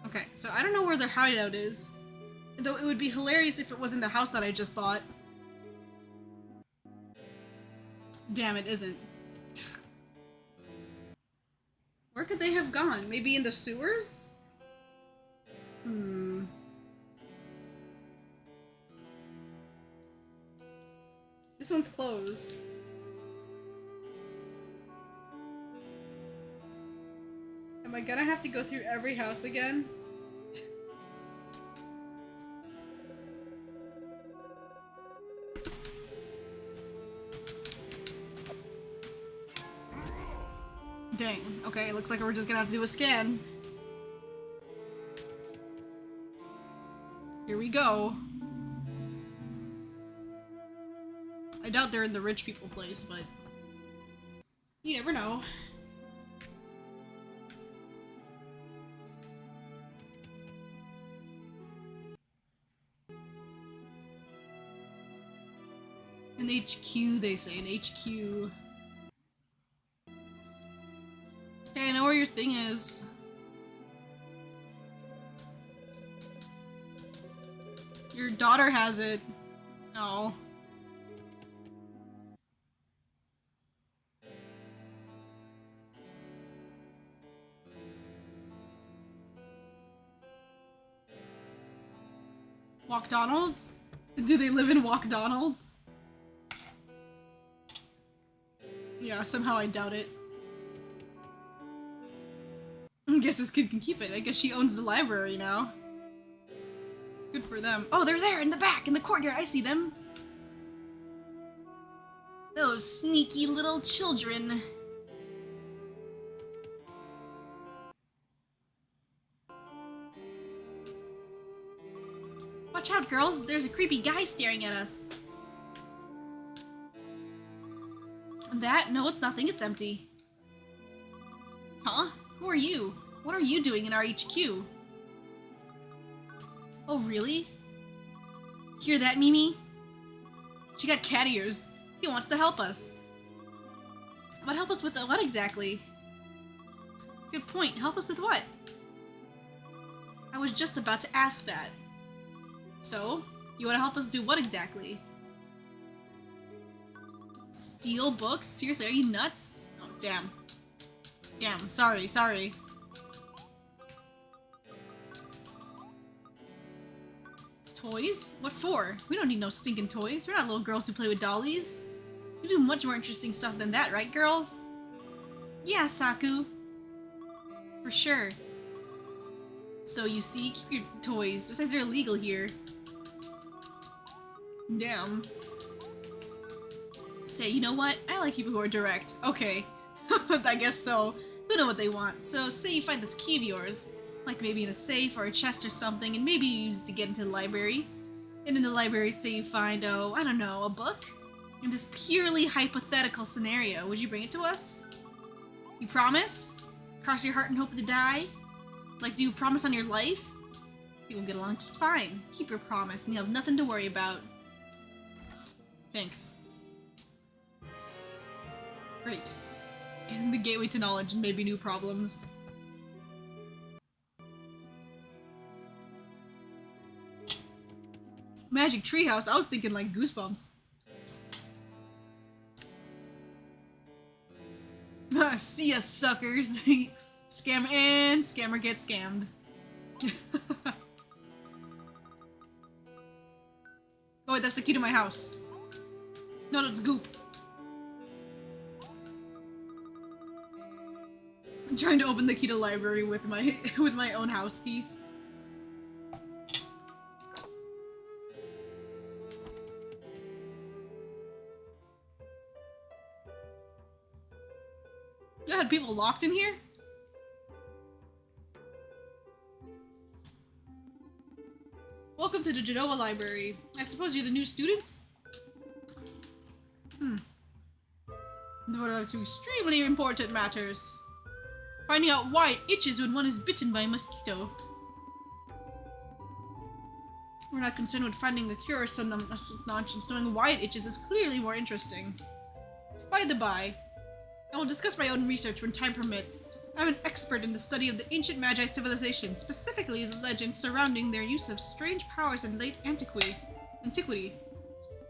Okay, so I don't know where their hideout is. Though it would be hilarious if it was in the house that I just bought. Damn, it isn't. Where could they have gone? Maybe in the sewers? This one's closed. Am I gonna have to go through every house again? Okay, looks like we're just gonna have to do a scan. Here we go. I doubt they're in the rich people place, but you never know. An HQ, they say, an HQ. Hey, I know where your thing is. Your daughter has it. Oh. Walkdonalds? Do they live in Walkdonalds? Yeah, somehow I doubt it. I guess this kid can keep it. I guess she owns the library now. Good for them. Oh, they're there in the back, in the courtyard. I see them. Those sneaky little children. Watch out, girls. There's a creepy guy staring at us. That? No, it's nothing. It's empty. Huh? Who are you? What are you doing in our HQ? Oh, really? Hear that, Mimi? She got cat ears. He wants to help us. But help us with what exactly? Good point. Help us with what? I was just about to ask that. So, you want to help us do what exactly? Steal books? Seriously, are you nuts? Oh, damn. Damn, sorry. Toys? What for? We don't need no stinking toys. We're not little girls who play with dollies. We do much more interesting stuff than that, right, girls? Yeah, Saku. For sure. So you see, keep your toys. Besides, they're illegal here. Damn. Say, you know what? I like people who are direct. Okay. I guess so. Who know what they want. So say you find this key of yours, like maybe in a safe or a chest or something, and maybe you use it to get into the library. And in the library, say you find, oh, I don't know, a book? In this purely hypothetical scenario, would you bring it to us? You promise? Cross your heart and hope to die? Like, do you promise on your life? You will get along just fine. Keep your promise, and you have nothing to worry about. Thanks. Great. The gateway to knowledge and maybe new problems. Magic treehouse? I was thinking like Goosebumps. See ya, suckers! Scam and scammer get scammed. Oh wait, that's the key to my house. No, that's Goop. I'm trying to open the key to the library with my own house key. You had people locked in here? Welcome to the Genoa Library. I suppose you're the new students? Devoted to extremely important matters. Finding out why it itches when one is bitten by a mosquito. We're not concerned with finding a cure or some nonsense. Knowing why it itches is clearly more interesting. By the by, I will discuss my own research when time permits. I'm an expert in the study of the ancient Magi civilization, specifically the legends surrounding their use of strange powers in late antiquity.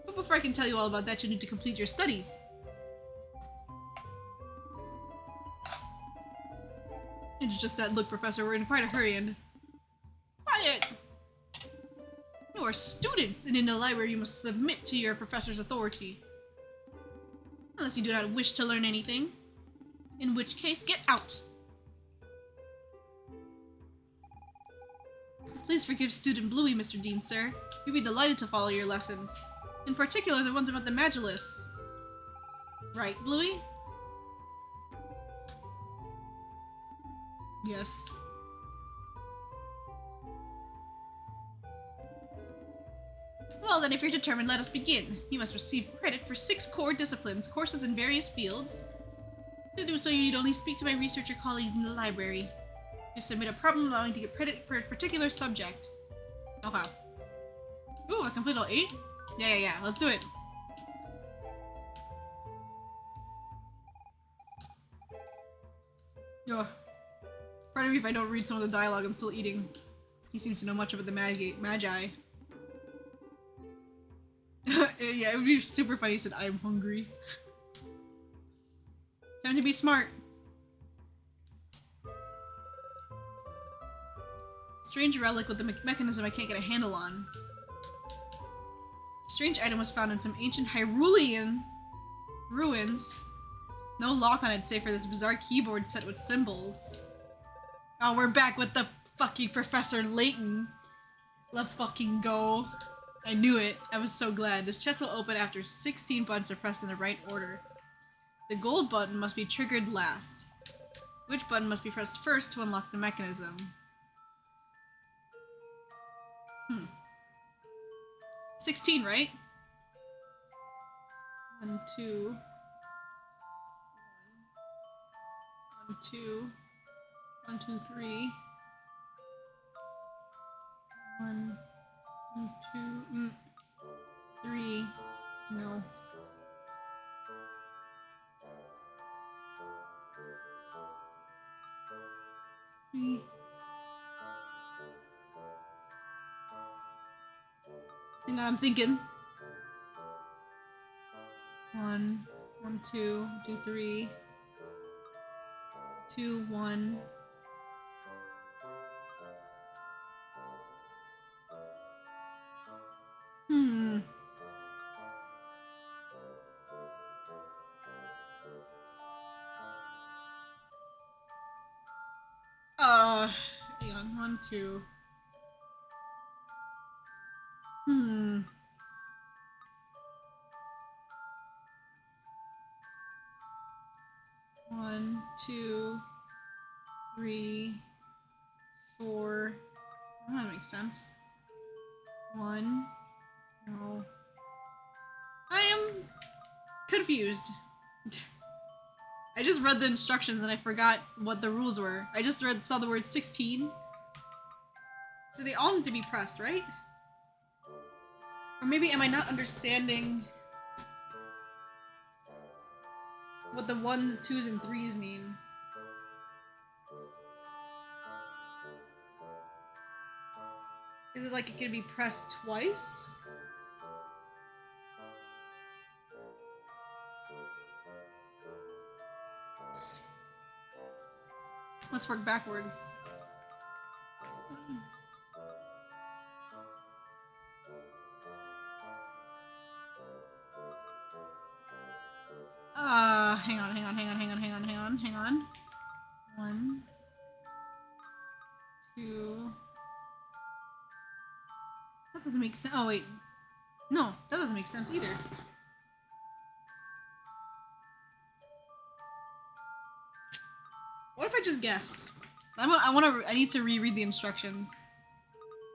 But before I can tell you all about that, you need to complete your studies. It's just that, look, Professor, we're in quite a hurry and... Quiet! You are students, and in the library you must submit to your professor's authority. Unless you do not wish to learn anything. In which case, get out! Please forgive Student Bluey, Mr. Dean, sir. We'd be delighted to follow your lessons. In particular, the ones about the Magiliths. Right, Bluey? Yes. Well, then, if you're determined, let us begin. You must receive credit for 6 core disciplines, courses in various fields. To do so, you need only speak to my researcher colleagues in the library. You submit a problem allowing to get credit for a particular subject. Okay. Ooh, I completed all 8? Yeah, let's do it. Ugh. Pardon me if I don't read some of the dialogue, I'm still eating. He seems to know much about the Magi. Yeah, it would be super funny if he said, I'm hungry. Time to be smart. Strange relic with the mechanism I can't get a handle on. Strange item was found in some ancient Hyrulean ruins. No lock on it save for this bizarre keyboard set with symbols. Oh, we're back with the fucking Professor Layton. Let's fucking go. I knew it. I was so glad. This chest will open after 16 buttons are pressed in the right order. The gold button must be triggered last. Which button must be pressed first to unlock the mechanism? 16, right? 1, 2. 1, 2. 1, 2, 3. 1, 2, 3. No. Three. Hang on, I'm thinking. 1, 1, 2, 2, 3. 2, 1. Hang on. 1, 2. 1, 2, 3, 4. That makes sense. 1. No. I am confused. I just read the instructions and I forgot what the rules were. I just saw the word 16. So they all need to be pressed, right? Or maybe am I not understanding what the 1s, 2s, and 3s mean? Is it like it can be pressed twice? Let's work backwards. Hang on. 1, 2. That doesn't make sense. Oh, wait. No, that doesn't make sense either. What if I just guessed? I need to reread the instructions.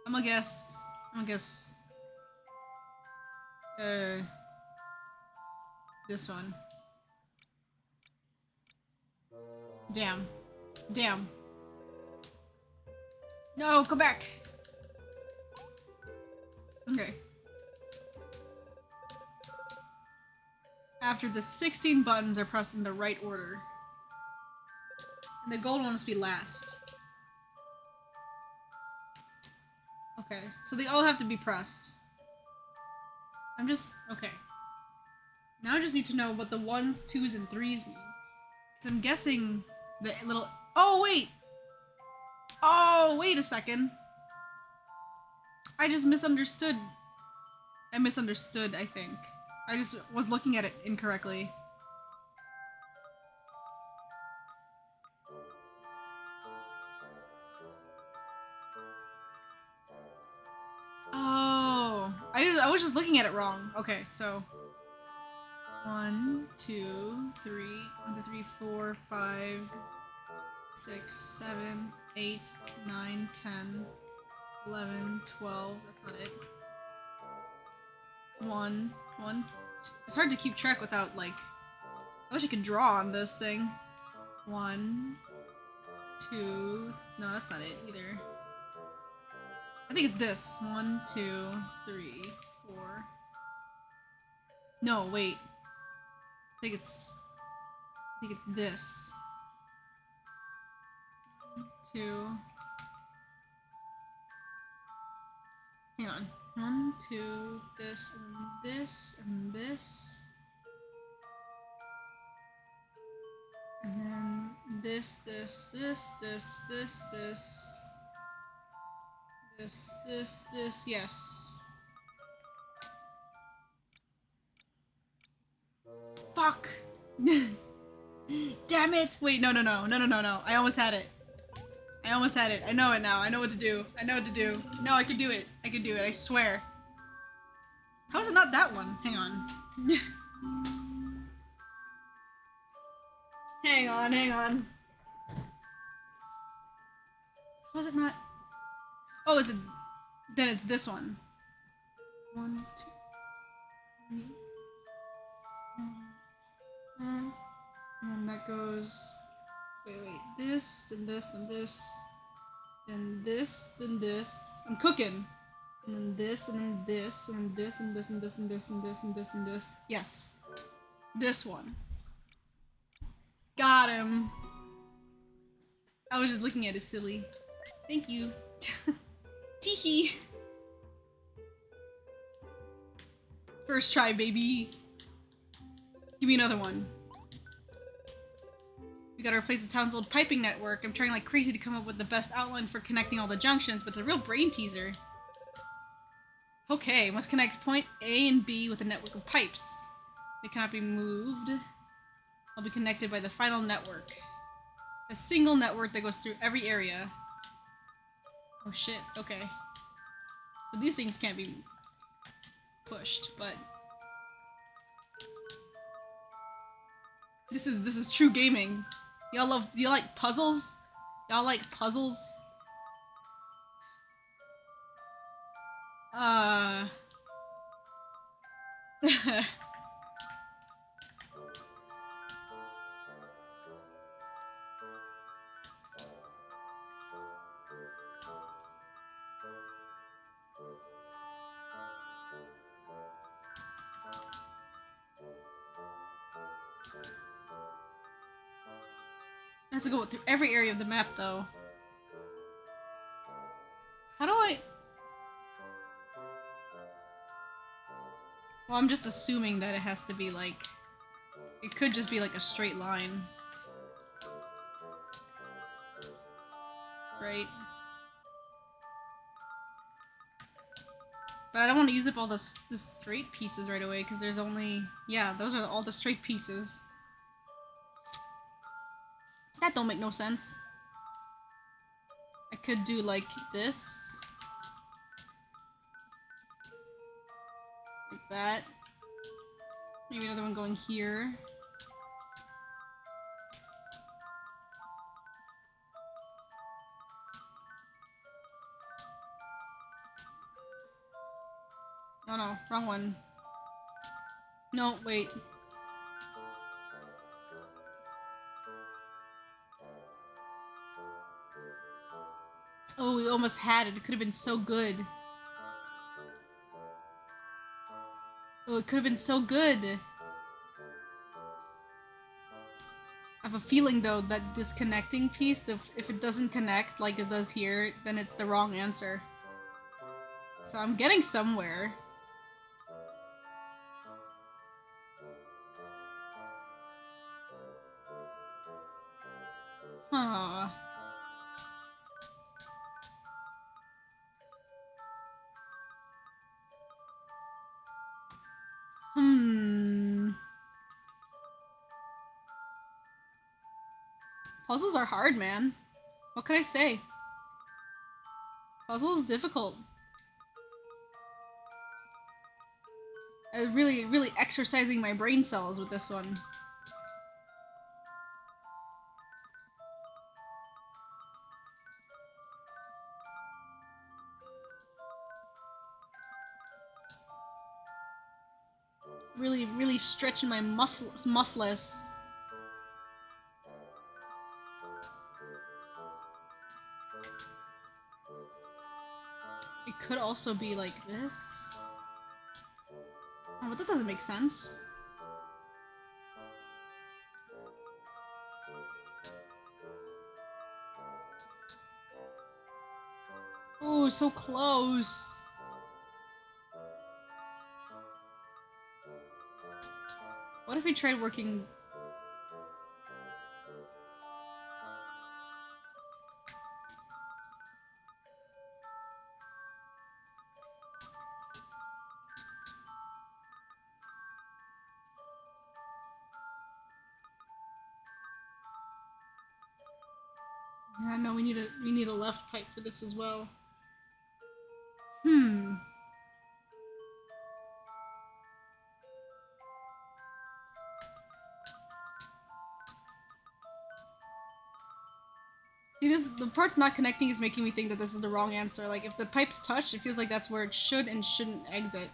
I'm gonna guess. This one. Damn. No, come back. Okay. After the 16 buttons are pressed in the right order. And the gold one must be last. Okay, so they all have to be pressed. Okay. Now I just need to know what the 1s, 2s, and 3s mean. Because I'm guessing the little... Oh, wait! Oh, wait a second. I just misunderstood. I misunderstood, I think. I just was looking at it incorrectly. Oh, I was just looking at it wrong. Okay, so 1, 2, 3, 1, 2, 3, 4, 5. 6, 7, 8, 9, 10, 11, 12. That's not it. 1, 1. It's hard to keep track without, like... I wish I could draw on this thing. 1, 2... No, that's not it either. I think it's this. 1, 2, 3, 4... No, wait. I think it's this. 1, 2... Hang on. 1, 2, this, and this, and this. And then this, this, this, this, this, this. This, yes. Fuck! Damn it! Wait, no. I almost had it. I know it now. I know what to do. No, I can do it. I swear. How is it not that one? Hang on. Hang on. How is it not? Oh, is it? Then it's this one. 1, 2, 3. And that goes. Wait. This, then this, then this. Then this, then this. I'm cooking. And then this, and then this, and this, and this, and this, and this, and this, and this, and this. Yes. This one. Got him. I was just looking at it silly. Thank you. Teehee. First try, baby. Give me another one. We gotta replace the town's old piping network. I'm trying like crazy to come up with the best outline for connecting all the junctions, but it's a real brain teaser. Okay, must connect point A and B with a network of pipes. They cannot be moved. I'll be connected by the final network. A single network that goes through every area. Oh shit, okay. So these things can't be pushed, but... This is true gaming. Y'all like puzzles? Y'all like puzzles? It has to go through every area of the map, though. How do I... Well, I'm just assuming that it has to be, like... It could just be, like, a straight line. Right? But I don't want to use up all the straight pieces right away, because there's only... Yeah, those are all the straight pieces. That don't make no sense. I could do like this. Like that. Maybe another one going here. No, wrong one. No, wait. Oh, we almost had it. It could have been so good. Oh, it could have been so good. I have a feeling, though, that this connecting piece, if it doesn't connect like it does here, then it's the wrong answer. So I'm getting somewhere. Huh. Puzzles are hard, man. What can I say? Puzzle is difficult. I'm really exercising my brain cells with this one. really stretching my muscles. It could also be like this. Oh, but that doesn't make sense. Ooh, so close. What if we tried working... Yeah, no, we need a left pipe for this as well. Hmm. See, the part's not connecting is making me think that this is the wrong answer. Like, if the pipes touch, it feels like that's where it should and shouldn't exit.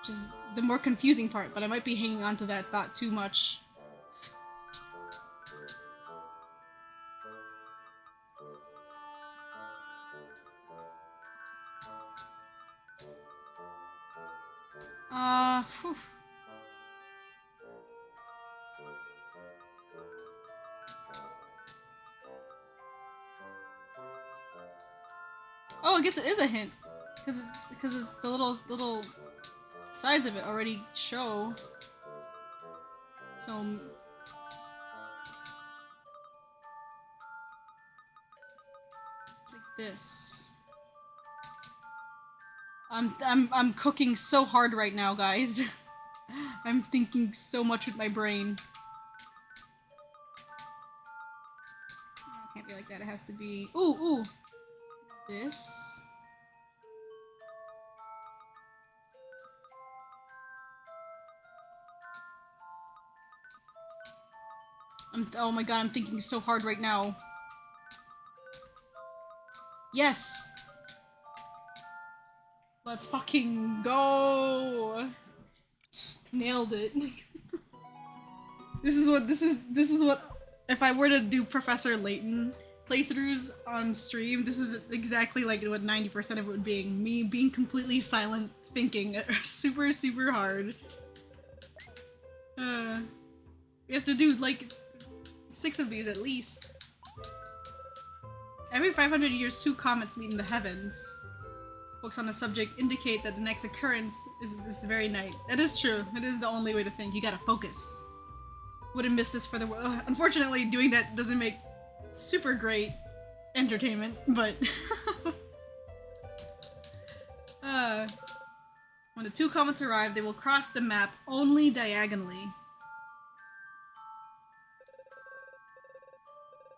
Which is the more confusing part, but I might be hanging on to that thought too much. Whew. Oh, I guess it is a hint. Because it's the little size of it already show. So it's like this. I'm cooking so hard right now, guys. I'm thinking so much with my brain. It can't be like that. It has to be ooh. This. Oh my god, I'm thinking so hard right now. Yes! Let's fucking go! Nailed it. This is what if I were to do Professor Layton playthroughs on stream, this is exactly like what 90% of it would be me being completely silent, thinking super hard. We have to do like 6 of these at least. Every 500 years, 2 comets meet in the heavens. Books on the subject indicate that the next occurrence is this very night. That is true. It is the only way to think. You gotta focus. Wouldn't miss this for the world. Unfortunately, doing that doesn't make super great entertainment, but... when the 2 comets arrive, they will cross the map only diagonally.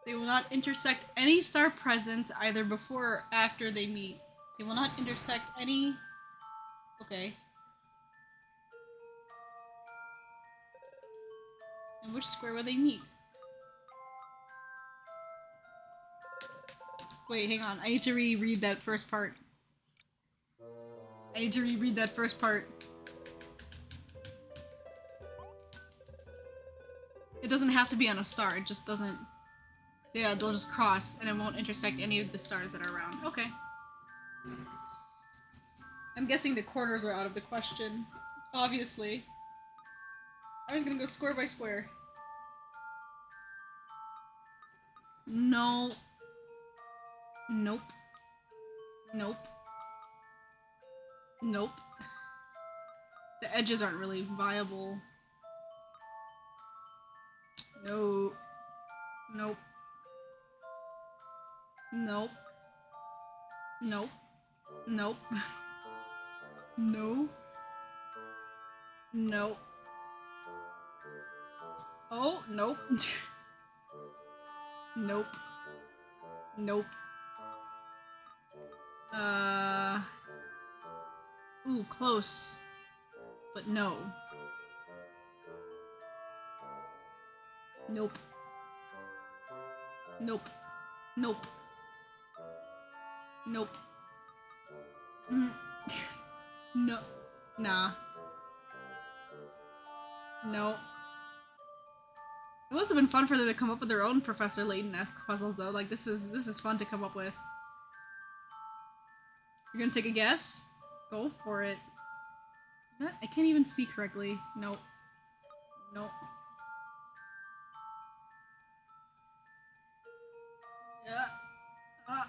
They will not intersect any star present either before or after they meet. They will not intersect any... Okay. In which square will they meet? Wait, hang on. I need to reread that first part. I need to reread that first part. It doesn't have to be on a star, it just doesn't... Yeah, they'll just cross, and it won't intersect any of the stars that are around. Okay. I'm guessing the corners are out of the question. Obviously. I was gonna go square by square. No. Nope. Nope. Nope. The edges aren't really viable. No. Nope. Nope. Nope. Nope. No. Nope. Oh, nope. Nope. Nope. Ooh, close. But no. Nope. Nope. Nope. Nope. Mm. No. Nah. No. It must have been fun for them to come up with their own Professor Layton-esque puzzles, though. Like, this is fun to come up with. You're gonna take a guess? Go for it. Is that? I can't even see correctly. Nope. Nope. Yeah. Ah.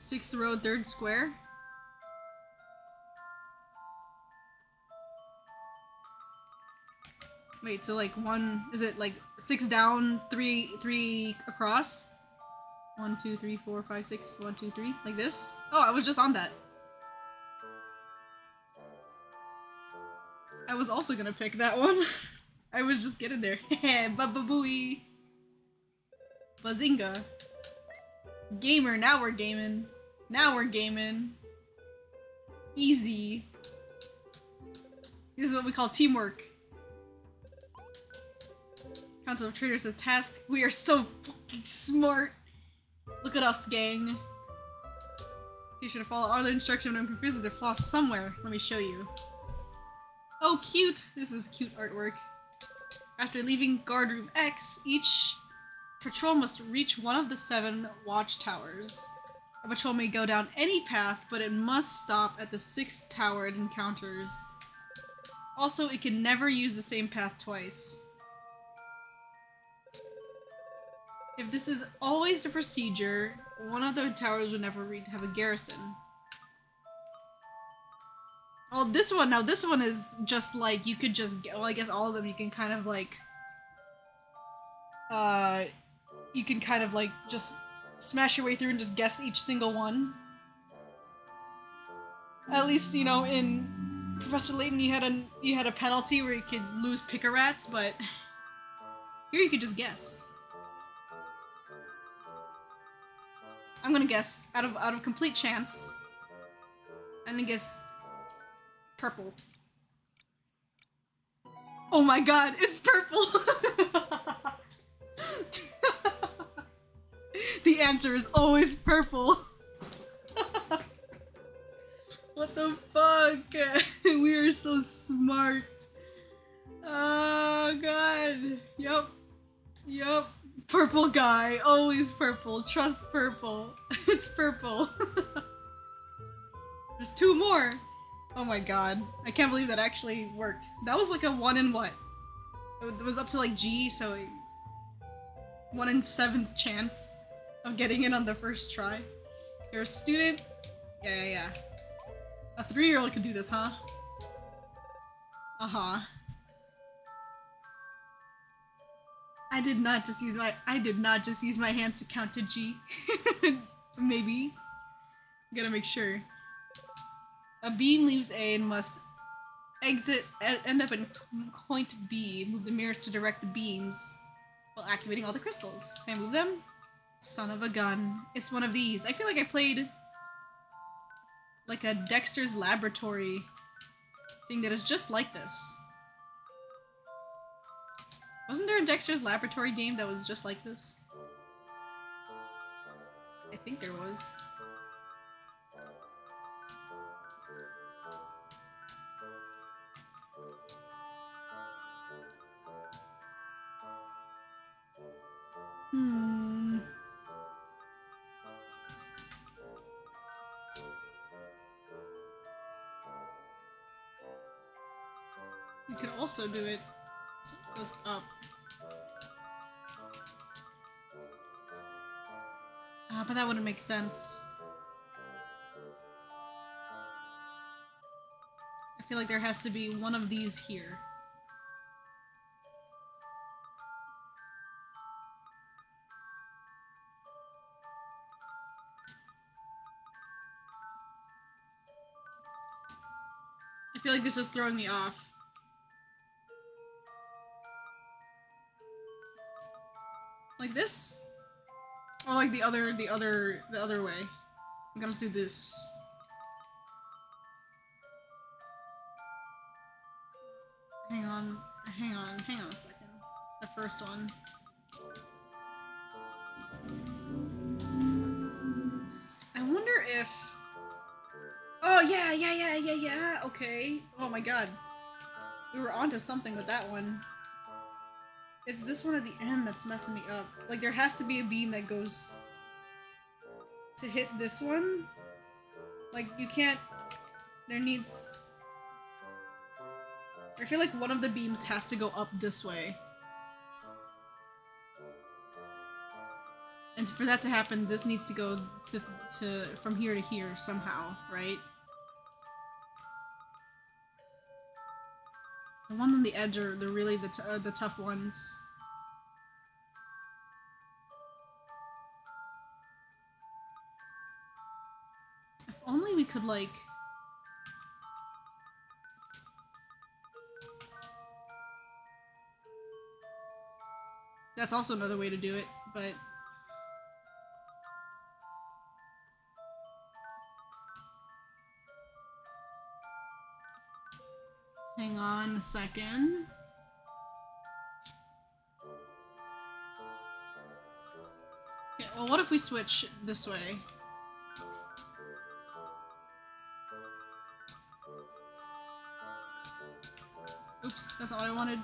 6th row, 3rd square. Wait, so like one, is it like 6 down, 3 across? 1, 2, 3, 4, 5, 6, 1, 2, 3, like this? Oh, I was just on that. I was also gonna pick that one. I was just getting there. Baba-booey. Bazinga. Gamer, now we're gaming. Now we're gaming. Easy. This is what we call teamwork. Council of Traders says task. We are so fucking smart. Look at us, gang. You should follow all the instructions when I'm confused. There's a flaw somewhere. Let me show you. Oh, cute! This is cute artwork. After leaving guard room X, each patrol must reach one of the 7 watchtowers. A patrol may go down any path, but it must stop at the 6th tower it encounters. Also, it can never use the same path twice. If this is always the procedure, one of the towers would never have a garrison. Well, this one is just like, you could just, well, I guess all of them you can kind of like, you can kind of like just smash your way through and just guess each single one. At least, you know, in Professor Layton you had a penalty where you could lose pick-a-rats, but here you could just guess. I'm gonna guess, out of complete chance, I'm gonna guess purple. Oh my god, it's purple! The answer is always purple. What the fuck? We are so smart. Oh god. Yup. Yup. Purple guy. Always purple. Trust purple. It's purple. There's 2 more. Oh my god. I can't believe that actually worked. That was like a 1 in what? It was up to like G, so it was 1 in 7th chance of getting in on the first try. You're a student? Yeah. A 3-year-old could do this, huh? Uh-huh. I did not just use my hands to count to G. Maybe. Gotta make sure. A beam leaves A and must end up in point B. Move the mirrors to direct the beams while activating all the crystals. Can I move them? Son of a gun. It's one of these. I feel like I played like a Dexter's Laboratory thing that is just like this. Wasn't there a Dexter's Laboratory game that was just like this? I think there was. You could also do it so it goes up. But that wouldn't make sense. I feel like there has to be one of these here. I feel like this is throwing me off. Like this? Or like the other way. I'm gonna do this. Hang on a second. The first one. I wonder if... Oh yeah, okay. Oh my god. We were onto something with that one. It's this one at the end that's messing me up. Like, there has to be a beam that goes to hit this one. Like, you can't... There needs... I feel like one of the beams has to go up this way. And for that to happen, this needs to go to from here to here somehow, right? The ones on the edge are really the tough ones. If only we could, like... That's also another way to do it, but... Hang on a second. Okay, well, what if we switch this way? Oops, that's not what I wanted.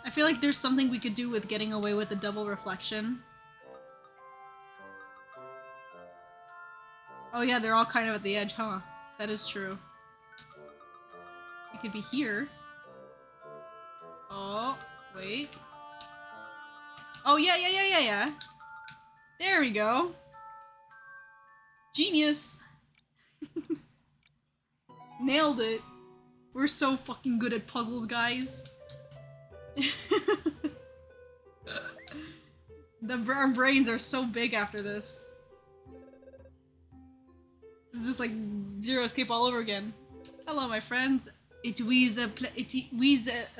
I feel like there's something we could do with getting away with the double reflection. Oh yeah, they're all kind of at the edge, huh? That is true. It could be here. Oh, wait. Oh yeah. There we go. Genius. Nailed it. We're so fucking good at puzzles, guys. Our brains are so big after this. It's just like Zero Escape all over again. Hello, my friends. It was a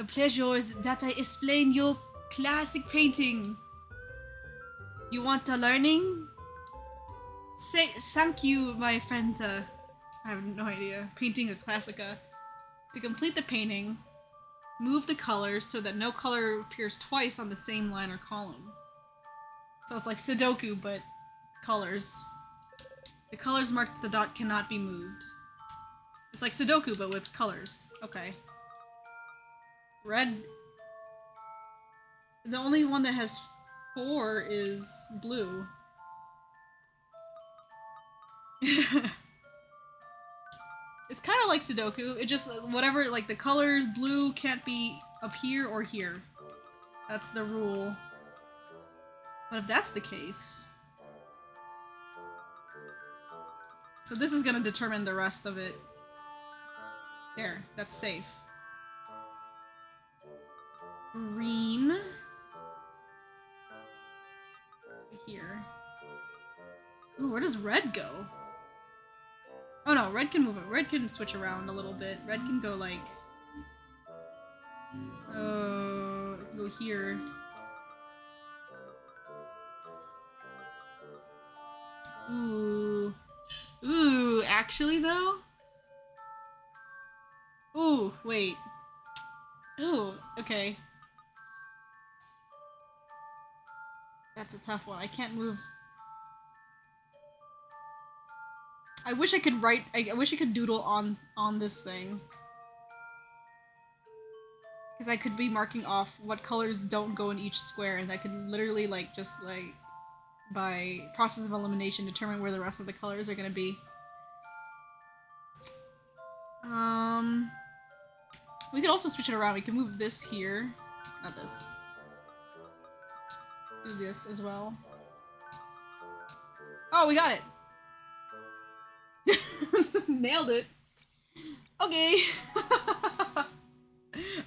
pleasure that I explain your classic painting. You want a learning? Say thank you, my friends. I have no idea. Painting a classica. To complete the painting, move the colors so that no color appears twice on the same line or column. So it's like Sudoku, but colors. The colors marked with the dot cannot be moved. It's like Sudoku, but with colors. Okay. Red... The only one that has 4 is blue. It's kind of like Sudoku. It just, whatever, like the colors, blue can't be up here or here. That's the rule. But if that's the case... So this is gonna determine the rest of it. There, that's safe. Green. Here. Ooh, where does red go? Oh no, red can move it. Red can switch around a little bit. Red can go like... Oh, it can go here. Ooh. Ooh, actually though? Ooh, wait. Ooh, okay. That's a tough one. I can't move. I wish I could write. I wish I could doodle on this thing. Because I could be marking off what colors don't go in each square, and I could literally, like, just, like, by process of elimination, determine where the rest of the colors are gonna be. We could also switch it around. We can move this here. Not this. Do this as well. Oh, we got it! Nailed it! Okay!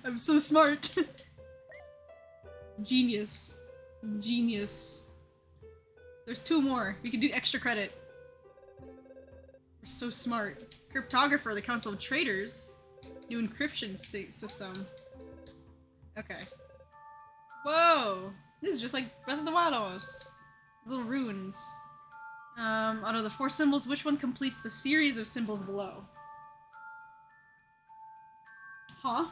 I'm so smart! Genius. Genius. There's 2 more. We can do extra credit. We're so smart. Cryptographer, the Council of Traders. New encryption system. Okay. Whoa! This is just like Breath of the Wild almost. These little runes. Out of the 4 symbols, which one completes the series of symbols below? Huh?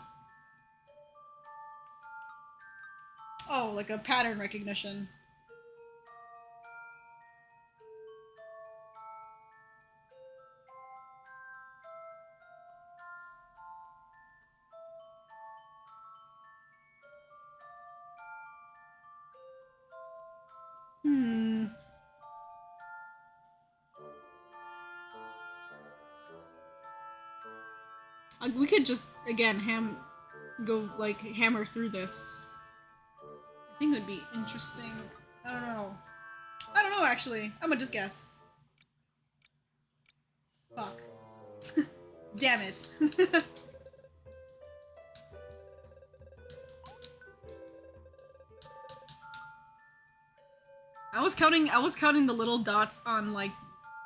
Oh, like a pattern recognition. We could just, again, hammer through this. I think it would be interesting. I don't know. I don't know, actually. I'm gonna just guess. Fuck. Damn it. I was counting the little dots on, like,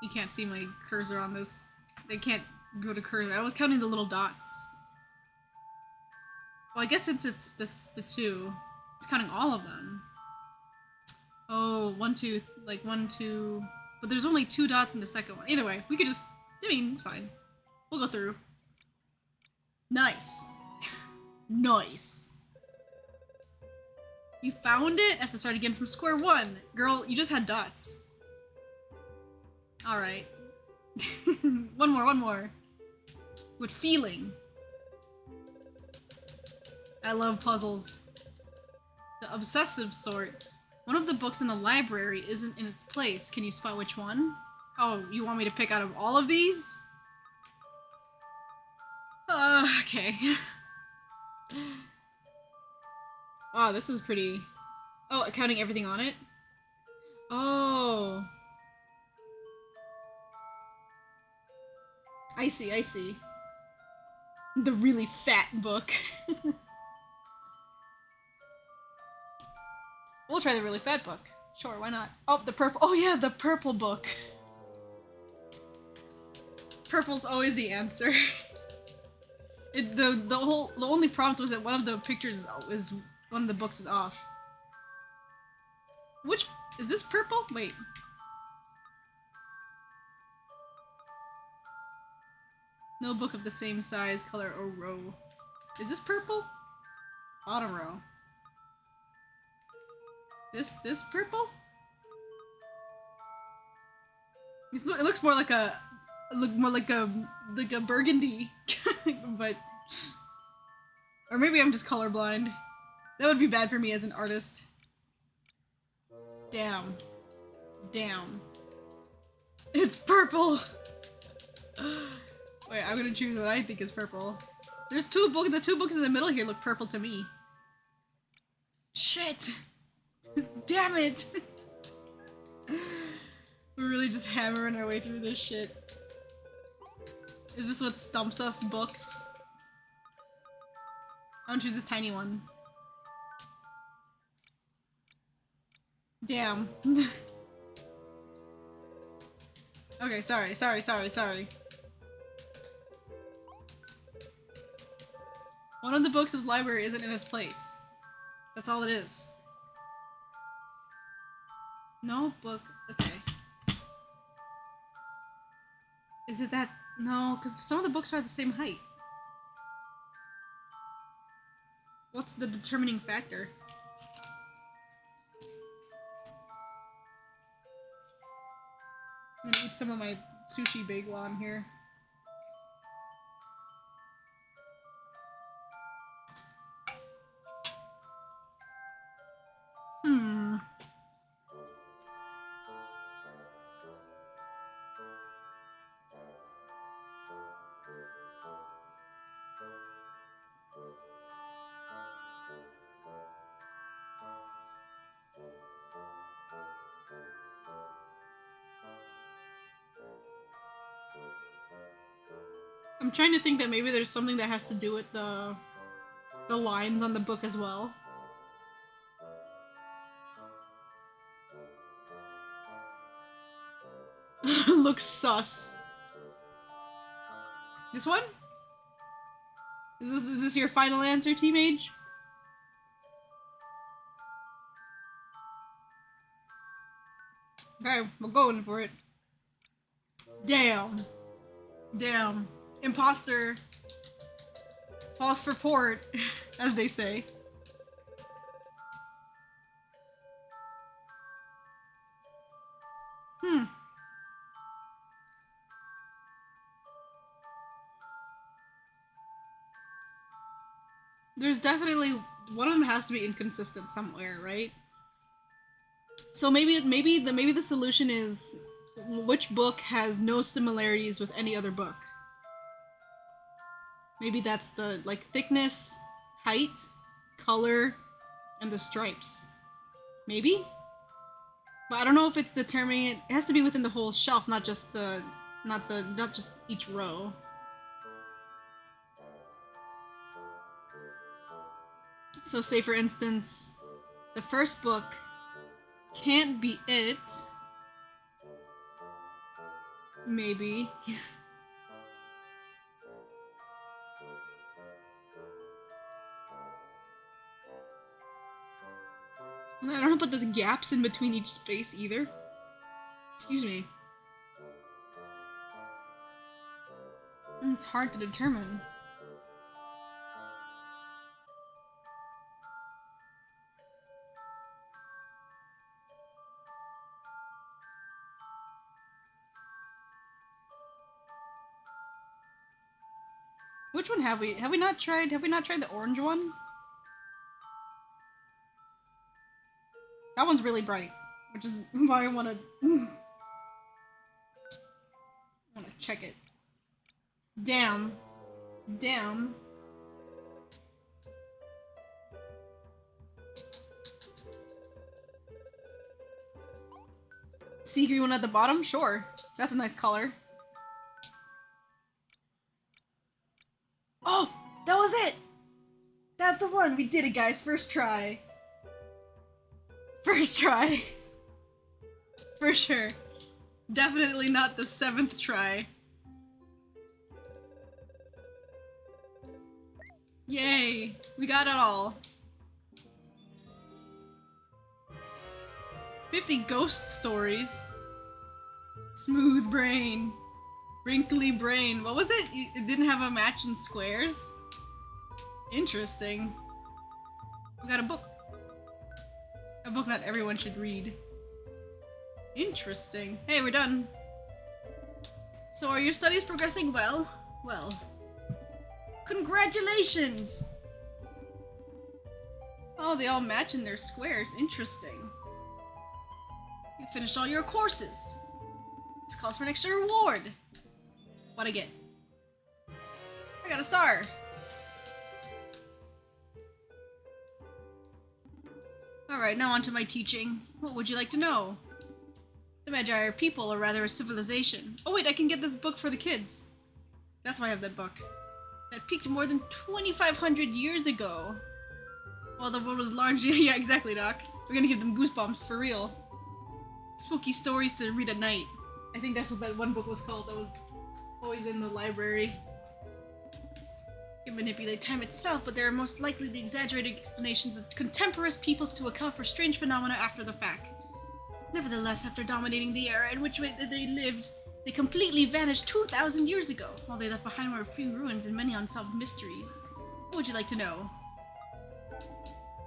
you can't see my cursor on this. They can't go to cursor. I was counting the little dots. Well, I guess since it's the two, it's counting all of them. Oh, 1, 2, like 1, 2, but there's only 2 dots in the second one. Either way, we could just, I mean, it's fine. We'll go through. Nice. Nice. You found it? Have to start again from square one. Girl, you just had dots. Alright. One more. With feeling. I love puzzles. The obsessive sort. One of the books in the library isn't in its place. Can you spot which one? Oh, you want me to pick out of all of these? Okay. Wow, this is pretty... Oh, counting everything on it? Oh. I see. The really fat book. We'll try the really fat book. Sure, why not? Oh, the purple- oh yeah, the purple book. Purple's always the answer. The only prompt was that one of the pictures is one of the books is off. Which is this purple? Wait. No book of the same size, color, or row. Is this purple? Bottom row. This purple? It looks more like a burgundy, but or maybe I'm just colorblind. That would be bad for me as an artist. Damn. It's purple. Wait, I'm gonna choose what I think is purple. There's the 2 books in the middle here look purple to me. Shit! Damn it! We're really just hammering our way through this shit. Is this what stumps us, books? I don't choose this tiny one. Damn. Okay, sorry. One of the books of the library isn't in its place. That's all it is. No book. Okay. Is it that? No, because some of the books are the same height. What's the determining factor? I'm gonna eat some of my sushi big while I'm here. I'm trying to think that maybe there's something that has to do with the lines on the book as well. Looks sus. This one? Is this your final answer, T-Mage? Okay, we're going for it. Damn. Imposter. False report, as they say. There's definitely one of them has to be inconsistent somewhere, right? So maybe the solution is which book has no similarities with any other book. Maybe that's the, like, thickness, height, color, and the stripes. Maybe? But I don't know if it's determining it. It has to be within the whole shelf, not just not just each row. So say for instance, the first book can't be it. Maybe. And I don't know, but there's gaps in between each space either. Excuse me. It's hard to determine. Which one have we? Have we not tried the orange one? That one's really bright, which is why I want to check it. Damn. Damn. Sea green one at the bottom? Sure. That's a nice color. Oh! That was it! That's the one! We did it, guys! First try. First try. For sure. Definitely not the 7th try. Yay! We got it all. 50 ghost stories. Smooth brain. Wrinkly brain. What was it? It didn't have a match in squares? Interesting. We got a book. A book not everyone should read. Interesting. Hey, we're done. So are your studies progressing well? Well. Congratulations! Oh, they all match in their squares. Interesting. You finished all your courses. This calls for an extra reward. What'd I get? I got a star. Alright, now on to my teaching. What would you like to know? The Magi are people, or rather a civilization. Oh wait, I can get this book for the kids. That's why I have that book. That peaked more than 2,500 years ago. Well, the world was largely... Yeah, exactly, Doc. We're gonna give them goosebumps, for real. Spooky stories to read at night. I think that's what that one book was called that was always in the library. Can manipulate time itself, but there are most likely the exaggerated explanations of contemporaneous peoples to account for strange phenomena after the fact. Nevertheless, after dominating the era in which they lived, they completely vanished 2,000 years ago. All they left behind were a few ruins and many unsolved mysteries. What would you like to know?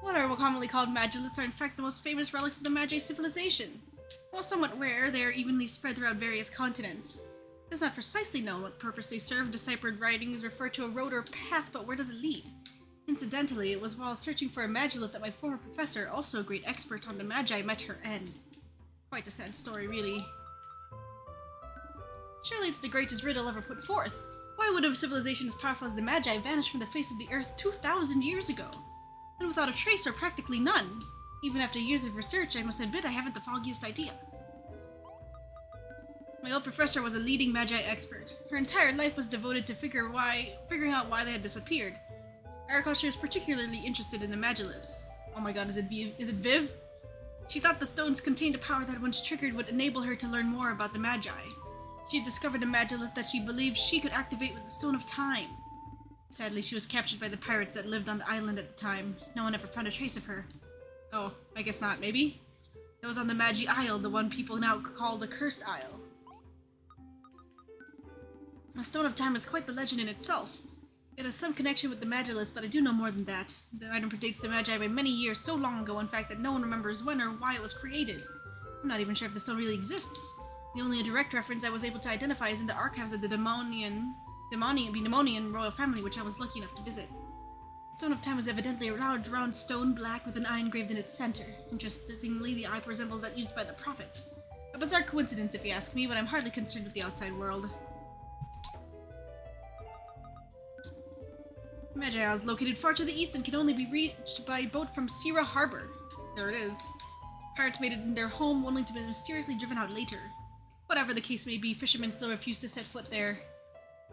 What are commonly called magilets are in fact the most famous relics of the Magi civilization. While somewhat rare, they are evenly spread throughout various continents. It is not precisely known what purpose they serve. Deciphered writings refer to a road or path, but where does it lead? Incidentally, it was while searching for a magilet that my former professor, also a great expert on the Magi, met her end. Quite a sad story, really. Surely it's the greatest riddle ever put forth. Why would a civilization as powerful as the Magi vanish from the face of the earth 2,000 years ago? And without a trace or practically none? Even after years of research, I must admit I haven't the foggiest idea. My old professor was a leading Magi expert. Her entire life was devoted to figuring out why they had disappeared. I recall she was particularly interested in the Magiliths. Oh my god, is it Viv? She thought the stones contained a power that once triggered would enable her to learn more about the Magi. She had discovered a Magilith that she believed she could activate with the Stone of Time. Sadly, she was captured by the pirates that lived on the island at the time. No one ever found a trace of her. Oh, I guess not, maybe? That was on the Magi Isle, the one people now call the Cursed Isle. The Stone of Time is quite the legend in itself. It has some connection with the Magiliths, but I do know more than that. The item predates the Magi by many years, so long ago, in fact, that no one remembers when or why it was created. I'm not even sure if the stone really exists. The only direct reference I was able to identify is in the archives of the Demonian royal family, which I was lucky enough to visit. The Stone of Time is evidently a large round stone, black, with an eye engraved in its center. Interestingly, the eye resembles that used by the Prophet. A bizarre coincidence, if you ask me, but I'm hardly concerned with the outside world. Magi Isle is located far to the east and can only be reached by boat from Sierra Harbor. There it is. Pirates made it in their home, only to be mysteriously driven out later. Whatever the case may be, fishermen still refuse to set foot there.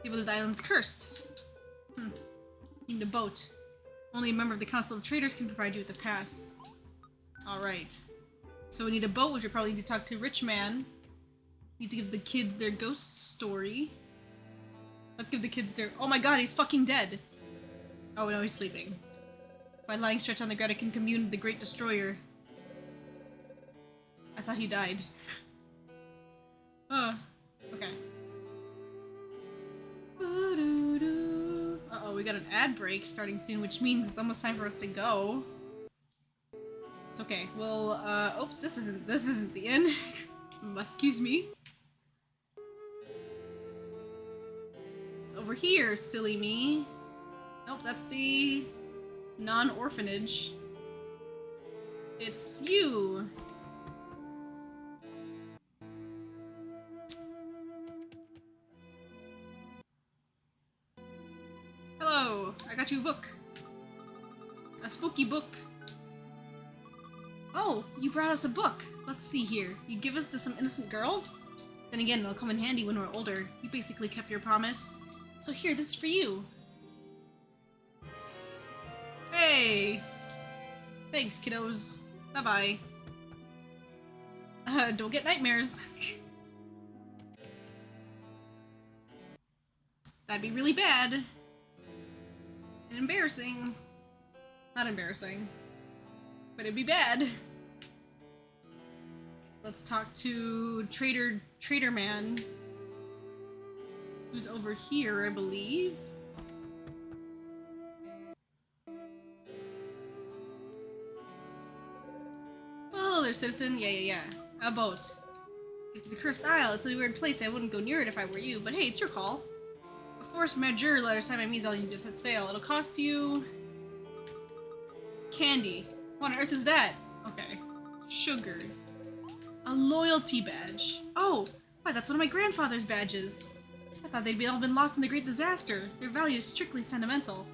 They believe the island's cursed. Need a boat. Only a member of the Council of Traders can provide you with a pass. Alright. So we need a boat, which we probably need to talk to Rich Man. Need to give the kids their ghost story. Let's give the kids their— oh my god, he's fucking dead! Oh no, he's sleeping. By lying stretched on the ground, I can commune with the Great Destroyer. I thought he died. Okay. Uh-oh, we got an ad break starting soon, which means it's almost time for us to go. It's okay. Well, oops, this isn't the end. Excuse me. It's over here, silly me. Nope, that's the non-orphanage. It's you. Hello, I got you a book. A spooky book. Oh, you brought us a book. Let's see here. You give us to some innocent girls? Then again, it'll come in handy when we're older. You basically kept your promise. So here, this is for you. Hey! Thanks, kiddos. Bye-bye. Don't get nightmares. That'd be really bad. And embarrassing. Not embarrassing. But it'd be bad. Let's talk to Trader Man. Who's over here, I believe. Well, there's citizen. Yeah. A boat. Get to the Cursed Isle. It's a weird place. I wouldn't go near it if I were you. But hey, it's your call. A force majeure letter signed by means all you just set sail. It'll cost you candy. What on earth is that? Okay. Sugar. A loyalty badge. Oh, why, that's one of my grandfather's badges. I thought they'd all been lost in the Great Disaster. Their value is strictly sentimental.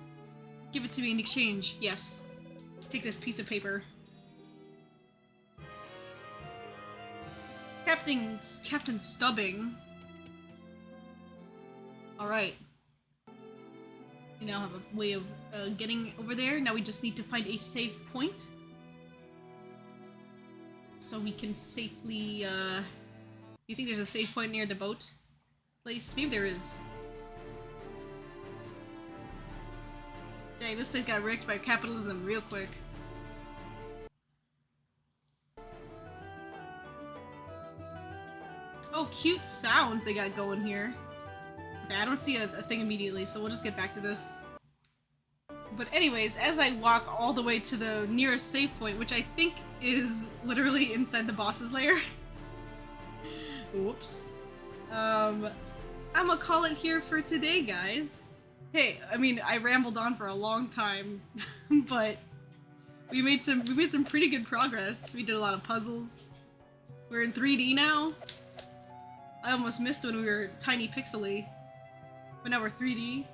Give it to me in exchange. Yes. Take this piece of paper. Captain Stubbing. Alright. We now have a way of getting over there. Now we just need to find a safe point. So we can safely, do you think there's a safe point near the boat place? Maybe there is. Dang, this place got wrecked by capitalism real quick. Oh, cute sounds they got going here. Okay, I don't see a thing immediately, so we'll just get back to this. But anyways, as I walk all the way to the nearest save point, which I think is literally inside the boss's lair. Whoops. I'm gonna call it here for today, guys. Hey, I mean, I rambled on for a long time, but we made some pretty good progress. We did a lot of puzzles. We're in 3D now. I almost missed when we were tiny pixely, but now we're 3D.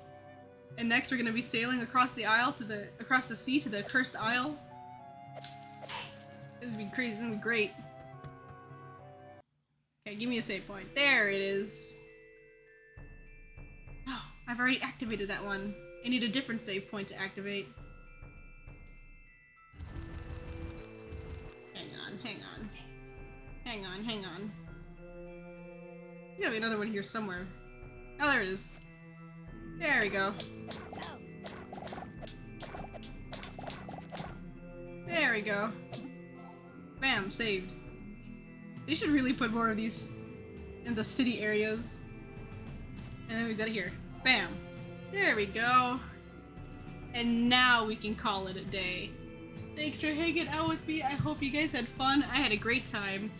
And next we're gonna be sailing across the isle across the sea to the Cursed Isle. This is gonna be crazy, it's gonna be great. Okay, give me a save point. There it is. Oh, I've already activated that one. I need a different save point to activate. Hang on. There's gotta be another one here somewhere. Oh, there it is. There we go. There we go. Bam, saved. They should really put more of these in the city areas. And then we go to here. Bam. There we go. And now we can call it a day. Thanks for hanging out with me. I hope you guys had fun. I had a great time.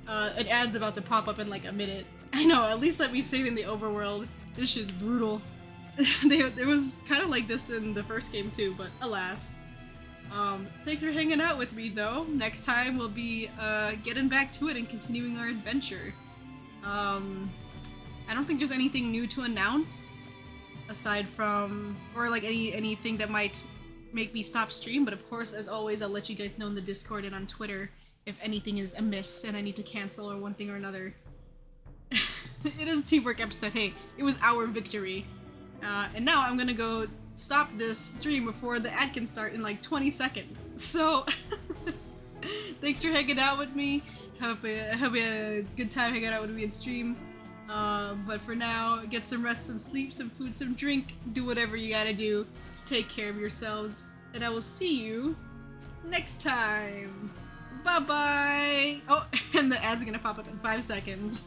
An ad's about to pop up in like a minute. I know, at least let me save in the overworld. This shit's brutal. It was kind of like this in the first game too, but alas. Thanks for hanging out with me though. Next time we'll be getting back to it and continuing our adventure. I don't think there's anything new to announce. aside from, or like anything that might make me stop stream. But of course, as always, I'll let you guys know in the Discord and on Twitter if anything is amiss and I need to cancel or one thing or another. It is a teamwork episode. Hey, it was our victory. And now I'm gonna go stop this stream before the ad can start in like 20 seconds. So, thanks for hanging out with me. Hope you had a good time hanging out with me in stream. But for now, get some rest, some sleep, some food, some drink. Do whatever you gotta do to take care of yourselves. And I will see you next time. Bye-bye! Oh, and the ad's gonna pop up in 5 seconds.